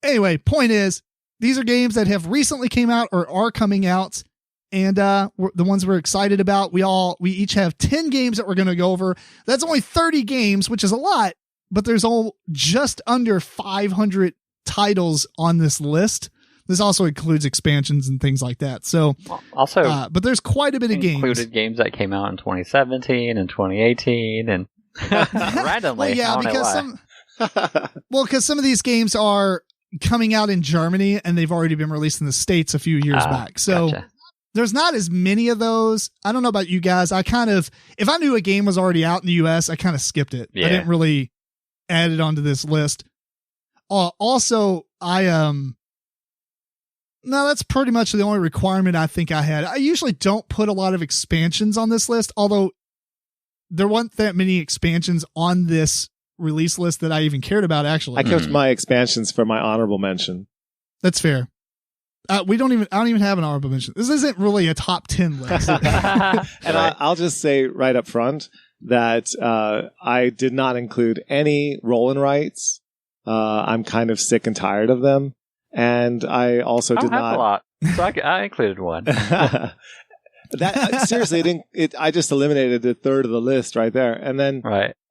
[SPEAKER 1] Anyway, point is, these are games that have recently came out or are coming out, and the ones we're excited about. We each have 10 games that we're going to go over. That's only 30 games, which is a lot, but there's just under 500 titles on this list. This also includes expansions and things like that. So,
[SPEAKER 2] also,
[SPEAKER 1] but there's quite a bit of games.
[SPEAKER 2] Included games that came out in 2017 and 2018, and randomly.
[SPEAKER 1] Well, yeah, because some of these games are coming out in Germany and they've already been released in the States a few years back. So there's not as many of those. I don't know about you guys. If I knew a game was already out in the US, I kind of skipped it. Yeah. I didn't really add it onto this list. Also, no, that's pretty much the only requirement I think I had. I usually don't put a lot of expansions on this list, although there weren't that many expansions on this release list that I even cared about, actually.
[SPEAKER 3] I kept my expansions for my honorable mention.
[SPEAKER 1] That's fair. I don't even have an honorable mention. This isn't really a top 10 list.
[SPEAKER 3] And I'll just say right up front that I did not include any roll and writes. I'm kind of sick and tired of them. And I also did not.
[SPEAKER 2] A lot, so I included one.
[SPEAKER 3] Seriously, I just eliminated a third of the list right there, and then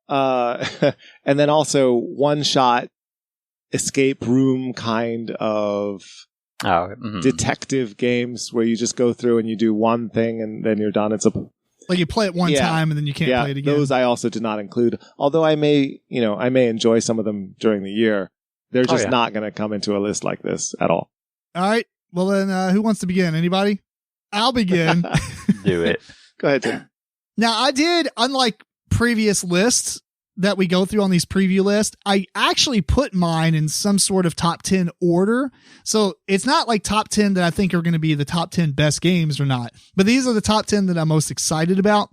[SPEAKER 3] and then also one shot escape room kind of detective games where you just go through and you do one thing and then you're done. It's
[SPEAKER 1] like you play it one time and then you can't play it again.
[SPEAKER 3] Those I also did not include, although I may enjoy some of them during the year. They're just not going to come into a list like this at all.
[SPEAKER 1] All right. Well, then who wants to begin? Anybody? I'll begin.
[SPEAKER 2] Do it.
[SPEAKER 3] Go ahead, Tim.
[SPEAKER 1] Now, I did, unlike previous lists that we go through on these preview lists, I actually put mine in some sort of top 10 order. So it's not like top 10 that I think are going to be the top 10 best games or not. But these are the top 10 that I'm most excited about.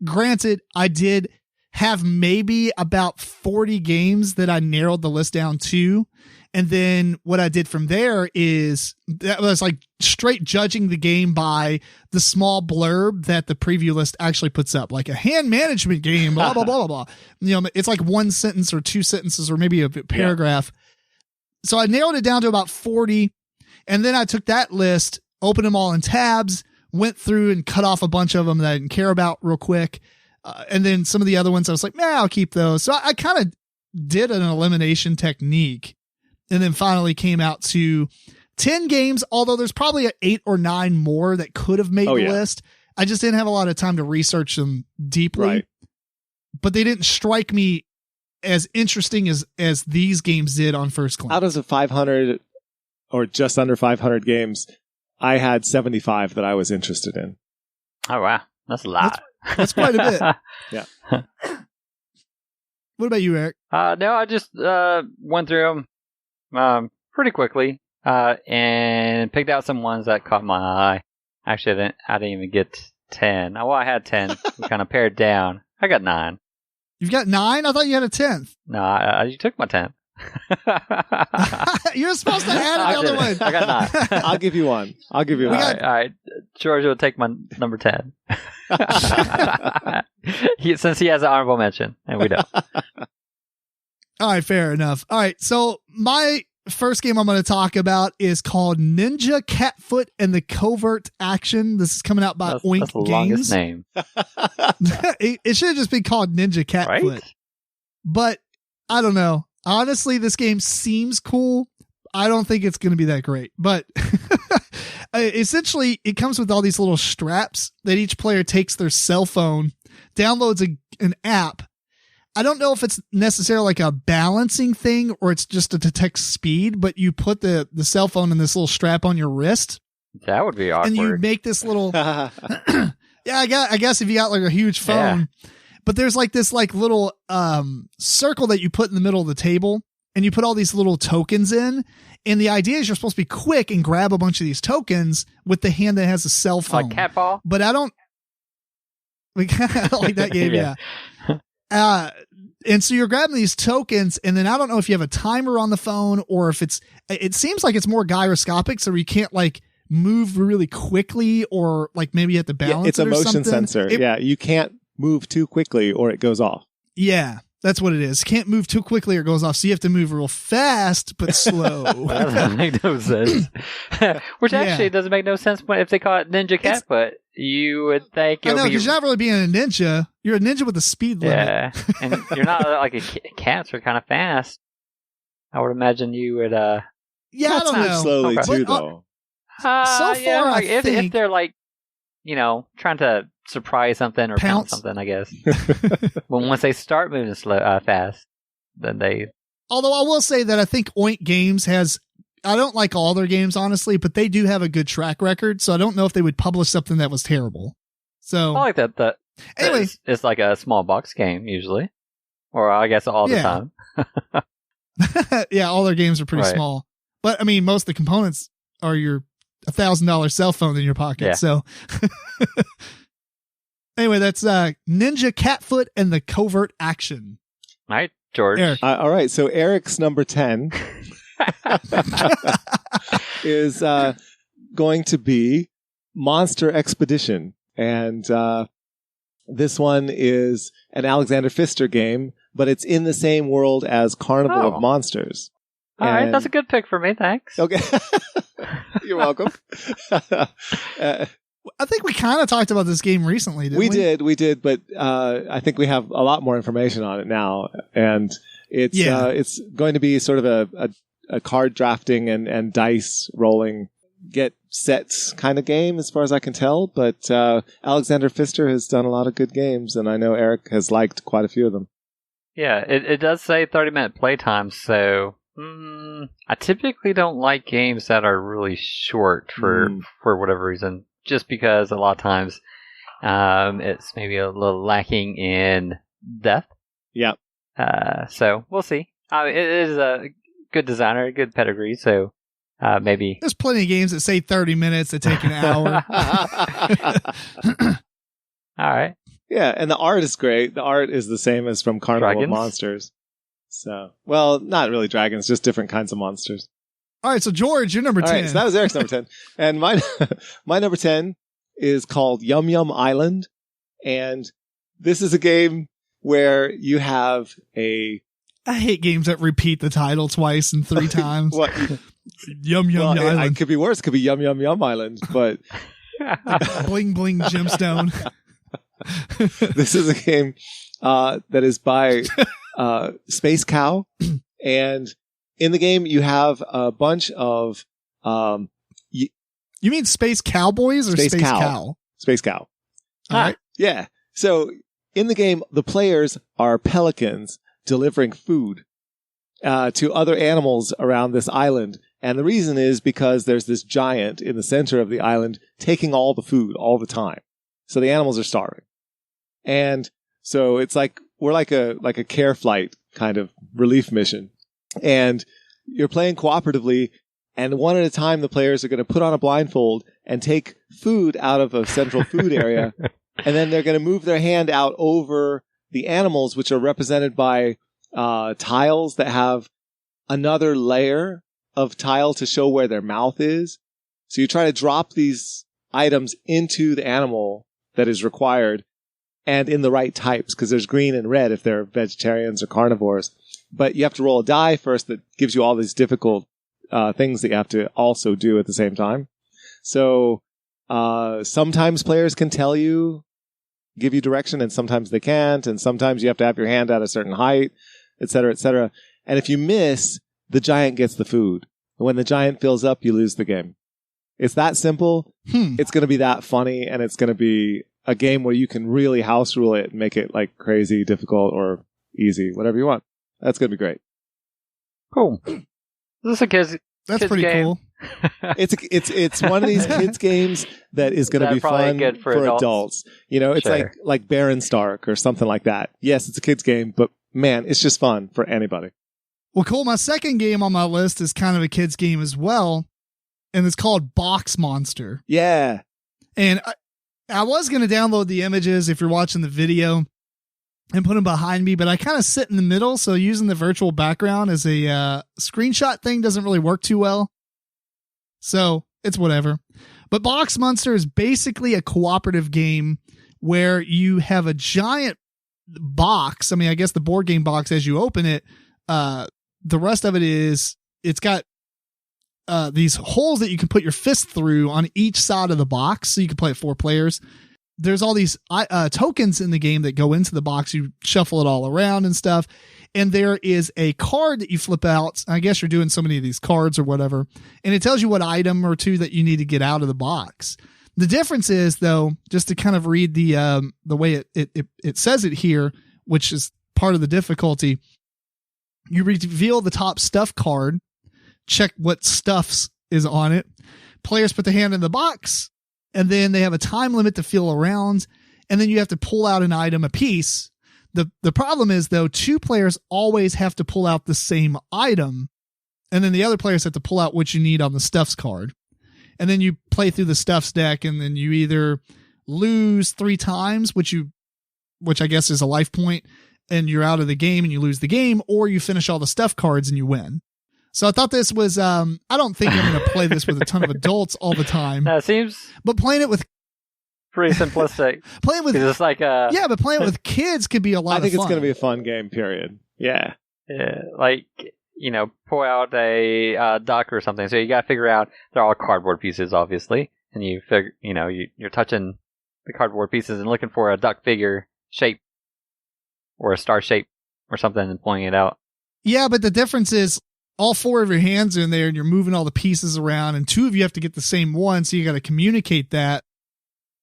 [SPEAKER 1] Granted, I did have maybe about 40 games that I narrowed the list down to. And then what I did from there is that was like straight judging the game by the small blurb that the preview list actually puts up, like a hand management game, blah, blah, blah, blah, blah. It's like one sentence or two sentences or maybe a paragraph. Yeah. So I narrowed it down to about 40. And then I took that list, opened them all in tabs, went through and cut off a bunch of them that I didn't care about real quick. And then some of the other ones I was like, I'll keep those. So I kind of did an elimination technique and then finally came out to 10 games, although there's probably 8 or 9 more that could have made the list. I just didn't have a lot of time to research them deeply. Right. But they didn't strike me as interesting as these games did on first glance.
[SPEAKER 3] Out of the 500 or just under 500 games, I had 75 that I was interested in.
[SPEAKER 2] Oh, wow. That's a lot.
[SPEAKER 1] That's quite a bit.
[SPEAKER 3] Yeah.
[SPEAKER 1] What about you, Eric?
[SPEAKER 2] No, I just went through them pretty quickly. and picked out some ones that caught my eye. Actually, I didn't even get 10. Well, I had 10. We kind of pared down. I got 9.
[SPEAKER 1] You've got 9? I thought you had a 10th.
[SPEAKER 2] No, you took my 10th.
[SPEAKER 1] You're supposed to add another one.
[SPEAKER 2] I got 9.
[SPEAKER 3] I'll give you one. All
[SPEAKER 2] right. George will take my number 10. Since he has an honorable mention, and we don't.
[SPEAKER 1] All right, fair enough. All right, so my first game I'm going to talk about is called Ninja Catfoot and the Covert Action. This is coming out by Oink
[SPEAKER 2] that's the
[SPEAKER 1] Games.
[SPEAKER 2] longest name.
[SPEAKER 1] It should have just been called Ninja Catfoot.
[SPEAKER 2] Right?
[SPEAKER 1] But I don't know. Honestly, this game seems cool. I don't think it's going to be that great. But essentially, it comes with all these little straps that each player takes their cell phone, downloads an app. I don't know if it's necessarily like a balancing thing or it's just to detect speed, but you put the cell phone in this little strap on your wrist.
[SPEAKER 2] That would be awkward.
[SPEAKER 1] And you make this little... yeah, I guess if you got like a huge phone. Yeah. But there's like this like little circle that you put in the middle of the table and you put all these little tokens in. And the idea is you're supposed to be quick and grab a bunch of these tokens with the hand that has a cell phone.
[SPEAKER 2] Like Catball?
[SPEAKER 1] But I don't... like that game, yeah. And so you're grabbing these tokens, and then I don't know if you have a timer on the phone or if it seems like it's more gyroscopic, so you can't like move really quickly or like maybe you have to balance
[SPEAKER 3] it's a motion sensor. You can't move too quickly or it goes off.
[SPEAKER 1] Yeah, that's what it is. Can't move too quickly or it goes off, so you have to move real fast but slow.
[SPEAKER 2] That doesn't make no sense. Which actually doesn't make no sense if they call it Ninja Catfoot. You would think
[SPEAKER 1] I know, because you're not really being a ninja. You're a ninja with a speed limit.
[SPEAKER 2] Yeah, and you're not like cats are kind of fast. I would imagine you would.
[SPEAKER 1] Yeah, I don't know.
[SPEAKER 3] Slowly too, though.
[SPEAKER 1] So far,
[SPEAKER 2] yeah, like
[SPEAKER 1] I think
[SPEAKER 2] if they're like, trying to surprise something or pounce something, I guess. Once they start moving fast, then they.
[SPEAKER 1] Although I will say that I think Oink Games has. I don't like all their games, honestly, but they do have a good track record, so I don't know if they would publish something that was terrible. So
[SPEAKER 2] I like that. Anyway, it's like a small box game usually, or I guess all the time.
[SPEAKER 1] Yeah, all their games are pretty small, but I mean, most of the components are your $1,000 cell phone in your pocket. Yeah. So anyway, that's Ninja Catfoot and the Covert Action.
[SPEAKER 2] All right, George.
[SPEAKER 3] All right, so Eric's number 10. is going to be Monster Expedition. And this one is an Alexander Pfister game, but it's in the same world as Carnival of Monsters.
[SPEAKER 2] All right, that's a good pick for me. Thanks.
[SPEAKER 3] Okay. You're welcome.
[SPEAKER 1] I think we kind of talked about this game recently, didn't we?
[SPEAKER 3] We did, but I think we have a lot more information on it now. And it's going to be sort of a card drafting and dice rolling, get sets kind of game as far as I can tell. But Alexander Pfister has done a lot of good games, and I know Eric has liked quite a few of them.
[SPEAKER 2] Yeah, it does say 30-minute playtime, so I typically don't like games that are really short for whatever reason, just because a lot of times it's maybe a little lacking in depth.
[SPEAKER 3] Yeah.
[SPEAKER 2] So we'll see. It is a good designer, good pedigree, so maybe.
[SPEAKER 1] There's plenty of games that say 30 minutes that take an hour.
[SPEAKER 2] All right.
[SPEAKER 3] Yeah, and the art is great. The art is the same as from Carnival of Monsters. So, well, not really dragons, just different kinds of monsters.
[SPEAKER 1] All right, so George, you're number 10.
[SPEAKER 3] All right, so that was Eric's number 10. And my number 10 is called Yum Yum Island. And this is a game where you have I
[SPEAKER 1] hate games that repeat the title twice and 3 times.
[SPEAKER 3] What?
[SPEAKER 1] Yum Yum Island.
[SPEAKER 3] It could be worse. It could be Yum Yum Yum Island, but
[SPEAKER 1] Bling Bling Gemstone.
[SPEAKER 3] This is a game that is by Space Cow, and in the game you have a bunch of
[SPEAKER 1] you mean Space Cowboys or Space Cow?
[SPEAKER 3] Space Cow.
[SPEAKER 1] All right.
[SPEAKER 3] Yeah. So in the game, the players are pelicans delivering food to other animals around this island. And the reason is because there's this giant in the center of the island taking all the food all the time. So the animals are starving. And so it's like, we're like a care flight kind of relief mission. And you're playing cooperatively, And one at a time, the players are going to put on a blindfold and take food out of a central food area. And then they're going to move their hand out over the animals, which are represented by tiles that have another layer of tile to show where their mouth is. So you try to drop these items into the animal that is required and in the right types, because there's green and red if they're vegetarians or carnivores. But you have to roll a die first that gives you all these difficult things that you have to also do at the same time. So sometimes players can tell you, give you direction, and sometimes they can't, and sometimes you have to have your hand at a certain height, etc., etc. And if you miss, the giant gets the food. And when the giant fills up, you lose the game. It's that simple. It's going to be that funny, and it's going to be a game where you can really house rule it and make it like crazy, difficult, or easy, whatever you want. That's going to be great.
[SPEAKER 2] Cool. This is a kids.
[SPEAKER 1] That's
[SPEAKER 2] kids
[SPEAKER 1] pretty
[SPEAKER 2] game.
[SPEAKER 1] cool.
[SPEAKER 3] It's one of these kids games that is going to be fun
[SPEAKER 2] good for
[SPEAKER 3] adults. You know, it's
[SPEAKER 2] Sure.
[SPEAKER 3] like Baron Stark or something like that. Yes, it's a kids game, but man, it's just fun for anybody.
[SPEAKER 1] Well, cool. My second game on my list is kind of a kid's game as well, and it's called Box Monster.
[SPEAKER 3] Yeah.
[SPEAKER 1] And I was going to download the images if you're watching the video and put them behind me, but I kind of sit in the middle, so using the virtual background as a screenshot thing doesn't really work too well. So it's whatever. But Box Monster is basically a cooperative game where you have a giant box. I mean, I guess the board game box as you open it, the rest of it is, it's got these holes that you can put your fist through on each side of the box, so you can play it 4 players. There's all these tokens in the game that go into the box. You shuffle it all around and stuff. And there is a card that you flip out. I guess you're doing so many of these cards or whatever. And it tells you what item or two that you need to get out of the box. The difference is, though, just to kind of read the way it says it here, which is part of the difficulty, you reveal the top stuff card, check what stuffs is on it. Players put the hand in the box, and then they have a time limit to feel around, and then you have to pull out an item apiece. The problem is, though, 2 players always have to pull out the same item, and then the other players have to pull out what you need on the stuffs card. And then you play through the stuffs deck, and then you either lose 3 times, which I guess is a life point, and you're out of the game and you lose the game, or you finish all the stuff cards and you win. So I thought this was, I don't think I'm going to play this with a ton of adults all the time.
[SPEAKER 2] That seems
[SPEAKER 1] But playing it with
[SPEAKER 2] pretty simplistic.
[SPEAKER 1] playing with
[SPEAKER 2] 'Cause it's like
[SPEAKER 1] yeah, but playing it with kids could be a lot of fun.
[SPEAKER 3] I think it's going to be a fun game, period. Yeah.
[SPEAKER 2] like, you know, pull out a duck or something. So you got to figure out, they're all cardboard pieces, obviously. And you figure, you know, you're touching the cardboard pieces and looking for a duck figure shape or a star shape or something and pulling it out.
[SPEAKER 1] Yeah, but the difference is all 4 of your hands are in there and you're moving all the pieces around, and 2 of you have to get the same one. So you got to communicate that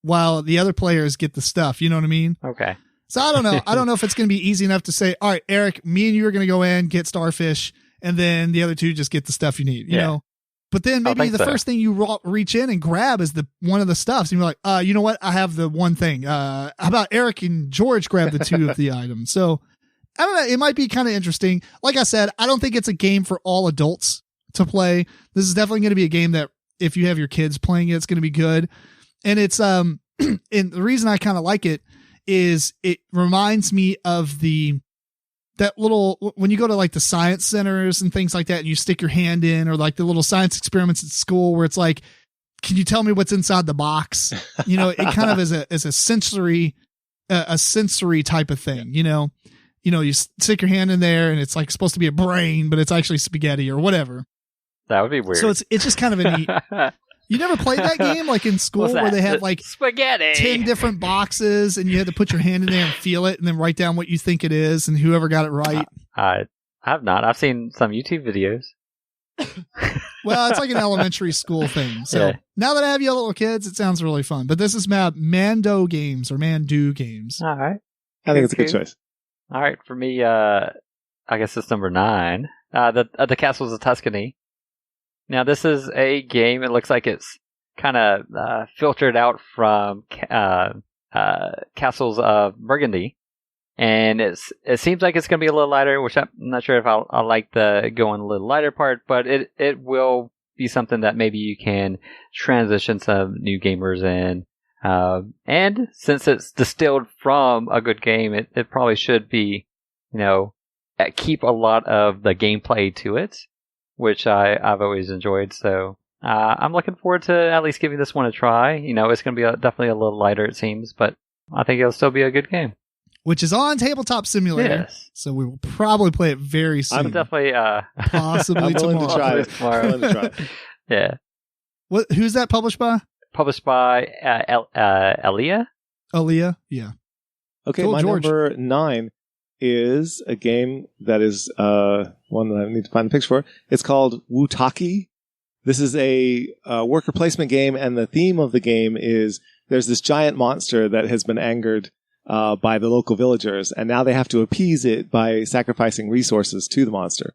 [SPEAKER 1] while the other players get the stuff. You know what I mean?
[SPEAKER 2] Okay.
[SPEAKER 1] So I don't know. I don't know if it's going to be easy enough to say, all right, Eric, me and you are going to go in, get starfish, and then the other 2 just get the stuff you need, you know? But then maybe the first thing you reach in and grab is one of the stuffs. And you're like, you know what? I have the one thing. How about Eric and George grab the 2 of the items? So I don't know. It might be kind of interesting. Like I said, I don't think it's a game for all adults to play. This is definitely going to be a game that if you have your kids playing it, it's going to be good. And it's, and the reason I kind of like it is it reminds me of that little, when you go to like the science centers and things like that, and you stick your hand in, or like the little science experiments at school where it's like, can you tell me what's inside the box? You know, it kind of is a sensory type of thing, you know, you stick your hand in there and it's like supposed to be a brain, but it's actually spaghetti or whatever.
[SPEAKER 2] That would be weird.
[SPEAKER 1] So it's just kind of a neat. You never played that game like in school where they had like
[SPEAKER 2] spaghetti
[SPEAKER 1] 10 different boxes and you had to put your hand in there and feel it and then write down what you think it is, and whoever got it right.
[SPEAKER 2] I have not. I've seen some YouTube videos.
[SPEAKER 1] Well, it's like an elementary school thing. So now that I have you little kids, it sounds really fun. But this is Mando Games or Mandu Games.
[SPEAKER 2] All right.
[SPEAKER 3] I think it's a good choice.
[SPEAKER 2] All right. For me, I guess it's number 9. The Castles of Tuscany. Now, this is a game, it looks like it's kind of filtered out from Castles of Burgundy. And it seems like it's going to be a little lighter, which I'm not sure if I like the going a little lighter part, but it will be something that maybe you can transition some new gamers in. And since it's distilled from a good game, it probably should be, keep a lot of the gameplay to it, which I've always enjoyed. So I'm looking forward to at least giving this one a try. It's going to be definitely a little lighter, it seems, but I think it'll still be a good game.
[SPEAKER 1] Which is on Tabletop Simulator. Yes. So we will probably play it very soon.
[SPEAKER 2] I'm definitely
[SPEAKER 1] possibly tomorrow.
[SPEAKER 3] I'm willing to try.
[SPEAKER 2] Yeah.
[SPEAKER 1] Who's that published by?
[SPEAKER 2] Published by Elia.
[SPEAKER 1] Elia, yeah.
[SPEAKER 3] Okay, cool, my George. Number 9 is a game that is one that I need to find the picture for. It's called Wutaki. This is a worker placement game, and the theme of the game is there's this giant monster that has been angered by the local villagers, and now they have to appease it by sacrificing resources to the monster,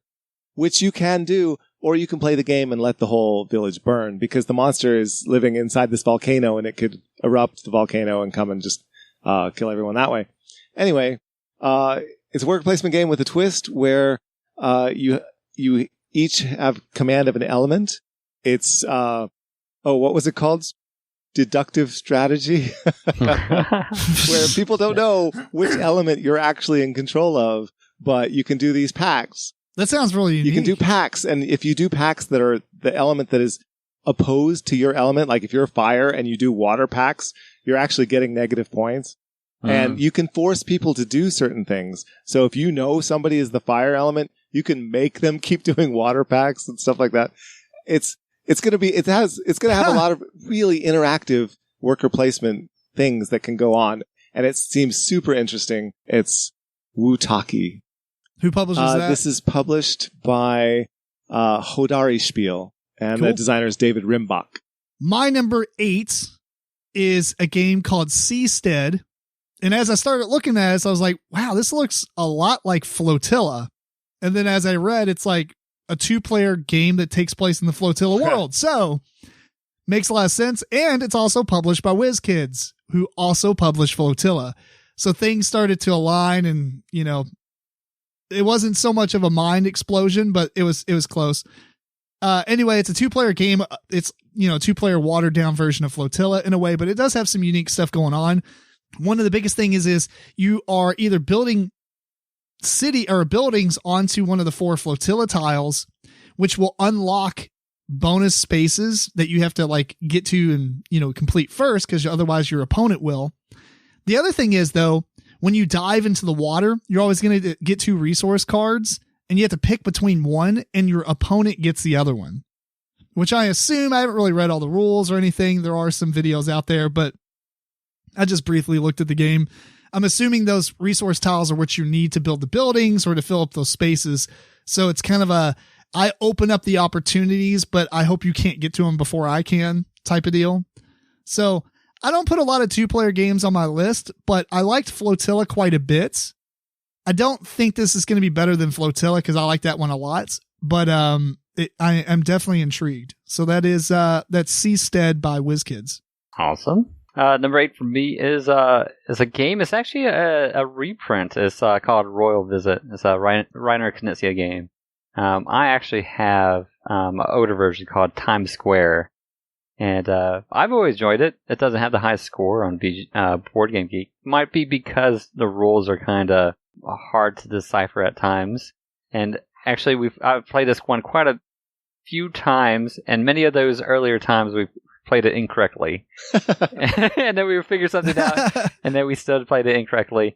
[SPEAKER 3] which you can do, or you can play the game and let the whole village burn, because the monster is living inside this volcano, and it could erupt the volcano and come and just kill everyone that way. Anyway, it's a worker placement game with a twist where you each have command of an element. It's what was it called? Deductive strategy, where people don't know which element you're actually in control of, but you can do these pacts.
[SPEAKER 1] That sounds really unique.
[SPEAKER 3] You can do pacts, and if you do pacts that are the element that is opposed to your element, like if you're fire and you do water pacts, you're actually getting negative points. And you can force people to do certain things. So if you know somebody is the fire element, you can make them keep doing water pacts and stuff like that. It's going to have a lot of really interactive worker placement things that can go on. And it seems super interesting. It's Wutaki.
[SPEAKER 1] Who publishes that?
[SPEAKER 3] This is published by Hodari Spiel, and the designer is David Rimbach.
[SPEAKER 1] My number 8 is a game called Seastead. And as I started looking at it, I was like, wow, this looks a lot like Flotilla. And then as I read, it's like a 2-player game that takes place in the Flotilla world. So makes a lot of sense. And it's also published by WizKids, who also published Flotilla. So things started to align, and, it wasn't so much of a mind explosion, but it was close. Anyway, it's a 2-player game. It's, 2-player watered down version of Flotilla in a way, but it does have some unique stuff going on. One of the biggest thing is you are either building city or buildings onto one of the 4 flotilla tiles, which will unlock bonus spaces that you have to get to and, complete first, because otherwise your opponent will. The other thing is, though, when you dive into the water, you're always going to get 2 resource cards, and you have to pick between one, and your opponent gets the other one, which I assume, I haven't really read all the rules or anything. There are some videos out there, but I just briefly looked at the game. I'm assuming those resource tiles are what you need to build the buildings or to fill up those spaces. So it's kind of I open up the opportunities, but I hope you can't get to them before I can type of deal. So I don't put a lot of 2-player games on my list, but I liked Flotilla quite a bit. I don't think this is going to be better than Flotilla, because I like that one a lot, but I am definitely intrigued. So that's Seastead by WizKids.
[SPEAKER 2] Awesome. Number 8 for me is a game. It's actually a reprint. It's called Royal Visit. It's a Reiner Knizia game. I actually have an older version called Times Square, and I've always enjoyed it. It doesn't have the highest score on Board Game Geek. Might be because the rules are kind of hard to decipher at times. And actually, I've played this one quite a few times, and many of those earlier times we've played it incorrectly. And then we figured something out, and then we still played it incorrectly.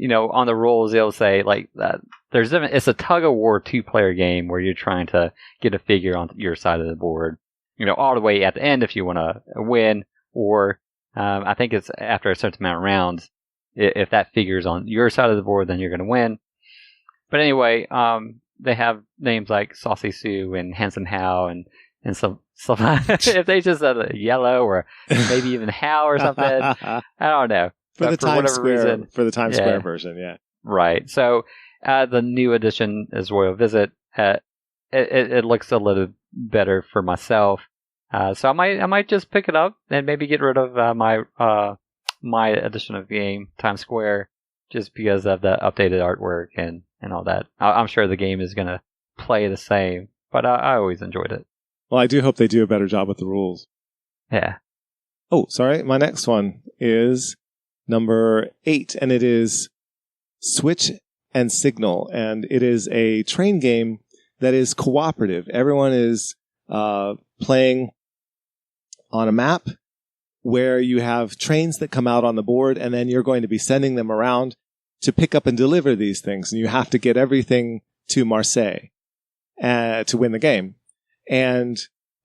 [SPEAKER 2] On the rules, they'll say that it's a tug of war 2-player game where you're trying to get a figure on your side of the board, all the way at the end if you want to win, or I think it's after a certain amount of rounds. If that figure's on your side of the board, then you're going to win. But anyway, they have names like Saucy Sue and Handsome How and some if they just said yellow or maybe even how or something, I don't know.
[SPEAKER 3] For the Times Square version, yeah.
[SPEAKER 2] Right. So the new edition is Royal Visit. It looks a little better for myself. So I might just pick it up and maybe get rid of my edition of the game, Times Square, just because of the updated artwork and all that. I'm sure the game is going to play the same, but I always enjoyed it.
[SPEAKER 3] Well, I do hope they do a better job with the rules.
[SPEAKER 2] Yeah.
[SPEAKER 3] Oh, sorry. My next one is number 8, and it is Switch and Signal. And it is a train game that is cooperative. Everyone is playing on a map where you have trains that come out on the board, and then you're going to be sending them around to pick up and deliver these things. And you have to get everything to Marseille to win the game. And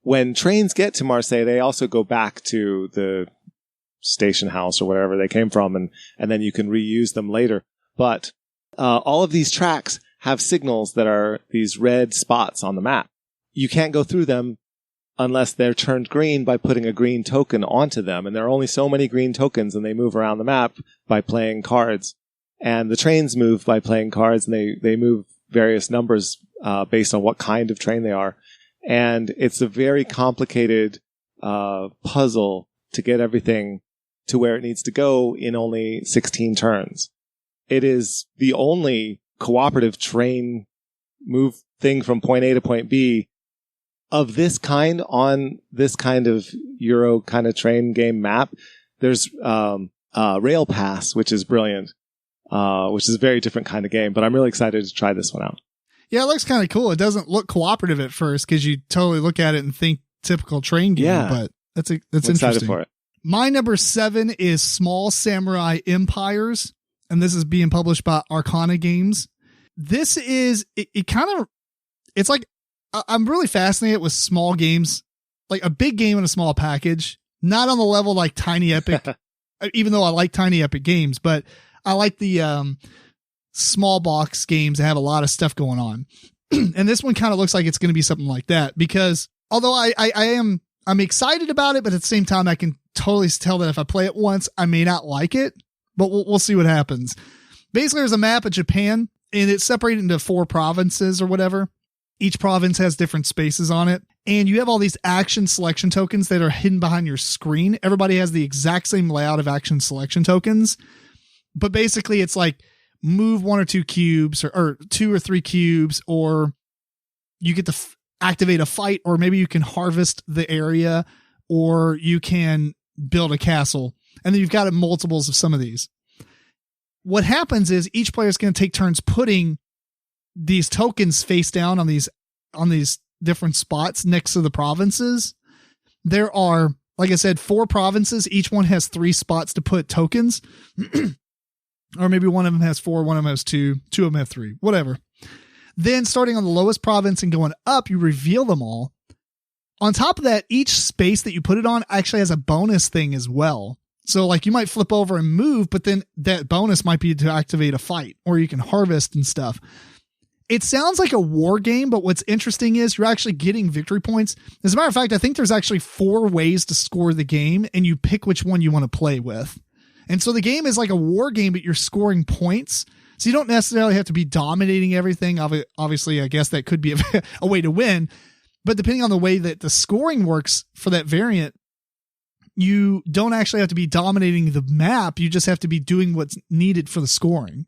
[SPEAKER 3] when trains get to Marseille, they also go back to the station house or wherever they came from, and then you can reuse them later. But all of these tracks have signals that are these red spots on the map. You can't go through them unless they're turned green by putting a green token onto them. And there are only so many green tokens, and they move around the map by playing cards. And the trains move by playing cards, and they move various numbers based on what kind of train they are. And it's a very complicated puzzle to get everything to where it needs to go in only 16 turns. It is the only cooperative train move thing from point A to point B of this kind on this kind of Euro kind of train game map. There's Rail Pass, which is brilliant, which is a very different kind of game, but I'm really excited to try this one out.
[SPEAKER 1] Yeah, it looks kind of cool. It doesn't look cooperative at first because you totally look at it and think typical train game, but that's
[SPEAKER 3] I'm
[SPEAKER 1] interesting.
[SPEAKER 3] Excited for it.
[SPEAKER 1] My number 7 is Small Samurai Empires, and this is being published by R&R Games. This is, it's like, I'm really fascinated with small games, like a big game in a small package, not on the level like Tiny Epic, even though I like Tiny Epic games, but I like the small box games that have a lot of stuff going on. And this one kind of looks like it's going to be something like that, because although I'm excited about it, but at the same time, I can totally tell that if I play it once, I may not like it, but we'll see what happens. Basically, there's a map of Japan, and it's separated into 4 provinces or whatever. Each province has different spaces on it, and you have all these action selection tokens that are hidden behind your screen. Everybody has the exact same layout of action selection tokens, but basically it's like move 1 or 2 cubes or 2 or 3 cubes, or you get to activate a fight, or maybe you can harvest the area, or you can build a castle. And then you've got multiples of some of these. What happens is each player is going to take turns putting these tokens face down on these different spots next to the provinces. There are, like I said, 4 provinces. Each one has 3 spots to put tokens. Or maybe one of them has 4, one of them has 2 of them have 3, whatever. Then starting on the lowest province and going up, you reveal them all. On top of that, each space that you put it on actually has a bonus thing as well. So like you might flip over and move, but then that bonus might be to activate a fight, or you can harvest and stuff. It sounds like a war game, but what's interesting is you're actually getting victory points. As a matter of fact, I think there's actually 4 ways to score the game, and you pick which one you want to play with. And so the game is like a war game, but you're scoring points. So you don't necessarily have to be dominating everything. Obviously, I guess that could be a way to win. But depending on the way that the scoring works for that variant, you don't actually have to be dominating the map. You just have to be doing what's needed for the scoring.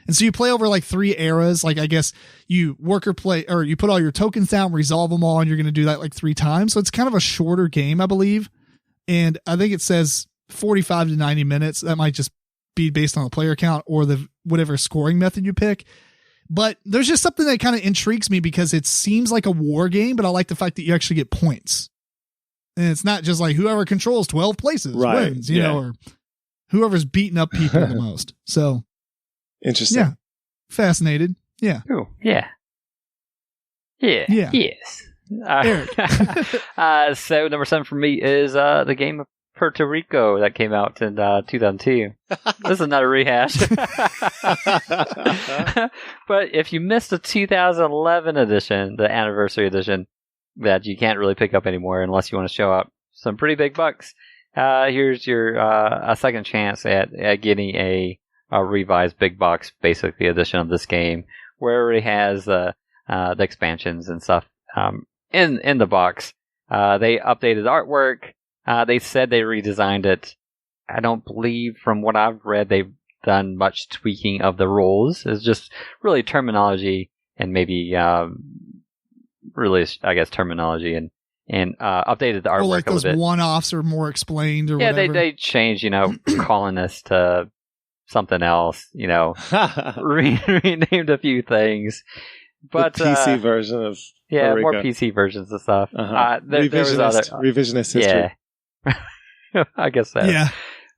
[SPEAKER 1] And so you play over like 3 eras. Like I guess you you put all your tokens down, resolve them all, and you're going to do that like 3 times. So it's kind of a shorter game, I believe. And I think it says 45 to 90 minutes. That might just be based on the player count or the whatever scoring method you pick. But there's just something that kind of intrigues me because it seems like a war game, but I like the fact that you actually get points. And it's not just like whoever controls 12 places wins, you know, or whoever's beating up people the most. So
[SPEAKER 3] interesting.
[SPEAKER 1] Yeah. Fascinated. Yeah.
[SPEAKER 2] Oh, yeah. Yeah. Yeah. Yes. So number 7 for me is the game of Puerto Rico that came out in 2002. This is not a rehash. But if you missed the 2011 edition, the anniversary edition, that you can't really pick up anymore unless you want to show up some pretty big bucks, here's your a second chance at getting a revised big box basically edition of this game, where it already has the expansions and stuff in the box. They updated artwork. They said they redesigned it. I don't believe, from what I've read, they've done much tweaking of the rules. It's just really terminology and maybe really, I guess, terminology and and updated the artwork
[SPEAKER 1] like
[SPEAKER 2] a
[SPEAKER 1] those
[SPEAKER 2] little bit.
[SPEAKER 1] one-offs are more explained or
[SPEAKER 2] Yeah,
[SPEAKER 1] whatever.
[SPEAKER 2] they changed, colonists to something else, renamed a few things. But
[SPEAKER 3] the PC version of Puerto
[SPEAKER 2] more
[SPEAKER 3] Rico.
[SPEAKER 2] PC versions of stuff.
[SPEAKER 3] Uh-huh.
[SPEAKER 2] There was other
[SPEAKER 3] revisionist history.
[SPEAKER 2] Yeah. I guess so.
[SPEAKER 1] Yeah.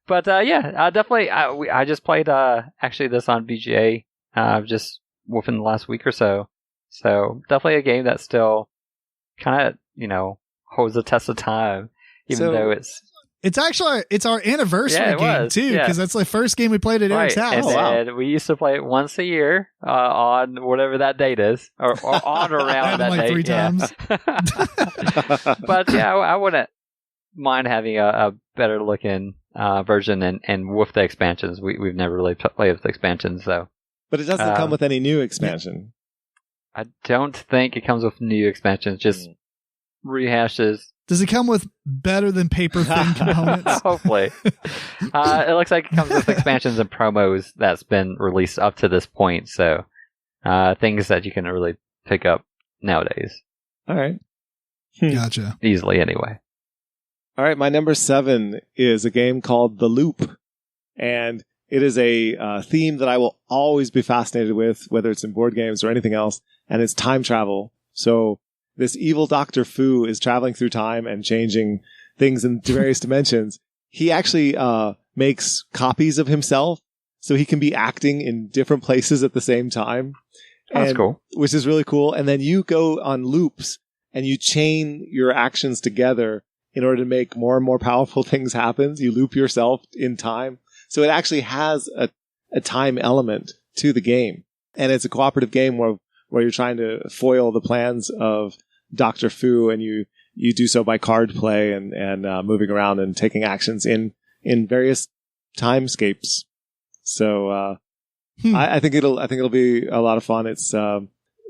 [SPEAKER 2] But definitely. I just played actually this on VGA just within the last week or so. So definitely a game that still kind of holds the test of time, even though it's
[SPEAKER 1] our anniversary game too, because that's the first game we played at Eric's house.
[SPEAKER 2] And we used to play it once a year on whatever that date is, or on or around that
[SPEAKER 1] like
[SPEAKER 2] date.
[SPEAKER 1] 3 times.
[SPEAKER 2] But I wouldn't mind having a better looking version, and with the expansions, we've never really played with the expansions, so.
[SPEAKER 3] But it doesn't come with any new expansion.
[SPEAKER 2] I don't think it comes with new expansions, just rehashes.
[SPEAKER 1] Does it come with better than paper thin components?
[SPEAKER 2] Hopefully. It looks like it comes with expansions and promos that's been released up to this point, so things that you can really pick up nowadays.
[SPEAKER 3] All right.
[SPEAKER 1] Gotcha.
[SPEAKER 2] Easily, anyway.
[SPEAKER 3] All right, my number 7 is a game called The Loop, and it is a theme that I will always be fascinated with, whether it's in board games or anything else, and it's time travel. So this evil Dr. Fu is traveling through time and changing things in various dimensions. He actually makes copies of himself, so he can be acting in different places at the same time.
[SPEAKER 2] That's cool.
[SPEAKER 3] Which is really cool. And then you go on loops, and you chain your actions together in order to make more and more powerful things happen. You loop yourself in time. So it actually has a time element to the game. And it's a cooperative game where you're trying to foil the plans of Dr. Fu, and you do so by card play and moving around and taking actions in various timescapes. So I think it'll be a lot of fun. It's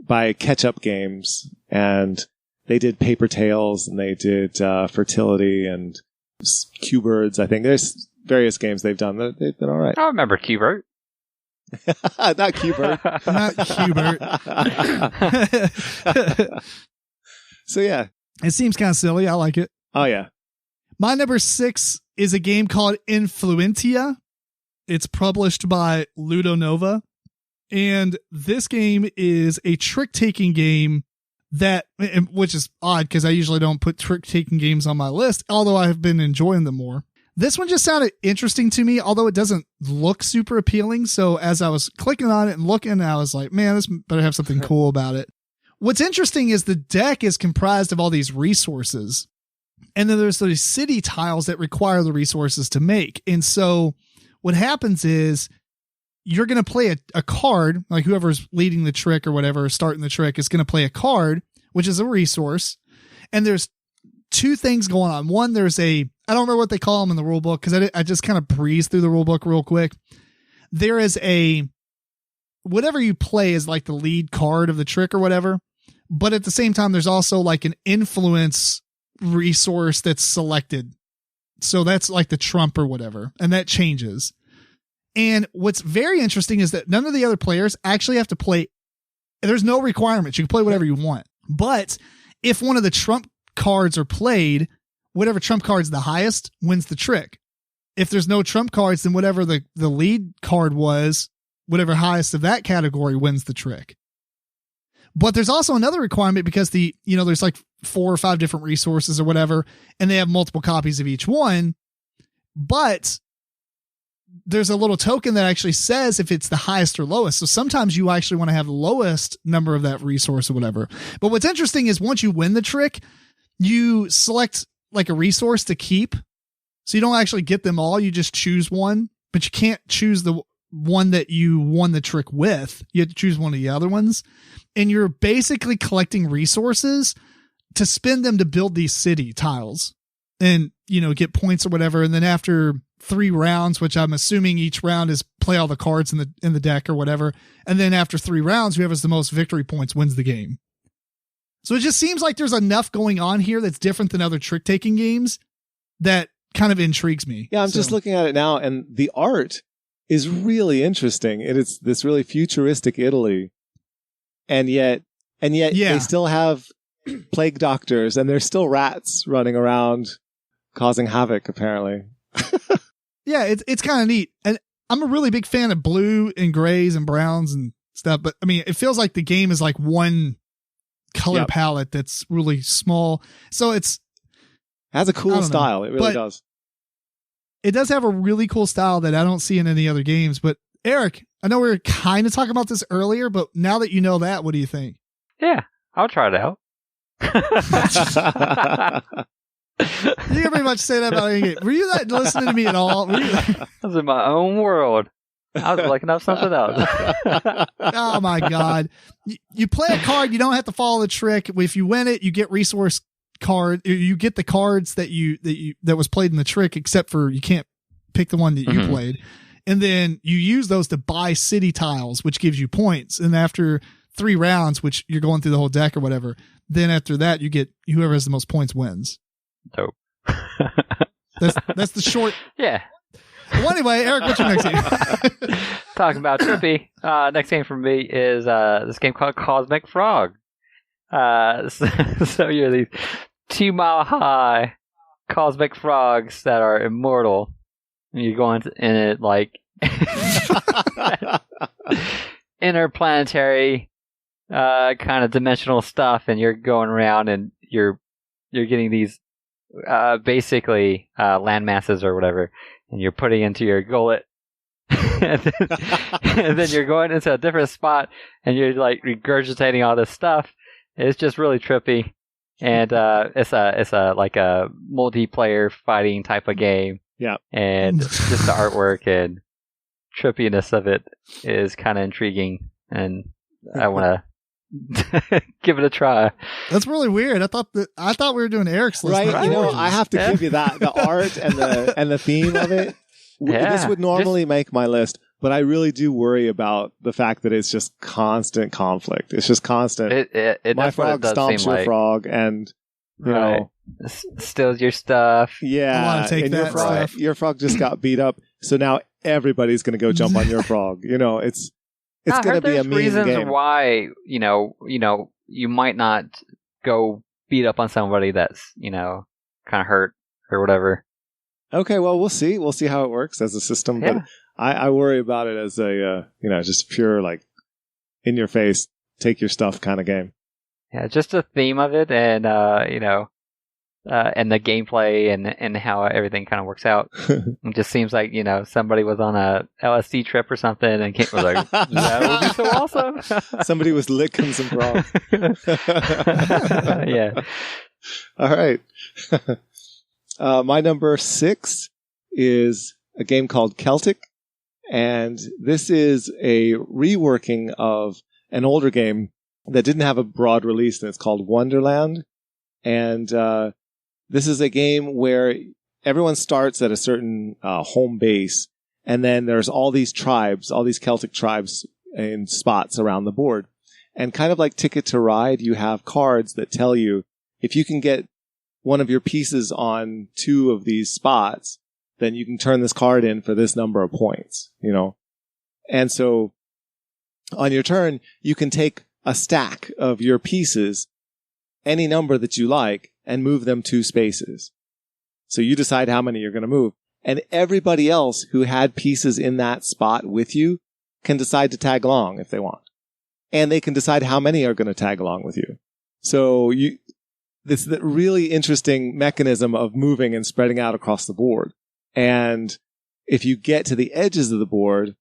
[SPEAKER 3] by Catch Up Games, and they did Paper Tales, and they did Fertility and Q-Birds. I think there's various games they've done that they've been all right.
[SPEAKER 2] I remember Q-Bert.
[SPEAKER 3] Not Q-Bird.
[SPEAKER 1] Not Q-Bert.
[SPEAKER 3] So yeah.
[SPEAKER 1] It seems kind of silly. I like it.
[SPEAKER 3] Oh yeah.
[SPEAKER 1] My number 6 is a game called Influentia. It's published by Ludonova. And this game is a trick-taking game which is odd because I usually don't put trick-taking games on my list, although I have been enjoying them more. This one just sounded interesting to me, although it doesn't look super appealing. So as I was clicking on it and looking, I was like, man, this better have something cool about it. What's interesting is the deck is comprised of all these resources. And then there's these city tiles that require the resources to make. And so what happens is you're going to play a card, like whoever's leading the trick or whatever, starting the trick is going to play a card, which is a resource. And there's 2 things going on. One, there's I don't remember what they call them in the rule book because I just kind of breezed through the rule book real quick. There is whatever you play is like the lead card of the trick or whatever. But at the same time, there's also like an influence resource that's selected. So that's like the trump or whatever. And that changes. And what's very interesting is that none of the other players actually have to play. There's no requirements. You can play whatever you want. But if one of the trump cards are played, whatever trump card's the highest wins the trick. If there's no trump cards, then whatever the lead card was, whatever highest of that category wins the trick. But there's also another requirement because there's like 4 or 5 different resources or whatever, and they have multiple copies of each one. But there's a little token that actually says if it's the highest or lowest. So sometimes you actually want to have the lowest number of that resource or whatever. But what's interesting is once you win the trick, you select like a resource to keep. So you don't actually get them all. You just choose one, but you can't choose the one that you won the trick with. You have to choose one of the other ones. And you're basically collecting resources to spend them to build these city tiles and, get points or whatever. And then after 3 rounds, which I'm assuming each round is play all the cards in the deck or whatever. And then after 3 rounds, whoever has the most victory points wins the game. So it just seems like there's enough going on here that's different than other trick-taking games that kind of intrigues me.
[SPEAKER 3] Yeah, I'm just looking at it now, and the art is really interesting. It's this really futuristic Italy. And yet they still have plague doctors, and there's still rats running around causing havoc, apparently.
[SPEAKER 1] Yeah, it's kind of neat. And I'm a really big fan of blue and grays and browns and stuff. But I mean, it feels like the game is like one color palette that's really small. So it
[SPEAKER 3] has a cool style. It really does.
[SPEAKER 1] It does have a really cool style that I don't see in any other games. But Eric, I know we were kind of talking about this earlier, but now that you know that, what do you think?
[SPEAKER 2] Yeah, I'll try it out.
[SPEAKER 1] You can pretty much say that about any game. Were you not listening to me at all?
[SPEAKER 2] I was in my own world. I was looking up something else.
[SPEAKER 1] Oh my God. You play a card, you don't have to follow the trick. If you win it, you get resource card. You get the cards that was played in the trick, except for you can't pick the one that you played. And then you use those to buy city tiles, which gives you points. And after 3 rounds, which you're going through the whole deck or whatever, then after that, you get whoever has the most points wins.
[SPEAKER 2] Dope.
[SPEAKER 1] That's the short.
[SPEAKER 2] Yeah.
[SPEAKER 1] Well, anyway, Eric, what's your next game?
[SPEAKER 2] Talking about trippy. Next game for me is this game called Cosmic Frog. So you're these 2 mile high cosmic frogs that are immortal. And you're going in it like interplanetary kind of dimensional stuff, and you're going around and you're getting these basically land masses or whatever, and you're putting into your gullet. and then you're going into a different spot and you're like regurgitating all this stuff. It's just really trippy, and it's a like a multiplayer fighting type of game.
[SPEAKER 3] Yeah,
[SPEAKER 2] and just the artwork and trippiness of it is kind of intriguing, and I want to give it a try.
[SPEAKER 1] That's really weird. I thought we were doing Eric's list.
[SPEAKER 3] Right, I have to give you that the art and the theme of it. Yeah, this would normally make my list, but I really do worry about the fact that it's just constant conflict. It's just constant. My frog stomps your frog, and you know,
[SPEAKER 2] steals your stuff.
[SPEAKER 3] Yeah,
[SPEAKER 1] I want to take that
[SPEAKER 3] your frog just got beat up, so now everybody's going to go jump on your frog. You know, it's going to be a mean
[SPEAKER 2] reasons
[SPEAKER 3] game.
[SPEAKER 2] Why you might not go beat up on somebody that's kind of hurt or whatever.
[SPEAKER 3] Okay, well, we'll see. We'll see how it works as a system, but I worry about it as a just pure like in your face, take your stuff kind of game.
[SPEAKER 2] Yeah, just the theme of it, and and the gameplay, and how everything kind of works out. It just seems like somebody was on a LSD trip or something, and was like, "That would be so awesome."
[SPEAKER 3] Somebody was licking some frogs.
[SPEAKER 2] Yeah.
[SPEAKER 3] All right. My number 6 is a game called Celtic, and this is a reworking of an older game that didn't have a broad release, and it's called Wonderland. And this is a game where everyone starts at a certain home base, and then there's all these tribes, all these Celtic tribes in spots around the board. And kind of like Ticket to Ride, you have cards that tell you if you can get one of your pieces on 2 of these spots, then you can turn this card in for this number of points, And so on your turn, you can take a stack of your pieces, any number that you like, and move them 2 spaces. So you decide how many you're going to move. And everybody else who had pieces in that spot with you can decide to tag along if they want. And they can decide how many are going to tag along with you. So this is the really interesting mechanism of moving and spreading out across the board. And if you get to the edges of the board,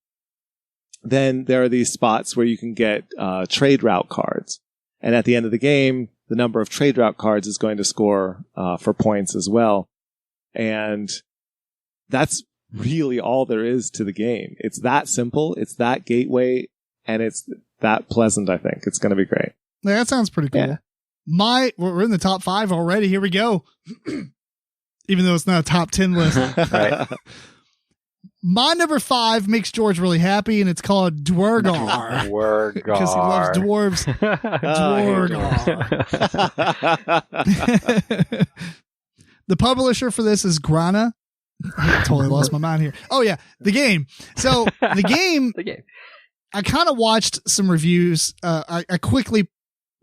[SPEAKER 3] then there are these spots where you can get trade route cards. And at the end of the game, the number of trade route cards is going to score for points as well. And that's really all there is to the game. It's that simple. It's that gateway. And it's that pleasant, I think. It's going to be great.
[SPEAKER 1] Yeah, that sounds pretty cool.
[SPEAKER 3] Yeah.
[SPEAKER 1] We're in the top 5 already. Here we go. Even though it's not a top 10 list.
[SPEAKER 2] Right.
[SPEAKER 1] My number 5 makes George really happy, and it's called Dwergar.
[SPEAKER 2] Dwergar.
[SPEAKER 1] Because he loves dwarves. Dwergar. The publisher for this is Grana. I totally lost my mind here. Oh, yeah. The game. So, the game.
[SPEAKER 2] The game.
[SPEAKER 1] I kind of watched some reviews. I quickly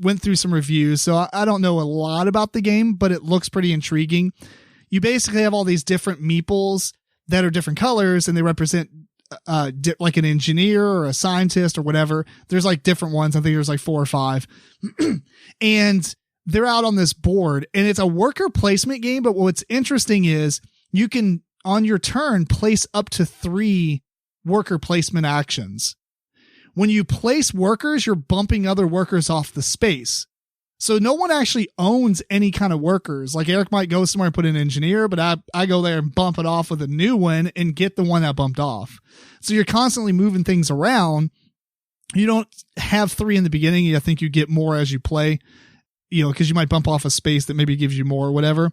[SPEAKER 1] went through some reviews, so I don't know a lot about the game, but it looks pretty intriguing. You basically have all these different meeples that are different colors, and they represent like an engineer or a scientist or whatever. There's like different ones. I think there's like 4 or 5. And they're out on this board, and it's a worker placement game. But what's interesting is you can, on your turn, place up to 3 worker placement actions. When you place workers, you're bumping other workers off the space. So no one actually owns any kind of workers. Like Eric might go somewhere and put an engineer, but I go there and bump it off with a new one and get the one that bumped off. So you're constantly moving things around. You don't have 3 in the beginning. I think you get more as you play, because you might bump off a space that maybe gives you more or whatever.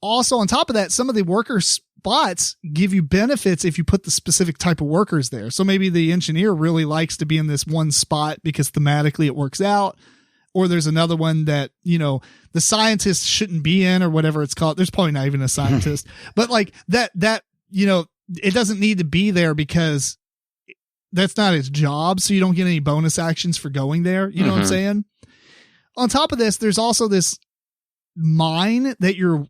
[SPEAKER 1] Also, on top of that, some of the worker spots give you benefits if you put the specific type of workers there. So maybe the engineer really likes to be in this one spot because thematically it works out. Or there's another one that, the scientist shouldn't be in or whatever it's called. There's probably not even a scientist, but like that, it doesn't need to be there because that's not his job. So you don't get any bonus actions for going there. You know what I'm saying? On top of this, there's also this mine that you're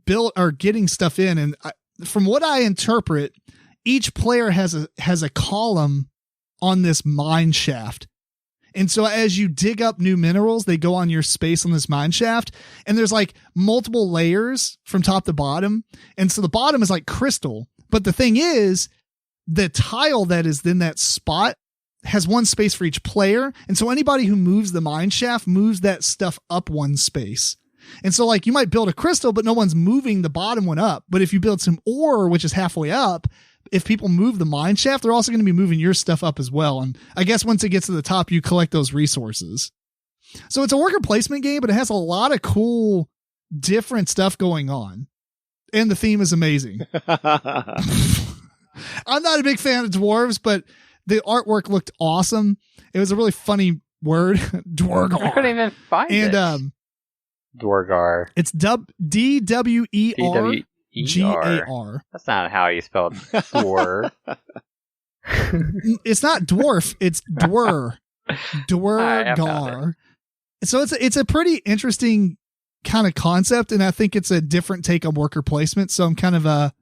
[SPEAKER 1] built or getting stuff in. And from what I interpret, each player has a column on this mine shaft. And so as you dig up new minerals, they go on your space on this mine shaft, and there's like multiple layers from top to bottom. And so the bottom is like crystal. But the thing is, the tile that is in that spot has one space for each player. And so anybody who moves the mine shaft moves that stuff up one space. And so like you might build a crystal, but no one's moving the bottom one up. But if you build some ore, which is halfway up, if people move the mine shaft, they're also going to be moving your stuff up as well. And I guess once it gets to the top, you collect those resources. So it's a worker placement game, but it has a lot of cool, different stuff going on. And the theme is amazing. I'm not a big fan of dwarves, but the artwork looked awesome. It was a really funny word. Dwargar.
[SPEAKER 2] I couldn't even find it.
[SPEAKER 1] And,
[SPEAKER 2] Dwargar.
[SPEAKER 1] It's DWERGAR.
[SPEAKER 2] That's not how you spell dwarf.
[SPEAKER 1] It's not dwarf. It's dwur. Dwargar. So it's a pretty interesting kind of concept, and I think it's a different take on worker placement. So I'm kind of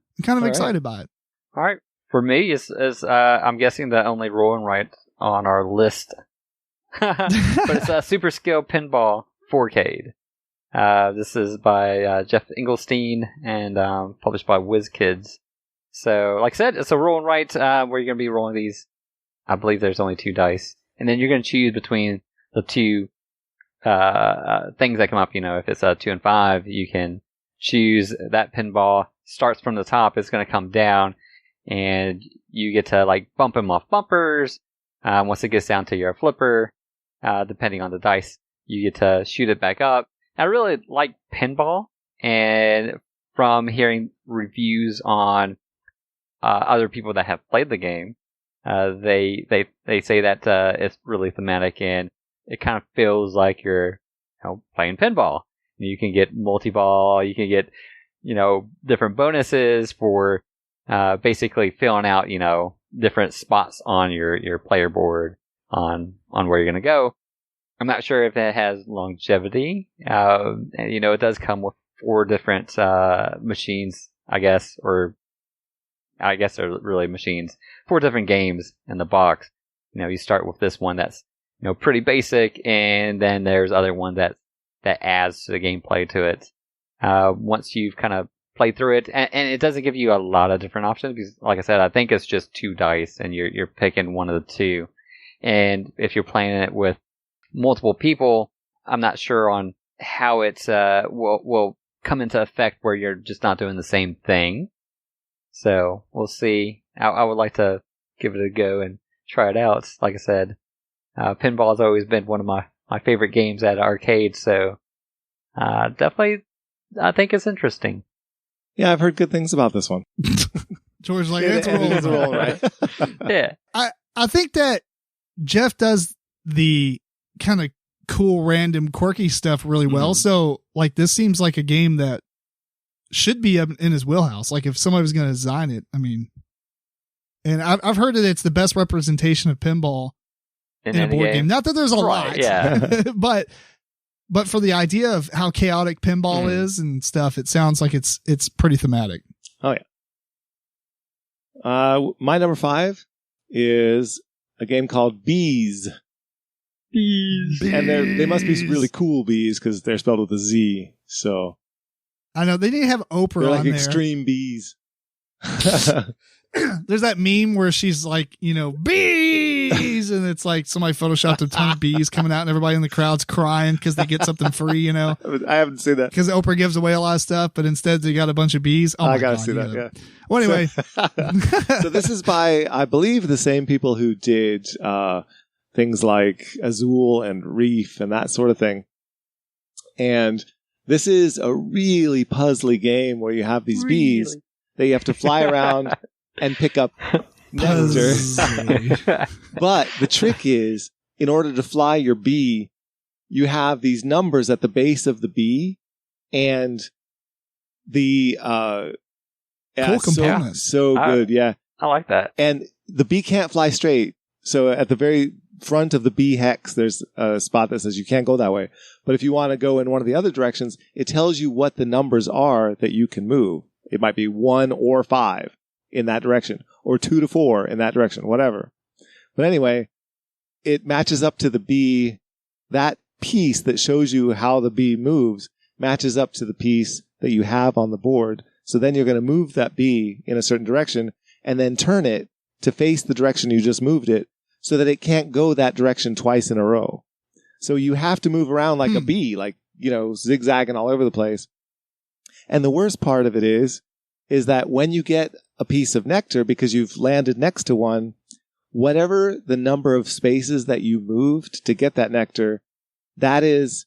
[SPEAKER 1] excited by it.
[SPEAKER 2] All right. For me, is I'm guessing the only rolling right on our list, but it's a Super Skill Pinball 4K. This is by Jeff Engelstein and published by WizKids. So, like I said, it's a roll and write where you're going to be rolling these. I believe there's only 2 dice, and then you're going to choose between the 2 things that come up. If it's 2 and 5, you can choose that pinball. Starts from the top, it's going to come down, and you get to like bump them off bumpers. Once it gets down to your flipper, depending on the dice, you get to shoot it back up. I really like pinball, and from hearing reviews on other people that have played the game, they say that it's really thematic, and it kind of feels like you're playing pinball. You can get multi-ball, you can get different bonuses for basically filling out different spots on your player board on where you're going to go. I'm not sure if it has longevity. It does come with 4 different machines, I guess, or I guess they're really machines. 4 different games in the box. You start with this one that's pretty basic, and then there's other one that adds to the gameplay to it. Once you've kind of played through it, and it doesn't give you a lot of different options because, like I said, I think it's just 2 dice, and you're picking one of the 2. And if you're playing it with multiple people, I'm not sure on how it will come into effect where you're just not doing the same thing. So we'll see. I would like to give it a go and try it out. Like I said, pinball has always been one of my favorite games at arcades, so definitely I think it's interesting.
[SPEAKER 3] Yeah, I've heard good things about this one.
[SPEAKER 1] George's like, it's a roll,
[SPEAKER 3] right?
[SPEAKER 2] Yeah.
[SPEAKER 1] I think that Jeff does the kind of cool, random, quirky stuff really well. So, like, this seems like a game that should be up in his wheelhouse. Like, if somebody was going to design it, I mean, and I've heard that it's the best representation of pinball
[SPEAKER 2] in
[SPEAKER 1] a
[SPEAKER 2] any
[SPEAKER 1] board game. Not that there's a
[SPEAKER 2] Right,
[SPEAKER 1] lot,
[SPEAKER 2] yeah.
[SPEAKER 1] but for the idea of how chaotic pinball is and stuff, it sounds like it's pretty thematic.
[SPEAKER 3] Oh yeah. My number 5 is a game called Bees.
[SPEAKER 2] Bees.
[SPEAKER 3] And they must be really cool bees because they're spelled with a Z. So
[SPEAKER 1] I know they didn't have Oprah
[SPEAKER 3] they're like
[SPEAKER 1] on there.
[SPEAKER 3] extreme bees.
[SPEAKER 1] There's that meme where she's like, bees, and it's like somebody photoshopped a ton of bees coming out, and everybody in the crowd's crying because they get something free.
[SPEAKER 3] I haven't seen that
[SPEAKER 1] because Oprah gives away a lot of stuff, but instead they got a bunch of bees. Oh,
[SPEAKER 3] I gotta see that. Yeah.
[SPEAKER 1] Well, anyway,
[SPEAKER 3] so this is by, I believe, the same people who did things like Azul and Reef and that sort of thing. And this is a really puzzly game where you have these bees that you have to fly around and pick up nectar. But the trick is, in order to fly your bee, you have these numbers at the base of the bee, and the
[SPEAKER 1] cool components.
[SPEAKER 3] So good, yeah.
[SPEAKER 2] I like that.
[SPEAKER 3] And the bee can't fly straight. So at the very front of the bee hex, there's a spot that says you can't go that way. But if you want to go in one of the other directions, it tells you what the numbers are that you can move. It might be 1 or 5 in that direction, or 2 to 4 in that direction, whatever. But anyway, it matches up to the bee. That piece that shows you how the bee moves matches up to the piece that you have on the board. So then you're going to move that bee in a certain direction and then turn it to face the direction you just moved it so that it can't go that direction twice in a row. So you have to move around like a bee, like, zigzagging all over the place. And the worst part of it is that when you get a piece of nectar, because you've landed next to one, whatever the number of spaces that you moved to get that nectar, that is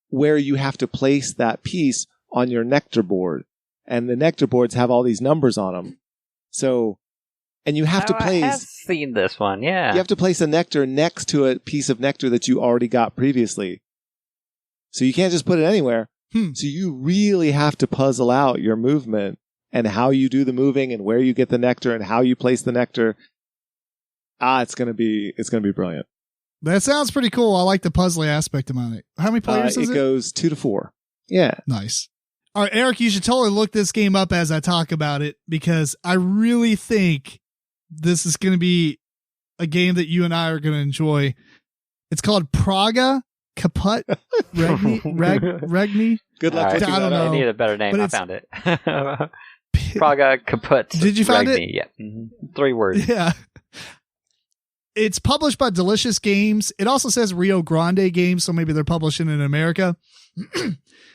[SPEAKER 3] where you have to place that piece on your nectar board. And the nectar boards have all these numbers on them. So, and you have to place... I have
[SPEAKER 2] seen this one, yeah.
[SPEAKER 3] You have to place a nectar next to a piece of nectar that you already got previously. So you can't just put it anywhere. So you really have to puzzle out your movement and how you do the moving and where you get the nectar and how you place the nectar. It's going to be brilliant.
[SPEAKER 1] That sounds pretty cool. I like the puzzly aspect about it. How many players is it?
[SPEAKER 3] It goes 2 to 4. Yeah.
[SPEAKER 1] Nice. All right, Eric, you should totally look this game up as I talk about it, because I really think this is going to be a game that you and I are going to enjoy. It's called Praga Kaput Regni.
[SPEAKER 3] Good luck.
[SPEAKER 2] Right.
[SPEAKER 1] I don't know.
[SPEAKER 2] I need a better name. I found it. Praga Kaput.
[SPEAKER 1] Did you find it?
[SPEAKER 2] Yeah. 3 words.
[SPEAKER 1] Yeah. It's published by Delicious Games. It also says Rio Grande Games, so maybe they're publishing it in America.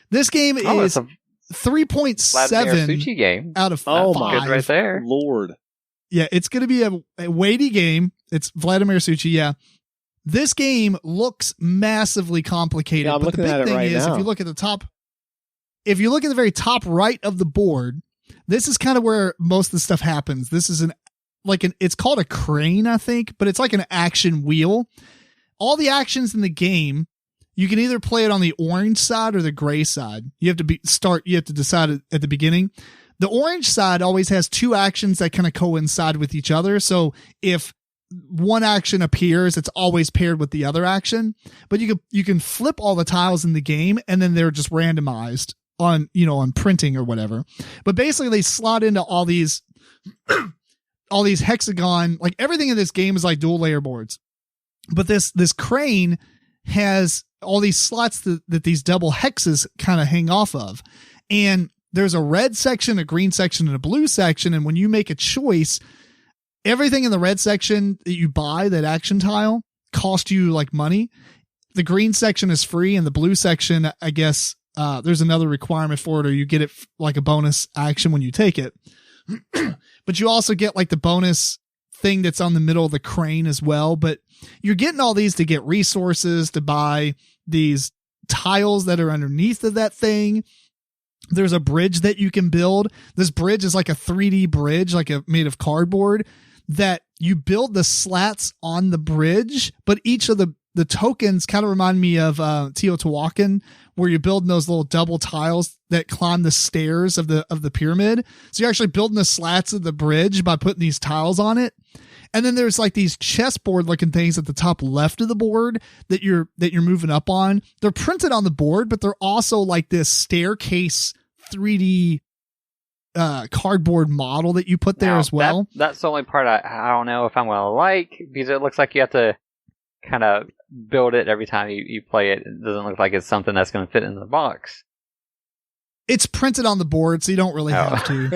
[SPEAKER 1] This game is 3.7
[SPEAKER 2] game
[SPEAKER 1] out of 5.
[SPEAKER 3] Oh my
[SPEAKER 2] good right there.
[SPEAKER 3] Lord.
[SPEAKER 1] Yeah, it's going to be a weighty game. It's Vladimir Suchy, yeah. This game looks massively complicated,
[SPEAKER 3] yeah,
[SPEAKER 1] but the big thing is
[SPEAKER 3] now.
[SPEAKER 1] if you look at the very top right of the board, this is kind of where most of the stuff happens. This is it's called a crane, I think, but it's like an action wheel. All the actions in the game, you can either play it on the orange side or the gray side. You have to decide at the beginning. The orange side always has 2 actions that kind of coincide with each other. So if one action appears, it's always paired with the other action. But you can flip all the tiles in the game, and then they're just randomized on printing or whatever. But basically they slot into all these all these hexagon, like everything in this game is like dual layer boards. But this crane has all these slots that these double hexes kind of hang off of. And there's a red section, a green section, and a blue section. And when you make a choice, everything in the red section that you buy, that action tile, cost you like money. The green section is free, and the blue section, I guess, there's another requirement for it, or you get it like a bonus action when you take it. But you also get like the bonus thing that's on the middle of the crane as well. But you're getting all these to get resources, to buy these tiles that are underneath of that thing. There's a bridge that you can build. This bridge is like a 3D bridge, made of cardboard, that you build the slats on the bridge, but each of the tokens kind of remind me of Teotihuacan, where you're building those little double tiles that climb the stairs of the pyramid. So you're actually building the slats of the bridge by putting these tiles on it. And then there's like these chessboard looking things at the top left of the board that you're moving up on. They're printed on the board, but they're also like this staircase 3D cardboard model that you put there as well.
[SPEAKER 2] That's the only part I don't know if I'm going to like, because it looks like you have to kind of build it every time you play it. It doesn't look like it's something that's going to fit in the box.
[SPEAKER 1] It's printed on the board, so you don't really have to.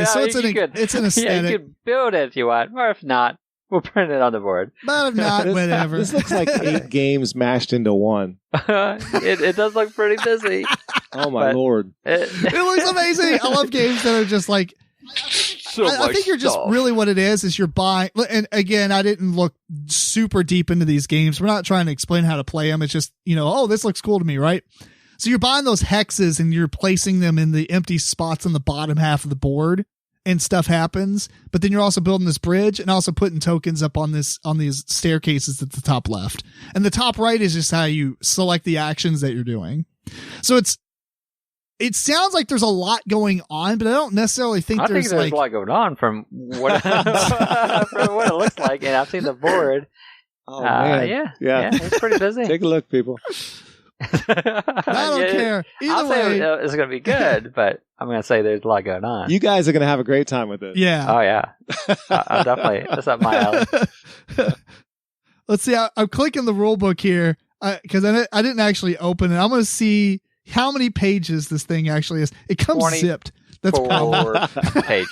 [SPEAKER 1] So it's an aesthetic.
[SPEAKER 2] Yeah, you can build it if you want, or if not, we'll print it on the board.
[SPEAKER 1] But if not, whatever.
[SPEAKER 3] This looks like 8 games mashed into one.
[SPEAKER 2] It does look pretty busy.
[SPEAKER 3] Oh my lord!
[SPEAKER 1] It looks amazing. I love games that are just like. I think you're just really what it is you're buying. And again, I didn't look super deep into these games. We're not trying to explain how to play them. It's just, oh, this looks cool to me, right? So you're buying those hexes and you're placing them in the empty spots on the bottom half of the board, and stuff happens. But then you're also building this bridge and also putting tokens up on these staircases at the top left. And the top right is just how you select the actions that you're doing. So it sounds like there's a lot going on, but I don't necessarily think there's
[SPEAKER 2] a lot going on from what from what it looks like. And I've seen the board.
[SPEAKER 3] Oh man,
[SPEAKER 2] yeah, it's pretty busy.
[SPEAKER 3] Take a look, people.
[SPEAKER 1] I don't care.
[SPEAKER 2] I'll say it's going to be good, but I'm going to say there's a lot going on.
[SPEAKER 3] You guys are going to have a great time with it.
[SPEAKER 1] Yeah.
[SPEAKER 2] Oh yeah. I'm definitely. That's up my alley.
[SPEAKER 1] Let's see. I'm clicking the rule book here because I didn't actually open it. I'm going to see how many pages this thing actually is. It comes zipped. That's
[SPEAKER 2] 4 pages.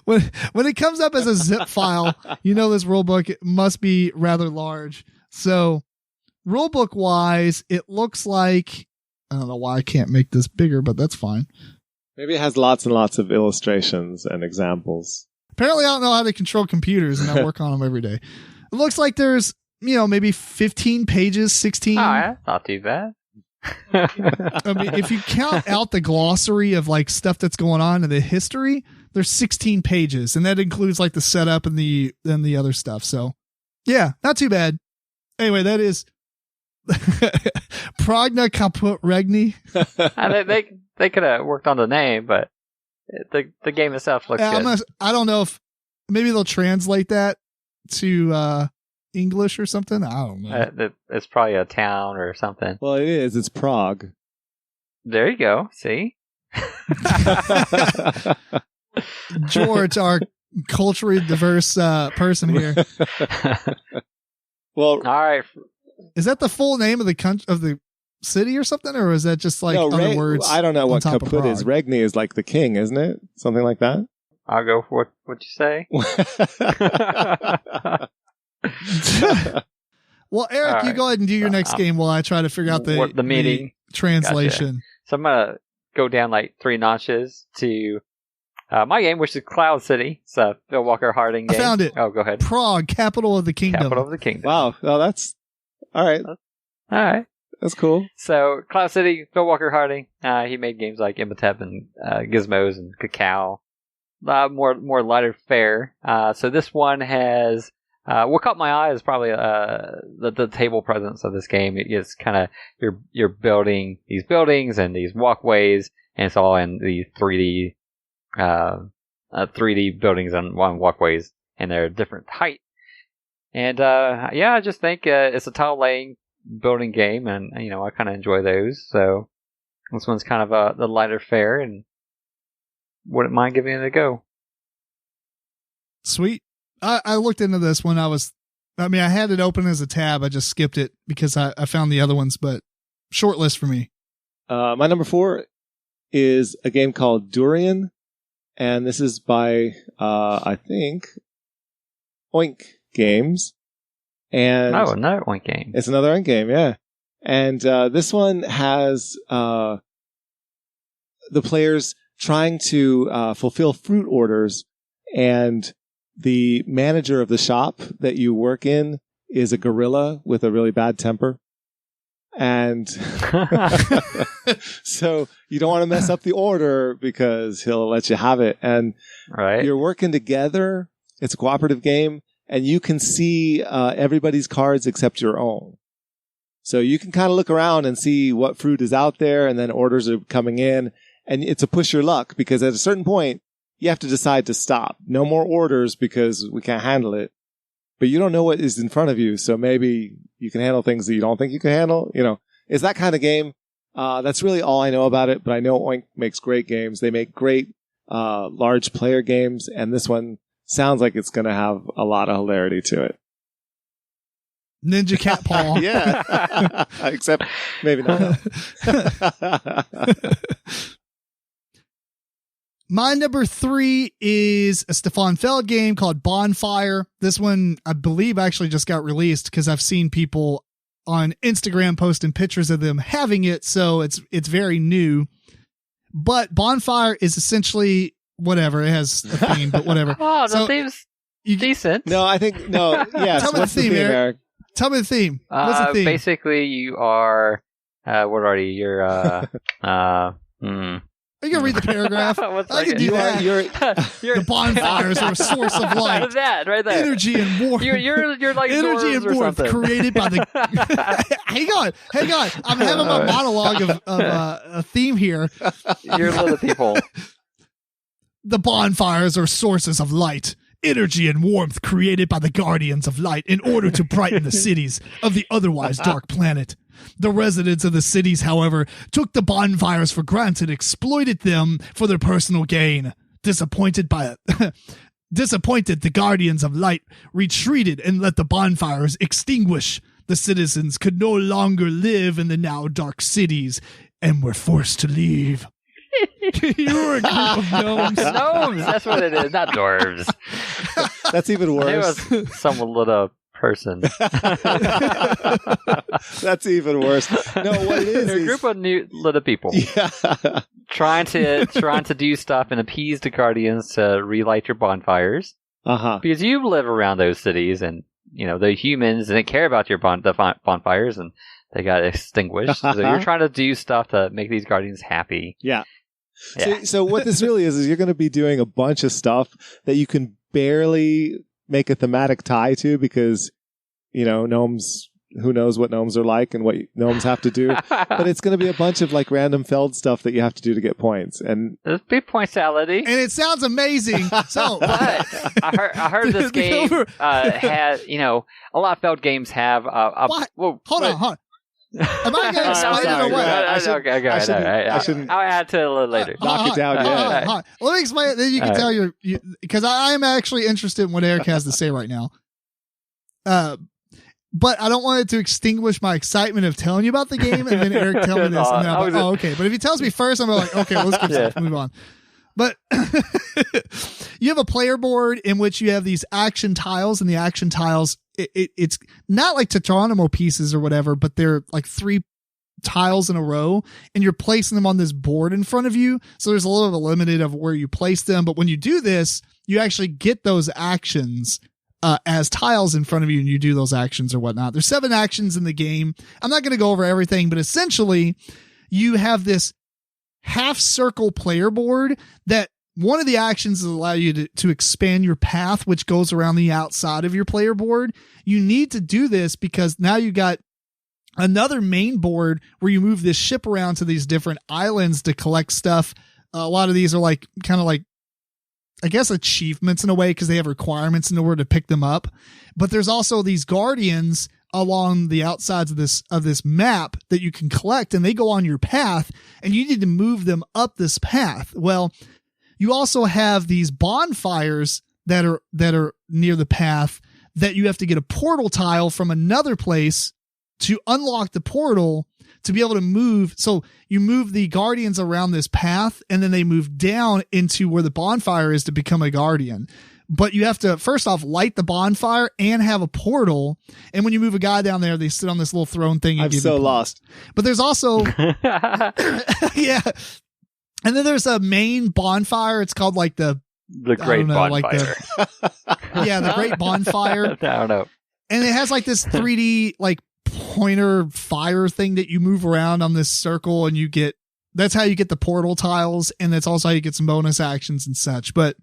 [SPEAKER 1] When it comes up as a zip file, this rule book must be rather large. So rulebook wise, it looks like, I don't know why I can't make this bigger, but that's fine.
[SPEAKER 3] Maybe it has lots and lots of illustrations and examples.
[SPEAKER 1] Apparently I don't know how to control computers, and I work on them every day. It looks like there's, maybe 15 pages, 16.
[SPEAKER 2] Oh, yeah, not too bad.
[SPEAKER 1] I mean, if you count out the glossary of like stuff that's going on in the history, there's 16 pages, and that includes like the setup and the other stuff. So yeah, not too bad. Anyway, that is Pragna Caput Regni.
[SPEAKER 2] They could have worked on the name, but the game itself looks good.
[SPEAKER 1] I don't know if maybe they'll translate that to English or something. I don't know.
[SPEAKER 2] It's probably a town or something.
[SPEAKER 3] Well, it is. It's Prague.
[SPEAKER 2] There you go. See?
[SPEAKER 1] George, our culturally diverse person here.
[SPEAKER 3] Well,
[SPEAKER 2] all right.
[SPEAKER 1] Is that the full name of the city or something, or is that just like other words?
[SPEAKER 3] I don't know what kaput is. Regni is like the king, isn't it? Something like that.
[SPEAKER 2] I'll go for what you say.
[SPEAKER 1] Well, Eric, right. You go ahead and do your next game while I try to figure out the meaning translation.
[SPEAKER 2] Gotcha. So I'm gonna go down like 3 notches to my game, which is Cloud City. It's a Phil Walker Harding game.
[SPEAKER 1] I found it.
[SPEAKER 2] Oh, go ahead.
[SPEAKER 1] Prague, capital of the kingdom.
[SPEAKER 2] Capital of the kingdom.
[SPEAKER 3] Wow. Well, that's all right.
[SPEAKER 2] All right.
[SPEAKER 3] That's cool.
[SPEAKER 2] So Cloud City, Phil Walker Harding. He made games like Imhotep and Gizmos and Cacao. More lighter fare. So this one has. What caught my eye is probably the table presence of this game. It's kind of you're building these buildings and these walkways, and it's all in these 3D buildings and walkways, and they're different height. And I just think it's a tile laying building game, and I kind of enjoy those. So this one's kind of the lighter fare, and wouldn't mind giving it a go.
[SPEAKER 1] Sweet. I looked into this when I had it open as a tab. I just skipped it because I found the other ones, but short list for me.
[SPEAKER 3] My number 4 is a game called Durian, and this is by, I think, Oink Games. And
[SPEAKER 2] another Oink game.
[SPEAKER 3] It's another Oink game, yeah. And this one has the players trying to fulfill fruit orders, and the manager of the shop that you work in is a gorilla with a really bad temper. And so you don't want to mess up the order because he'll let you have it. And you're working together. It's a cooperative game, and you can see everybody's cards except your own. So you can kind of look around and see what fruit is out there, and then orders are coming in. And it's a push your luck, because at a certain point, you have to decide to stop. No more orders because we can't handle it. But you don't know what is in front of you, so maybe you can handle things that you don't think you can handle. You know, it's that kind of game. That's really all I know about it, but I know Oink makes great games. They make great large player games, and this one sounds like it's going to have a lot of hilarity to it.
[SPEAKER 1] Ninja Cat Paw.
[SPEAKER 3] Yeah. Except maybe not.
[SPEAKER 1] My number 3 is a Stefan Feld game called Bonfire. This one, I believe, actually just got released because I've seen people on Instagram posting pictures of them having it, so it's very new. But Bonfire is essentially whatever. It has a theme, but whatever.
[SPEAKER 2] Oh, the theme's decent.
[SPEAKER 3] No, I think, no, yes.
[SPEAKER 1] Tell me the theme, Eric. Tell me the theme. What's the theme?
[SPEAKER 2] Basically, you are, what are you? You're,
[SPEAKER 1] You can read the paragraph. I can do that. The bonfires are a source of light.
[SPEAKER 2] That right there.
[SPEAKER 1] Energy and warmth.
[SPEAKER 2] You're like
[SPEAKER 1] energy and warmth created by the. Hang on. I'm having my monologue of a theme here.
[SPEAKER 2] You're little people.
[SPEAKER 1] The bonfires are sources of light. Energy and warmth created by the guardians of light in order to brighten the cities of the otherwise dark planet. The residents of the cities, however, took the bonfires for granted, exploited them for their personal gain. Disappointed, the guardians of light retreated and let the bonfires extinguish. The citizens could no longer live in the now dark cities and were forced to leave. You're a group of gnomes.
[SPEAKER 2] Gnomes, that's what it is, not dwarves.
[SPEAKER 3] That's even worse.
[SPEAKER 2] It was some little person.
[SPEAKER 3] That's even worse. No, what it is,
[SPEAKER 2] they're a group of new little people.
[SPEAKER 3] Yeah.
[SPEAKER 2] trying to do stuff and appease the guardians to relight your bonfires. Because you live around those cities, and you know the humans didn't care about your bonfires, and they got extinguished. So you're trying to do stuff to make these guardians happy.
[SPEAKER 3] Yeah. So what this really is you're going to be doing a bunch of stuff that you can barely make a thematic tie to because, you know, gnomes, who knows what gnomes are like and what gnomes have to do. But it's going to be a bunch of like random Feld stuff that you have to do to get points. And
[SPEAKER 2] there's big pointality.
[SPEAKER 1] And it sounds amazing. So,
[SPEAKER 2] but I heard this game has, you know, a lot of Feld games have.
[SPEAKER 1] What? Whoa, hold on. Am I going to explain it or what?
[SPEAKER 3] I shouldn't.
[SPEAKER 2] I'll add to it a little later.
[SPEAKER 3] Knock it down.
[SPEAKER 1] Let me explain it. Then you can tell because I am actually interested in what Eric has to say right now. But I don't want it to extinguish my excitement of telling you about the game, and then Eric tell me this, and then I'm like, okay. But if he tells me first, I'm like, okay, let's move on. But you have a player board in which you have these action tiles, and the action tiles, it's not like Tetronimo pieces or whatever, but they're like 3 tiles in a row, and you're placing them on this board in front of you. So there's a little bit limited of where you place them. But when you do this, you actually get those actions as tiles in front of you, and you do those actions or whatnot. There's 7 actions in the game. I'm not going to go over everything, but essentially you have this half circle player board that one of the actions allow you to expand your path, which goes around the outside of your player board. You need to do this because now you got another main board where you move this ship around to these different islands to collect stuff. A lot of these are like kind of like, I guess, achievements in a way because they have requirements in order to pick them up. But there's also these guardians along the outsides of this map that you can collect, and they go on your path, and you need to move them up this path. Well, you also have these bonfires that are near the path that you have to get a portal tile from another place to unlock the portal to be able to move. So you move the guardians around this path, and then they move down into where the bonfire is to become a guardian. But you have to, first off, light the bonfire and have a portal. And when you move a guy down there, they sit on this little throne thing. And
[SPEAKER 3] I'm so lost.
[SPEAKER 1] But there's also, yeah. And then there's a main bonfire. It's called like the
[SPEAKER 2] Great Bonfire.
[SPEAKER 1] The Great Bonfire.
[SPEAKER 2] I don't know.
[SPEAKER 1] And it has like this 3D like pointer fire thing that you move around on this circle, and that's how you get the portal tiles. And that's also how you get some bonus actions and such. But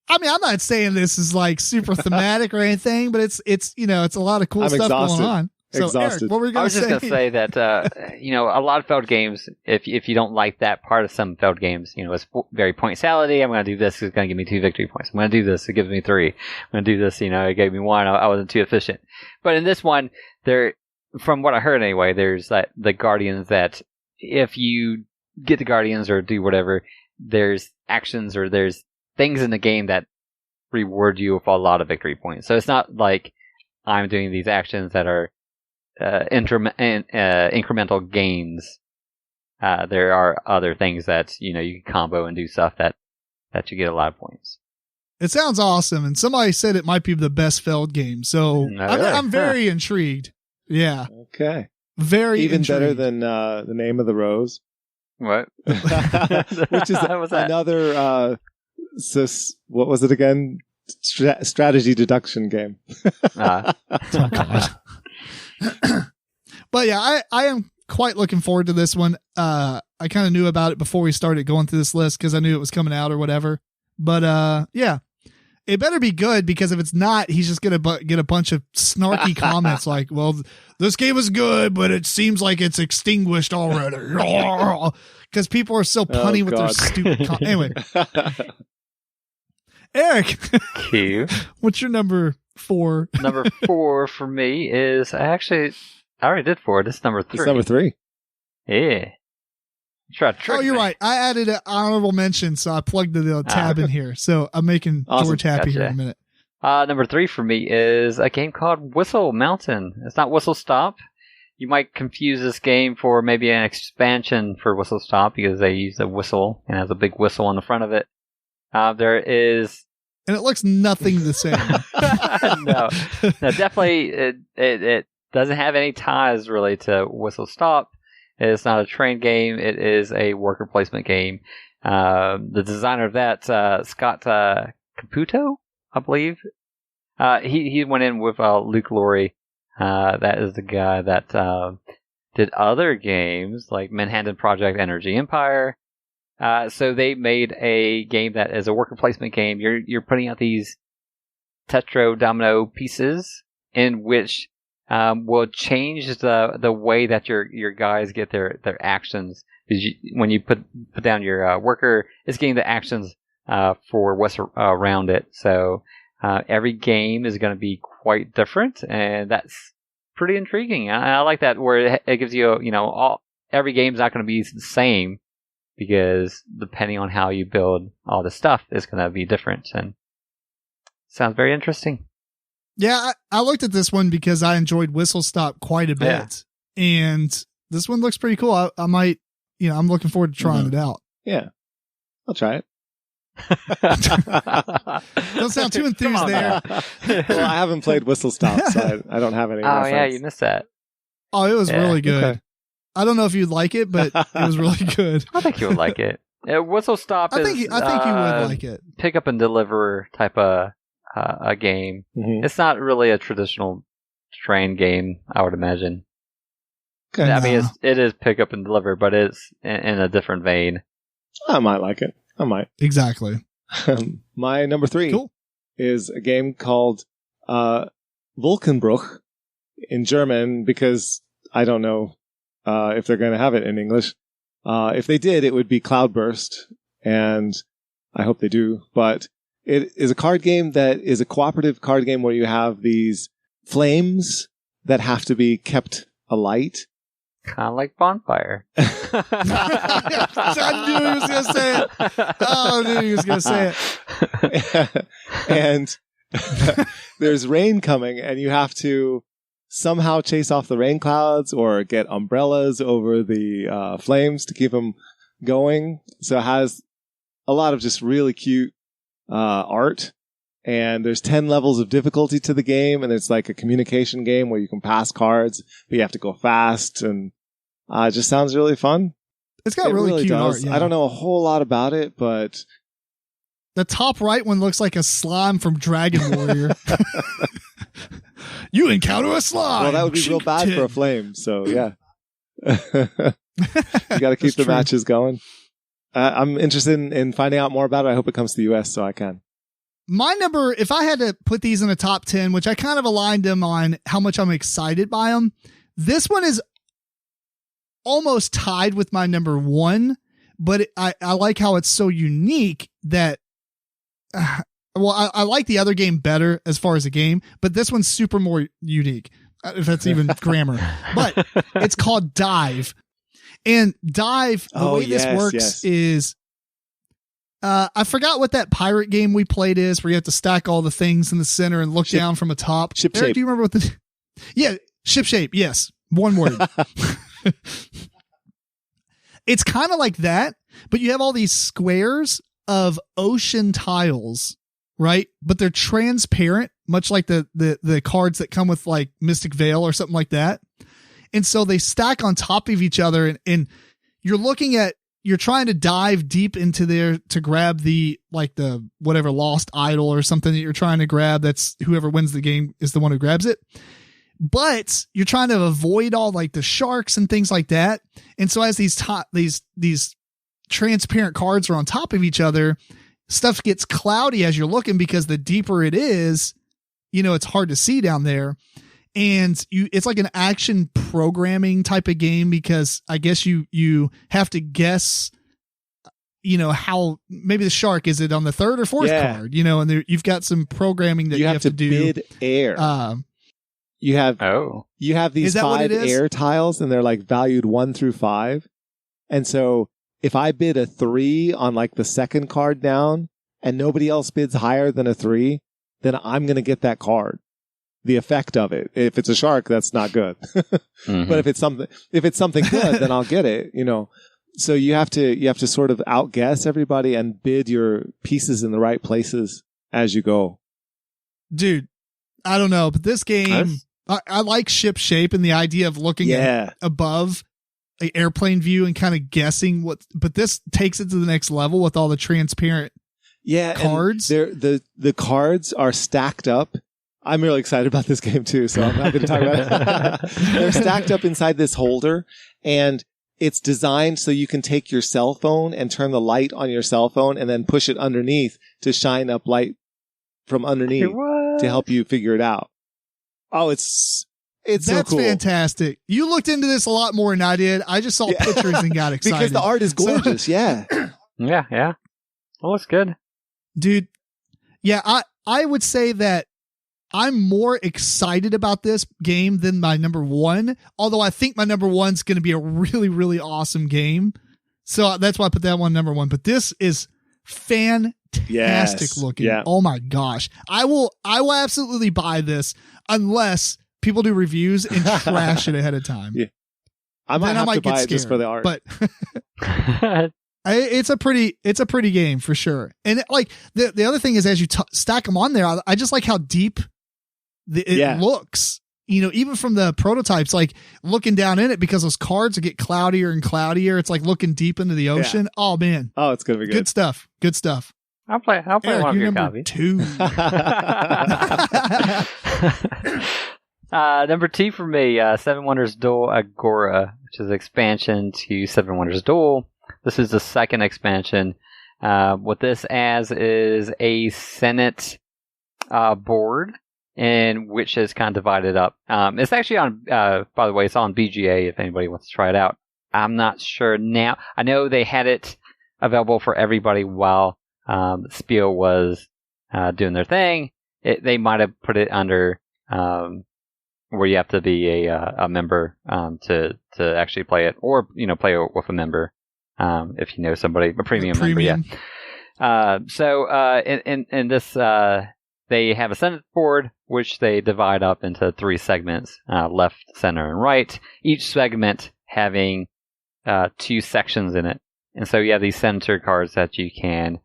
[SPEAKER 1] I mean, I'm not saying this is like super thematic or anything, but it's, you know, it's a lot of cool stuff going on. So,
[SPEAKER 3] Exhausted.
[SPEAKER 1] Eric, what were you
[SPEAKER 2] I
[SPEAKER 1] going
[SPEAKER 2] was
[SPEAKER 1] to
[SPEAKER 2] just
[SPEAKER 1] say?
[SPEAKER 2] going to say that, a lot of failed games, if you don't like that part of some failed games, it's very point salady. I'm going to do this, it's going to give me 2 victory points. I'm going to do this, it gives me 3. I'm going to do this, it gave me 1. I wasn't too efficient. But in this one, from what I heard anyway, there's the Guardians that if you get the Guardians or do whatever, there's actions or there's things in the game that reward you with a lot of victory points. So it's not like I'm doing these actions that are incremental gains. There are other things that you can combo and do stuff that you get a lot of points.
[SPEAKER 1] It sounds awesome, and somebody said it might be the best failed game, so I'm very intrigued. Yeah.
[SPEAKER 3] Okay.
[SPEAKER 1] Very
[SPEAKER 3] even
[SPEAKER 1] intrigued.
[SPEAKER 3] better than the Name of the Rose,
[SPEAKER 2] What?
[SPEAKER 3] which is
[SPEAKER 2] What was that?
[SPEAKER 3] another what was it again? Strategy deduction game.
[SPEAKER 1] Oh, God. But yeah, I am quite looking forward to this one. I kind of knew about it before we started going through this list because I knew it was coming out or whatever. But yeah, it better be good, because if it's not, he's just going to get a bunch of snarky comments like, well, this game is good, but it seems like it's extinguished already. Because people are so punny with their stupid Anyway. Eric,
[SPEAKER 2] Q.
[SPEAKER 1] what's your number 4?
[SPEAKER 2] Number 4 for me is I already did 4. This is number 3.
[SPEAKER 3] It's number 3.
[SPEAKER 2] Yeah. Try to trick
[SPEAKER 1] Oh, you're
[SPEAKER 2] me.
[SPEAKER 1] right. I added an honorable mention, so I plugged the tab in here. So I'm making
[SPEAKER 3] Awesome.
[SPEAKER 1] George happy here in
[SPEAKER 2] Gotcha.
[SPEAKER 1] a minute.
[SPEAKER 2] Number 3 for me is a game called Whistle Mountain. It's not Whistle Stop. You might confuse this game for maybe an expansion for Whistle Stop because they use a whistle and has a big whistle on the front of it. There is...
[SPEAKER 1] And it looks nothing the same.
[SPEAKER 2] no, definitely it doesn't have any ties really to Whistle Stop. It's not a train game. It is a worker placement game. The designer of that, Scott Caputo, I believe, he went in with Luke Laurie. That is the guy that did other games like Manhattan Project, Energy Empire. So they made a game that is a worker placement game. You're putting out these tetro domino pieces in which will change the way that your guys get their actions. Because when you put down your worker, it's getting the actions for what's around it. So every game is going to be quite different, and that's pretty intriguing. I like that where it gives you every game's not going to be the same, because depending on how you build all the stuff is going to be different, and sounds very interesting.
[SPEAKER 1] Yeah, I looked at this one because I enjoyed Whistle Stop quite a bit, and this one looks pretty cool. I might, I'm looking forward to trying it out.
[SPEAKER 3] Yeah, I'll try it.
[SPEAKER 1] Don't sound too enthused there.
[SPEAKER 3] Well, I haven't played Whistle Stop, so I don't have any.
[SPEAKER 2] Oh yeah,
[SPEAKER 3] reference.
[SPEAKER 2] you missed that.
[SPEAKER 1] Oh, it was really good.
[SPEAKER 3] Okay.
[SPEAKER 1] I don't know if you'd like it, but it was really good.
[SPEAKER 2] I think you would like it. Whistle Stop
[SPEAKER 1] I think you would like it.
[SPEAKER 2] Pick up and deliver type of a game.
[SPEAKER 3] Mhm.
[SPEAKER 2] It's not really a traditional train game, I would imagine.
[SPEAKER 3] Okay.
[SPEAKER 2] I mean, it is pick up and deliver, but it's in a different vein.
[SPEAKER 3] I might like it. I might.
[SPEAKER 1] Exactly.
[SPEAKER 3] My number 3
[SPEAKER 1] Cool.
[SPEAKER 3] is a game called Wolkenbruch in German, because I don't know if they're going to have it in English. If they did, it would be Cloudburst, and I hope they do. But it is a card game that is a cooperative card game where you have these flames that have to be kept alight.
[SPEAKER 2] Kind of like Bonfire.
[SPEAKER 1] I knew he was going to say it. Oh, I knew he was going to say it.
[SPEAKER 3] And there's rain coming, and you have to somehow chase off the rain clouds or get umbrellas over the flames to keep them going. So it has a lot of just really cute art. And there's 10 levels of difficulty to the game, and it's like a communication game where you can pass cards, but you have to go fast, and it just sounds really fun.
[SPEAKER 1] It's got really cute art. Yeah.
[SPEAKER 3] I don't know a whole lot about it, but
[SPEAKER 1] The top right one looks like a slime from Dragon Warrior. You encounter a slime.
[SPEAKER 3] well, that would be real bad for a flame. So yeah, you got to keep the matches going. I'm interested in finding out more about it. I hope it comes to the US so I can.
[SPEAKER 1] my number, if I had to put these in a top 10, which I kind of aligned them on how much I'm excited by them, this one is almost tied with my number 1, but I like how it's so unique that, I like the other game better as far as a game, but this one's super more unique, if that's even grammar. But it's called Dive. And Dive, the way this works is, I forgot what that pirate game we played is, where you have to stack all the things in the center and look down from a top.
[SPEAKER 3] Ship
[SPEAKER 1] Eric,
[SPEAKER 3] shape.
[SPEAKER 1] do you remember what yeah, ship shape. Yes. One word. It's kind of like that, but you have all these squares of ocean tiles, right? But they're transparent, much like the cards that come with like Mystic Veil or something like that. And so they stack on top of each other, and you're trying to dive deep into there to grab the whatever lost idol or something that you're trying to grab. That's whoever wins the game is the one who grabs it. But you're trying to avoid all like the sharks and things like that. And so as these transparent cards are on top of each other, stuff gets cloudy as you're looking, because the deeper it is, it's hard to see down there. And it's like an action programming type of game, because I guess you have to guess, how maybe the shark, is it on the third or fourth card, and you've got some programming that you have to do.
[SPEAKER 3] Bid air. You have these 5 air tiles, and they're like valued 1 through 5. And so if I bid a 3 on like the second card down, and nobody else bids higher than a 3, then I'm going to get that card. The effect of it. If it's a shark, that's not good. Mm-hmm. But if it's something good, then I'll get it, So you have to sort of outguess everybody and bid your pieces in the right places as you go.
[SPEAKER 1] Dude, I don't know, but this game, I like ship shape and the idea of looking at above an airplane view and kind of guessing but this takes it to the next level with all the transparent cards. The cards are stacked up. I'm really excited about this game too, so I'm happy to talk about it. They're stacked up inside this holder, and it's designed so you can take your cell phone and turn the light on your cell phone and then push it underneath to shine up light from underneath to help you figure it out. Oh, it's that's so cool. Fantastic. You looked into this a lot more than I did. I just saw pictures and got excited.
[SPEAKER 3] Because the art is gorgeous,
[SPEAKER 2] Yeah. Well, looks good.
[SPEAKER 1] Dude, I would say that I'm more excited about this game than my number 1, although I think my number 1's going to be a really, really awesome game. So that's why I put that one number 1. But this is fantastic looking. Yeah. Oh my gosh. I will absolutely buy this unless people do reviews and trash it ahead of time.
[SPEAKER 3] Yeah. I might have to buy it just for the art.
[SPEAKER 1] But it's a pretty game for sure. And the other thing is, as you stack them on there, I just like how deep it looks, even from the prototypes, like looking down in it, because those cards get cloudier and cloudier. It's like looking deep into the ocean. Yeah. Oh man.
[SPEAKER 3] Oh, it's going to be good.
[SPEAKER 1] Good stuff.
[SPEAKER 2] I'll play
[SPEAKER 1] Eric,
[SPEAKER 2] one of your
[SPEAKER 1] number
[SPEAKER 2] copies.
[SPEAKER 1] 2.
[SPEAKER 2] Number 2 for me, Seven Wonders Duel Agora, which is an expansion to Seven Wonders Duel. This is the second expansion. What this adds is a Senate board, in which is kind of divided up. It's actually on, by the way, it's on BGA if anybody wants to try it out. I'm not sure now. I know they had it available for everybody while Spiel was doing their thing. They might have put it under where you have to be a member to actually play it, or play it with a member if you know somebody, a premium member. Yeah. So in this, they have a Senate board, which they divide up into 3 segments: left, center, and right. Each segment having 2 sections in it, and so you have these center cards that you can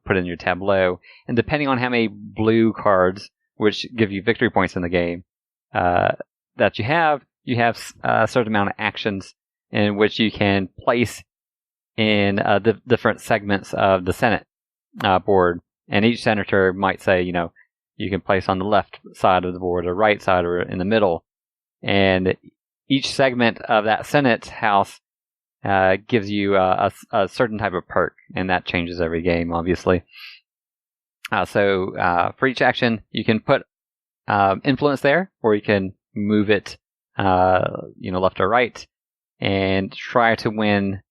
[SPEAKER 2] put in your tableau, and depending on how many blue cards, which give you victory points in the game, that you have a certain amount of actions in which you can place in the different segments of the Senate board. And each senator might say, you can place on the left side of the board, or right side, or in the middle. And each segment of that Senate house gives you a certain type of perk, and that changes every game, obviously. For each action, you can put influence there, or you can move it, left or right, and try to win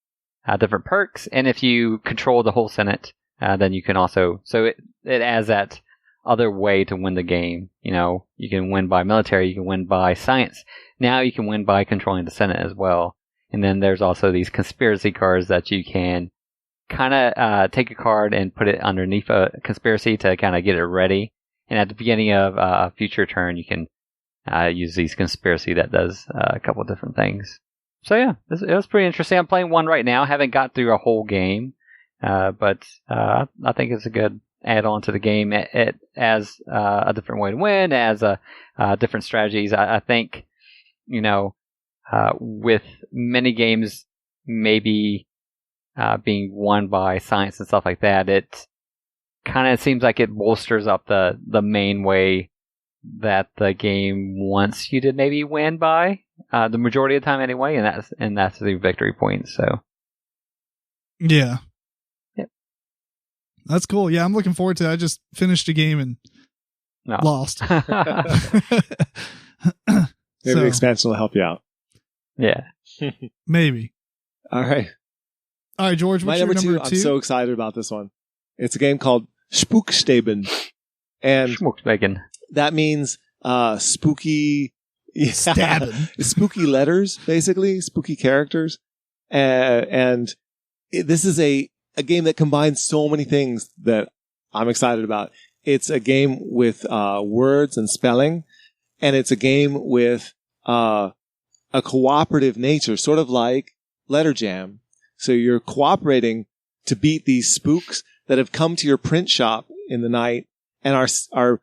[SPEAKER 2] different perks. And if you control the whole Senate, then you can also. So it adds that other way to win the game. You can win by military, you can win by science. Now you can win by controlling the Senate as well. And then there's also these conspiracy cards that you can kind of take a card and put it underneath a conspiracy to kind of get it ready. And at the beginning of a future turn, you can use these conspiracy that does a couple of different things. So yeah, it was pretty interesting. I'm playing one right now. Haven't got through a whole game, but I think it's a good add-on to the game. It as a different way to win, as different strategies. I think, with many games maybe being won by science and stuff like that, it kind of seems like it bolsters up the main way that the game wants you to maybe win by the majority of the time anyway, and that's the victory point. So
[SPEAKER 1] yeah. That's cool. Yeah, I'm looking forward to it. I just finished a game and lost.
[SPEAKER 3] Maybe the expansion will help you out.
[SPEAKER 2] Yeah.
[SPEAKER 1] Maybe.
[SPEAKER 3] All right,
[SPEAKER 1] George, what's your number two?
[SPEAKER 3] I'm so excited about this one. It's a game called Spukstäben. And
[SPEAKER 2] Spukstäben.
[SPEAKER 3] That means spooky...
[SPEAKER 1] Stabbing.
[SPEAKER 3] Spooky letters, basically. Spooky characters. This is a game that combines so many things that I'm excited about. It's a game with words and spelling, and it's a game with a cooperative nature, sort of like Letter Jam. So you're cooperating to beat these spooks that have come to your print shop in the night and are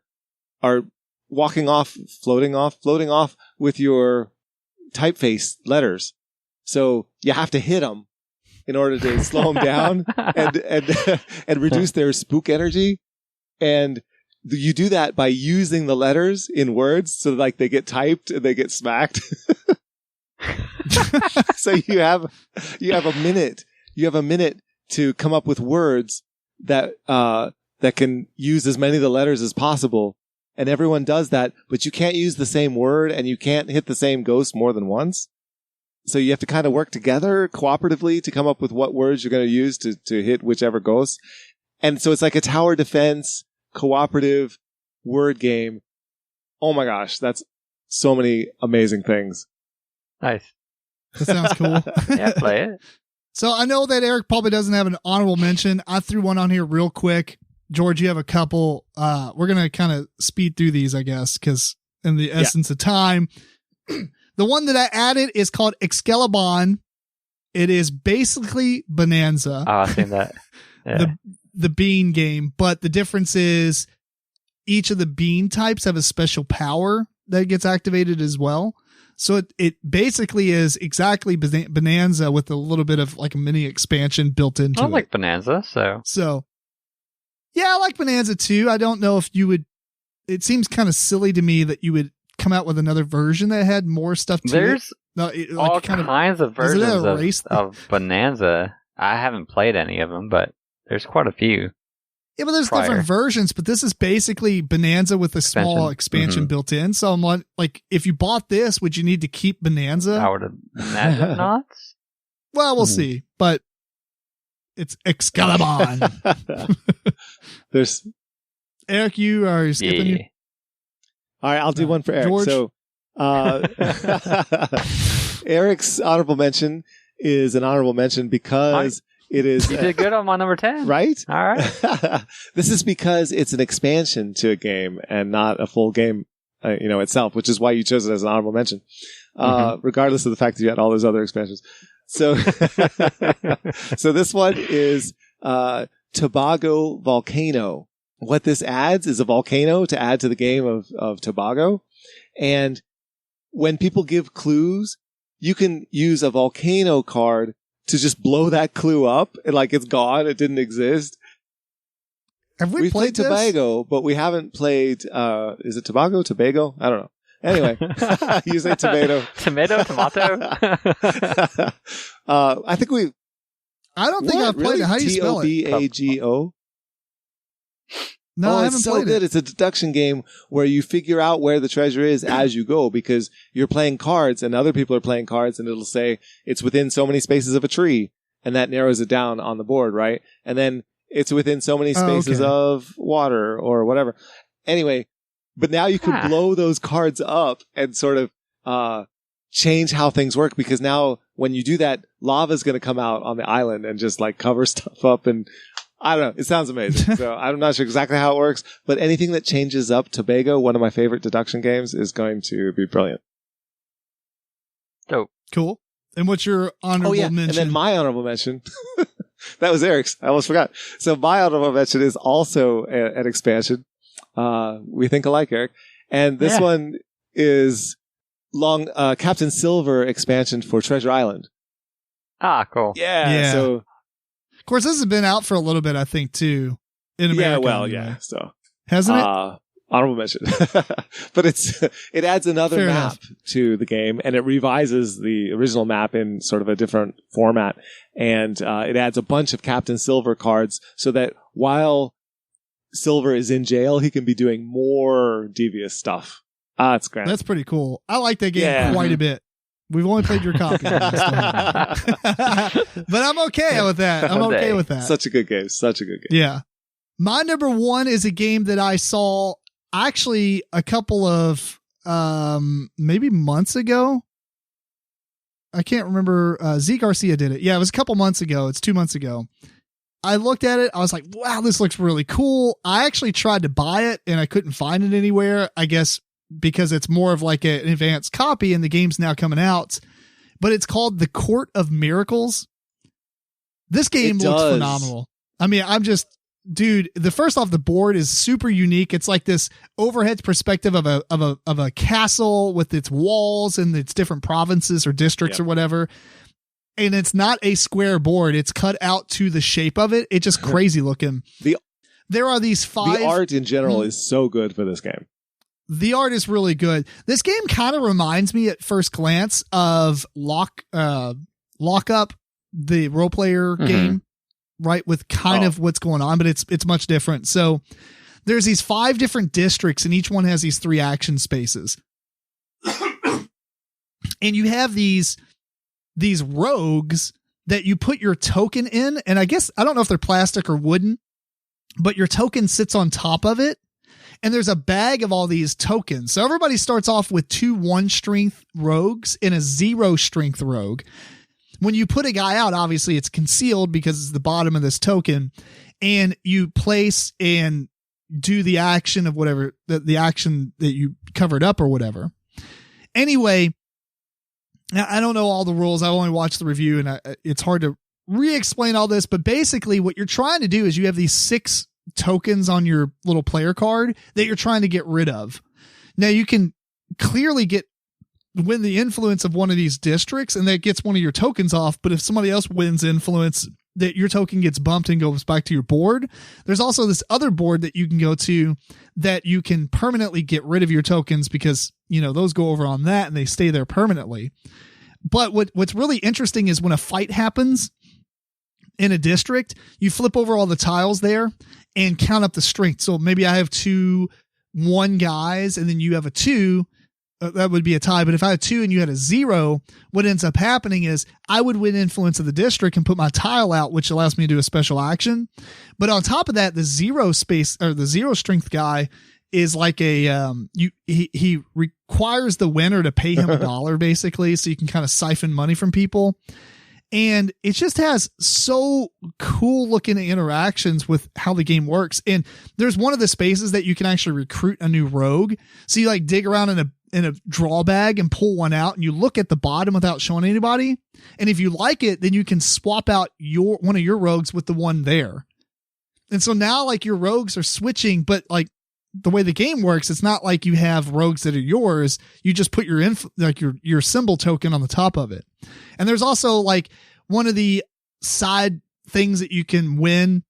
[SPEAKER 3] walking off, floating off with your typeface letters. So you have to hit them in order to slow them down and reduce their spook energy. And you do that by using the letters in words, so like they get typed and they get smacked. So you have a minute. You have a minute to come up with words that can use as many of the letters as possible. And everyone does that, but you can't use the same word and you can't hit the same ghost more than once. So you have to kind of work together cooperatively to come up with what words you're going to use to hit whichever ghost. And so it's like a tower defense, cooperative word game. Oh my gosh, that's so many amazing things.
[SPEAKER 2] Nice.
[SPEAKER 1] That sounds cool.
[SPEAKER 2] Yeah, play it.
[SPEAKER 1] So I know that Eric probably doesn't have an honorable mention. I threw one on here real quick. George, you have a couple. We're going to kind of speed through these, I guess, because in the essence of time. The one that I added is called Excalibon. It is basically Bonanza.
[SPEAKER 2] Oh, I've seen that. Yeah.
[SPEAKER 1] The bean game, but the difference is each of the bean types have a special power that gets activated as well. So it basically is exactly Bonanza with a little bit of like a mini expansion built into it.
[SPEAKER 2] I like Bonanza,
[SPEAKER 1] So yeah, I like Bonanza too. I don't know if you would. It seems kind of silly to me that you would come out with another version that had more stuff to
[SPEAKER 2] There's
[SPEAKER 1] it. No,
[SPEAKER 2] all kinds of versions of Bonanza. I haven't played any of them, but there's quite a few.
[SPEAKER 1] Yeah, but there's different versions, but this is basically Bonanza with a small expansion built in. So I'm like, if you bought this, would you need to keep Bonanza?
[SPEAKER 2] I would imagine not.
[SPEAKER 1] Well, we'll see, but it's Excalibon.
[SPEAKER 3] There's
[SPEAKER 1] Eric, you are skipping you.
[SPEAKER 3] All right, I'll do one for Eric.
[SPEAKER 1] George?
[SPEAKER 3] So, Eric's honorable mention is an honorable mention because it is.
[SPEAKER 2] You did good on my number 10.
[SPEAKER 3] Right?
[SPEAKER 2] All right.
[SPEAKER 3] This is because it's an expansion to a game and not a full game, itself, which is why you chose it as an honorable mention, regardless of the fact that you had all those other expansions. So, so this one is Tobago Volcano. What this adds is a volcano to add to the game of Tobago. And when people give clues, you can use a volcano card to just blow that clue up and like it's gone. It didn't exist.
[SPEAKER 1] Have we played
[SPEAKER 3] Tobago, but we haven't played, is it Tobago? Tobago? I don't know. Anyway, you say tomato.
[SPEAKER 2] Tomato?
[SPEAKER 3] I think
[SPEAKER 1] I don't think I've played it. How do you spell it?
[SPEAKER 3] Tobago?
[SPEAKER 1] No, I haven't
[SPEAKER 3] it's so
[SPEAKER 1] played
[SPEAKER 3] good.
[SPEAKER 1] it.
[SPEAKER 3] It's a deduction game where you figure out where the treasure is as you go because you're playing cards and other people are playing cards and it'll say it's within so many spaces of a tree and that narrows it down on the board, right? And then it's within so many spaces of water or whatever. Anyway, but now you can blow those cards up and sort of change how things work because now when you do that, lava's going to come out on the island and just like cover stuff up and I don't know. It sounds amazing. So I'm not sure exactly how it works, but anything that changes up Tobago, one of my favorite deduction games, is going to be brilliant.
[SPEAKER 2] Dope.
[SPEAKER 1] Cool. And what's your honorable mention?
[SPEAKER 3] And then my honorable mention, that was Eric's. I almost forgot. So my honorable mention is also an expansion. We think alike, Eric. And this one is Captain Silver expansion for Treasure Island.
[SPEAKER 2] Ah, cool.
[SPEAKER 3] Yeah. So,
[SPEAKER 1] of course, this has been out for a little bit, I think, too, in America.
[SPEAKER 3] Yeah, well, yeah. So
[SPEAKER 1] hasn't it?
[SPEAKER 3] Honorable mention. But it adds another
[SPEAKER 1] Fair
[SPEAKER 3] map
[SPEAKER 1] enough.
[SPEAKER 3] to the game, and it revises the original map in sort of a different format. And it adds a bunch of Captain Silver cards so that while Silver is in jail, he can be doing more devious stuff. It's great.
[SPEAKER 1] That's pretty cool. I like that game quite a bit. We've only played your copy. But I'm okay with that. I'm okay with that.
[SPEAKER 3] Such a good game. Such a good game.
[SPEAKER 1] Yeah. My number one is a game that I saw actually a couple of maybe months ago. I can't remember. Z Garcia did it. Yeah, it was a couple months ago. It's 2 months ago. I looked at it. I was like, wow, this looks really cool. I actually tried to buy it and I couldn't find it anywhere. I guess because it's more of like an advanced copy and the game's now coming out. But it's called The Court of Miracles. This game looks phenomenal. I mean, dude, the first off the board is super unique. It's like this overhead perspective of a castle with its walls and its different provinces or districts or whatever. And it's not a square board. It's cut out to the shape of it. It's just crazy looking. There are these five.
[SPEAKER 3] The art in general is so good for this game.
[SPEAKER 1] The art is really good. This game kind of reminds me at first glance of Lock Up, the role player game, right? With kind of what's going on, but it's much different. So there's these 5 different districts and each one has these 3 action spaces. And you have these rogues that you put your token in. And I guess, I don't know if they're plastic or wooden, but your token sits on top of it. And there's a bag of all these tokens. So everybody starts off with 2 1-strength rogues and a 0-strength rogue. When you put a guy out, obviously it's concealed because it's the bottom of this token. And you place and do the action of whatever, the action that you covered up or whatever. Anyway, now I don't know all the rules. I only watched the review and it's hard to re-explain all this. But basically what you're trying to do is you have these 6 tokens on your little player card that you're trying to get rid of. Now you can clearly win the influence of one of these districts and that gets one of your tokens off. But if somebody else wins influence, that your token gets bumped and goes back to your board. There's also this other board that you can go to that you can permanently get rid of your tokens because, you know, those go over on that and they stay there permanently. But what's really interesting is when a fight happens in a district, you flip over all the tiles there and count up the strength. So maybe I have 2 1 guys and then you have a 2. That would be a tie. But if I had 2 and you had a 0, what ends up happening is I would win influence of the district and put my tile out, which allows me to do a special action. But on top of that, the 0 space or the 0 strength guy is like he requires the winner to pay him $1 basically. So you can kind of siphon money from people. And it just has so cool looking interactions with how the game works. And there's one of the spaces that you can actually recruit a new rogue. So you like dig around in a draw bag and pull one out and you look at the bottom without showing anybody. And if you like it, then you can swap out one of your rogues with the one there. And so now like your rogues are switching, but like the way the game works, it's not like you have rogues that are yours. You just put your symbol token on the top of it. And there's also like one of the side things that you can win,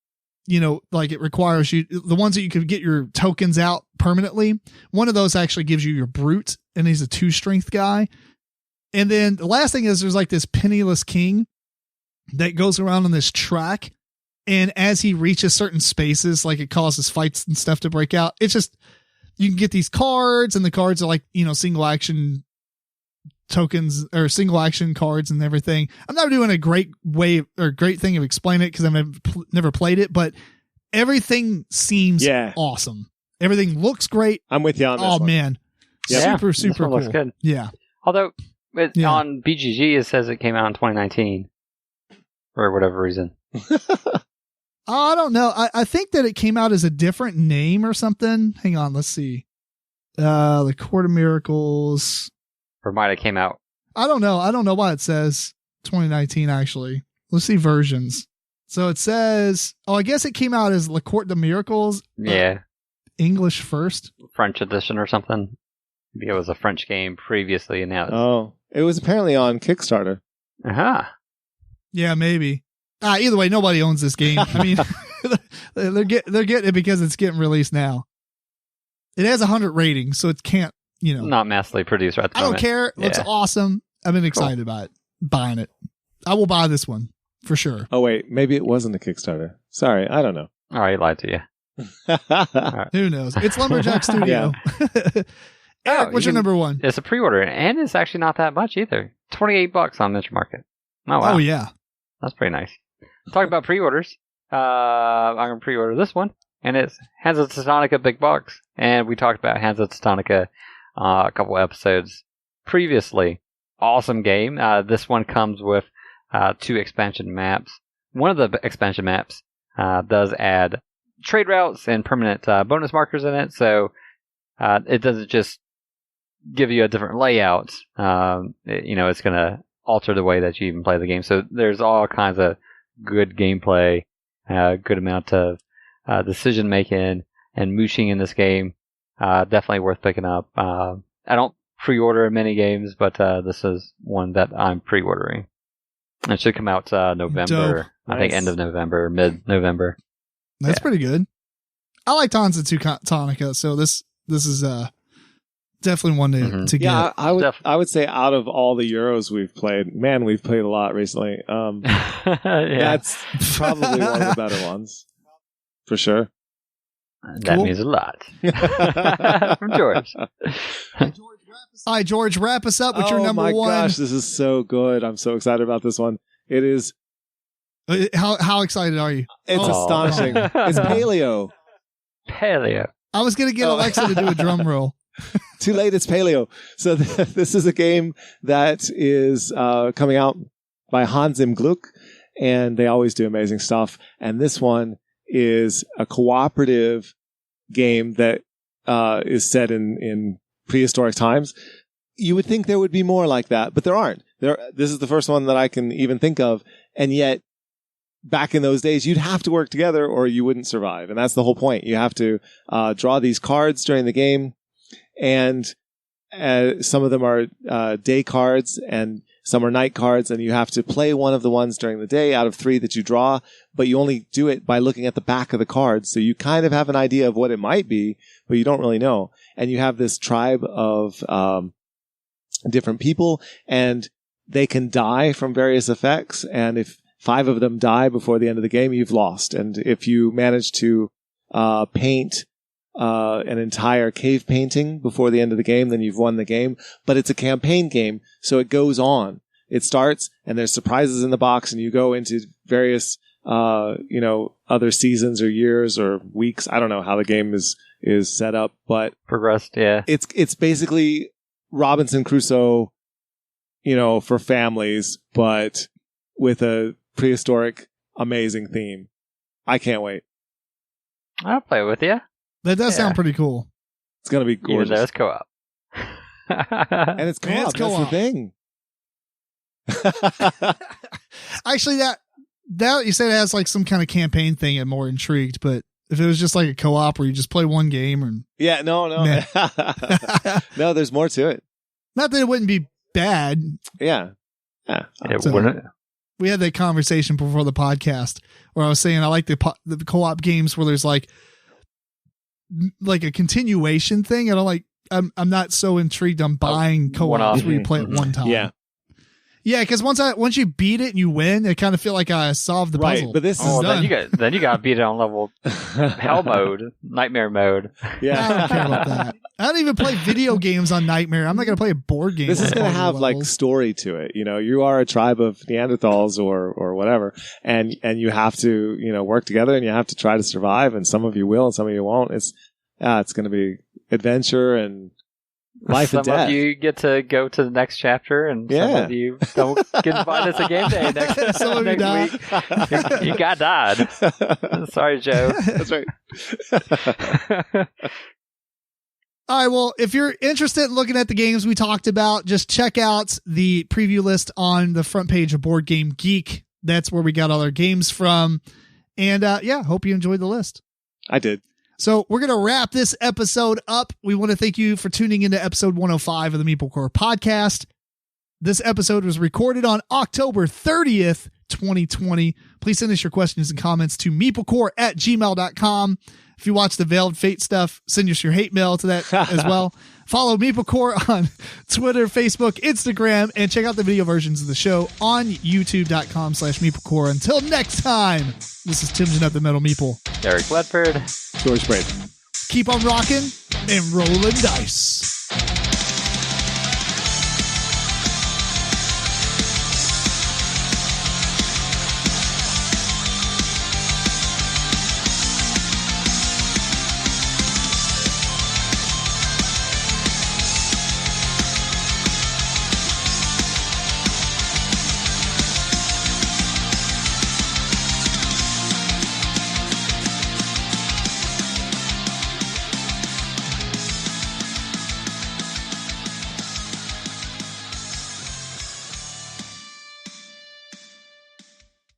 [SPEAKER 1] you know, like it requires you, the ones that you could get your tokens out permanently. One of those actually gives you your brute and he's a 2-strength guy. And then the last thing is there's like this penniless king that goes around on this track And as he reaches certain spaces, like it causes fights and stuff to break out. It's just, you can get these cards, and the cards are like, single action tokens or single action cards and everything. I'm not doing a great way or great thing of explaining it because I've never played it, but everything seems awesome. Everything looks great.
[SPEAKER 3] I'm with you on this one.
[SPEAKER 1] Man.
[SPEAKER 2] Yeah,
[SPEAKER 1] super cool.
[SPEAKER 2] Looks good.
[SPEAKER 1] Yeah.
[SPEAKER 2] Although on BGG it says it came out in 2019 for whatever reason.
[SPEAKER 1] I don't know. I think that it came out as a different name or something. Hang on, let's see. The Court of Miracles.
[SPEAKER 2] Or might have came out.
[SPEAKER 1] I don't know. I don't know why it says 2019 actually. Let's see versions. So it says, I guess it came out as La Court de Miracles.
[SPEAKER 2] Yeah.
[SPEAKER 1] English first.
[SPEAKER 2] French edition or something. Maybe it was a French game previously and now it's...
[SPEAKER 3] Oh, it was apparently on Kickstarter.
[SPEAKER 2] Uh-huh.
[SPEAKER 1] Yeah, maybe. Either way, nobody owns this game. I mean, they're getting it because it's getting released now. It has 100 ratings, so it can't,
[SPEAKER 2] Not massively produced at the
[SPEAKER 1] I
[SPEAKER 2] moment.
[SPEAKER 1] don't care. It looks awesome. I've been excited about it. Buying it. I will buy this one for sure.
[SPEAKER 3] Oh, wait. Maybe it wasn't a Kickstarter. Sorry. I don't know.
[SPEAKER 2] All right, lied to you.
[SPEAKER 3] Right.
[SPEAKER 1] Who knows? It's Lumberjack Studio. Eric, what's your number one?
[SPEAKER 2] It's a pre-order, and it's actually not that much either. $28 on Venture Market. Oh, wow.
[SPEAKER 1] Oh, yeah.
[SPEAKER 2] That's pretty nice. Talking about pre-orders, I'm going to pre-order this one, and it's Hands of Teutonica Big Box. And we talked about Hands of Teutonica a couple episodes previously. Awesome game. This one comes with 2 expansion maps. One of the expansion maps does add trade routes and permanent bonus markers in it, so it doesn't just give you a different layout. It's going to alter the way that you even play the game. So there's all kinds of good gameplay, good amount of decision making and mooshing in this game. Definitely worth picking up. I don't pre-order many games, but this is one that I'm pre-ordering. It should come out November.
[SPEAKER 1] Dope.
[SPEAKER 2] I think end of November, mid-November.
[SPEAKER 1] That's pretty good. I like Hands of Teutonica, so this is definitely one to get.
[SPEAKER 3] Yeah, I would say out of all the Euros we've played, man, we've played a lot recently. That's probably one of the better ones, for sure.
[SPEAKER 2] That means a lot. From George.
[SPEAKER 1] All right, George, wrap us up with your number one.
[SPEAKER 3] Oh my gosh, this is so good. I'm so excited about this one. It is.
[SPEAKER 1] How excited are you?
[SPEAKER 3] It's astonishing. It's Paleo.
[SPEAKER 2] Paleo.
[SPEAKER 1] I was going to get Alexa to do a drum roll.
[SPEAKER 3] Too late, it's Paleo. So this is a game that is coming out by Hans im Glück, and they always do amazing stuff. And this one is a cooperative game that is set in prehistoric times. You would think there would be more like that, but there aren't. This is the first one that I can even think of, and yet back in those days, you'd have to work together or you wouldn't survive. And that's the whole point. You have to draw these cards during the game, and some of them are day cards and some are night cards, and you have to play one of the ones during the day out of 3 that you draw, but you only do it by looking at the back of the cards. So you kind of have an idea of what it might be, but you don't really know. And you have this tribe of different people, and they can die from various effects. And if 5 of them die before the end of the game, you've lost. And if you manage to paint an entire cave painting before the end of the game, then you've won the game. But it's a campaign game, so it goes on. It starts, and there's surprises in the box, and you go into various, other seasons or years or weeks. I don't know how the game is set up, but
[SPEAKER 2] progressed. Yeah,
[SPEAKER 3] it's basically Robinson Crusoe, for families, but with a prehistoric, amazing theme. I can't wait.
[SPEAKER 2] I'll play with you.
[SPEAKER 1] That does sound pretty cool.
[SPEAKER 3] It's going to be gorgeous.
[SPEAKER 2] Even though it's co-op.
[SPEAKER 3] And it's co-op. That's the thing.
[SPEAKER 1] Actually, that you said it has like some kind of campaign thing, I'm more intrigued. But if it was just like a co-op where you just play one game, or
[SPEAKER 3] no, no, there's more to it.
[SPEAKER 1] Not that it wouldn't be bad.
[SPEAKER 3] Yeah.
[SPEAKER 2] It wouldn't.
[SPEAKER 1] We had that conversation before the podcast where I was saying I like the co-op games where there's like a continuation thing. I don't like. I'm not so intrigued on buying co-ops where you play it one time.
[SPEAKER 3] Yeah.
[SPEAKER 1] Yeah, because once you beat it and you win, I kind of feel like I solved the puzzle.
[SPEAKER 3] Right, but this is
[SPEAKER 2] done. Then you got to beat it on level hell mode, nightmare mode.
[SPEAKER 3] Yeah,
[SPEAKER 1] I don't care about that. I don't even play video games on Nightmare. I'm not going to play a board game.
[SPEAKER 3] This is going to have like story to it. You know, you are a tribe of Neanderthals or whatever, and you have to work together and you have to try to survive. And some of you will, and some of you won't. It's going to be adventure and life and death.
[SPEAKER 2] Some of you get to go to the next chapter, and some of you don't get invited to game day next week. You got died. Sorry, Joe.
[SPEAKER 3] That's right.
[SPEAKER 1] All right, well, if you're interested in looking at the games we talked about, just check out the preview list on the front page of Board Game Geek. That's where we got all our games from. And hope you enjoyed the list.
[SPEAKER 3] I did.
[SPEAKER 1] So we're going to wrap this episode up. We want to thank you for tuning into episode 105 of the MeepleCore Podcast. This episode was recorded on October 30th, 2020. Please send us your questions and comments to meeplecore@gmail.com. If you watch the Veiled Fate stuff, send us your hate mail to that as well. Follow MeepleCore on Twitter, Facebook, Instagram, and check out the video versions of the show on youtube.com/MeepleCore. Until next time, this is Tim Jennette, the Metal Meeple.
[SPEAKER 2] Eric Ledford.
[SPEAKER 3] George Breden.
[SPEAKER 1] Keep on rocking and rolling dice.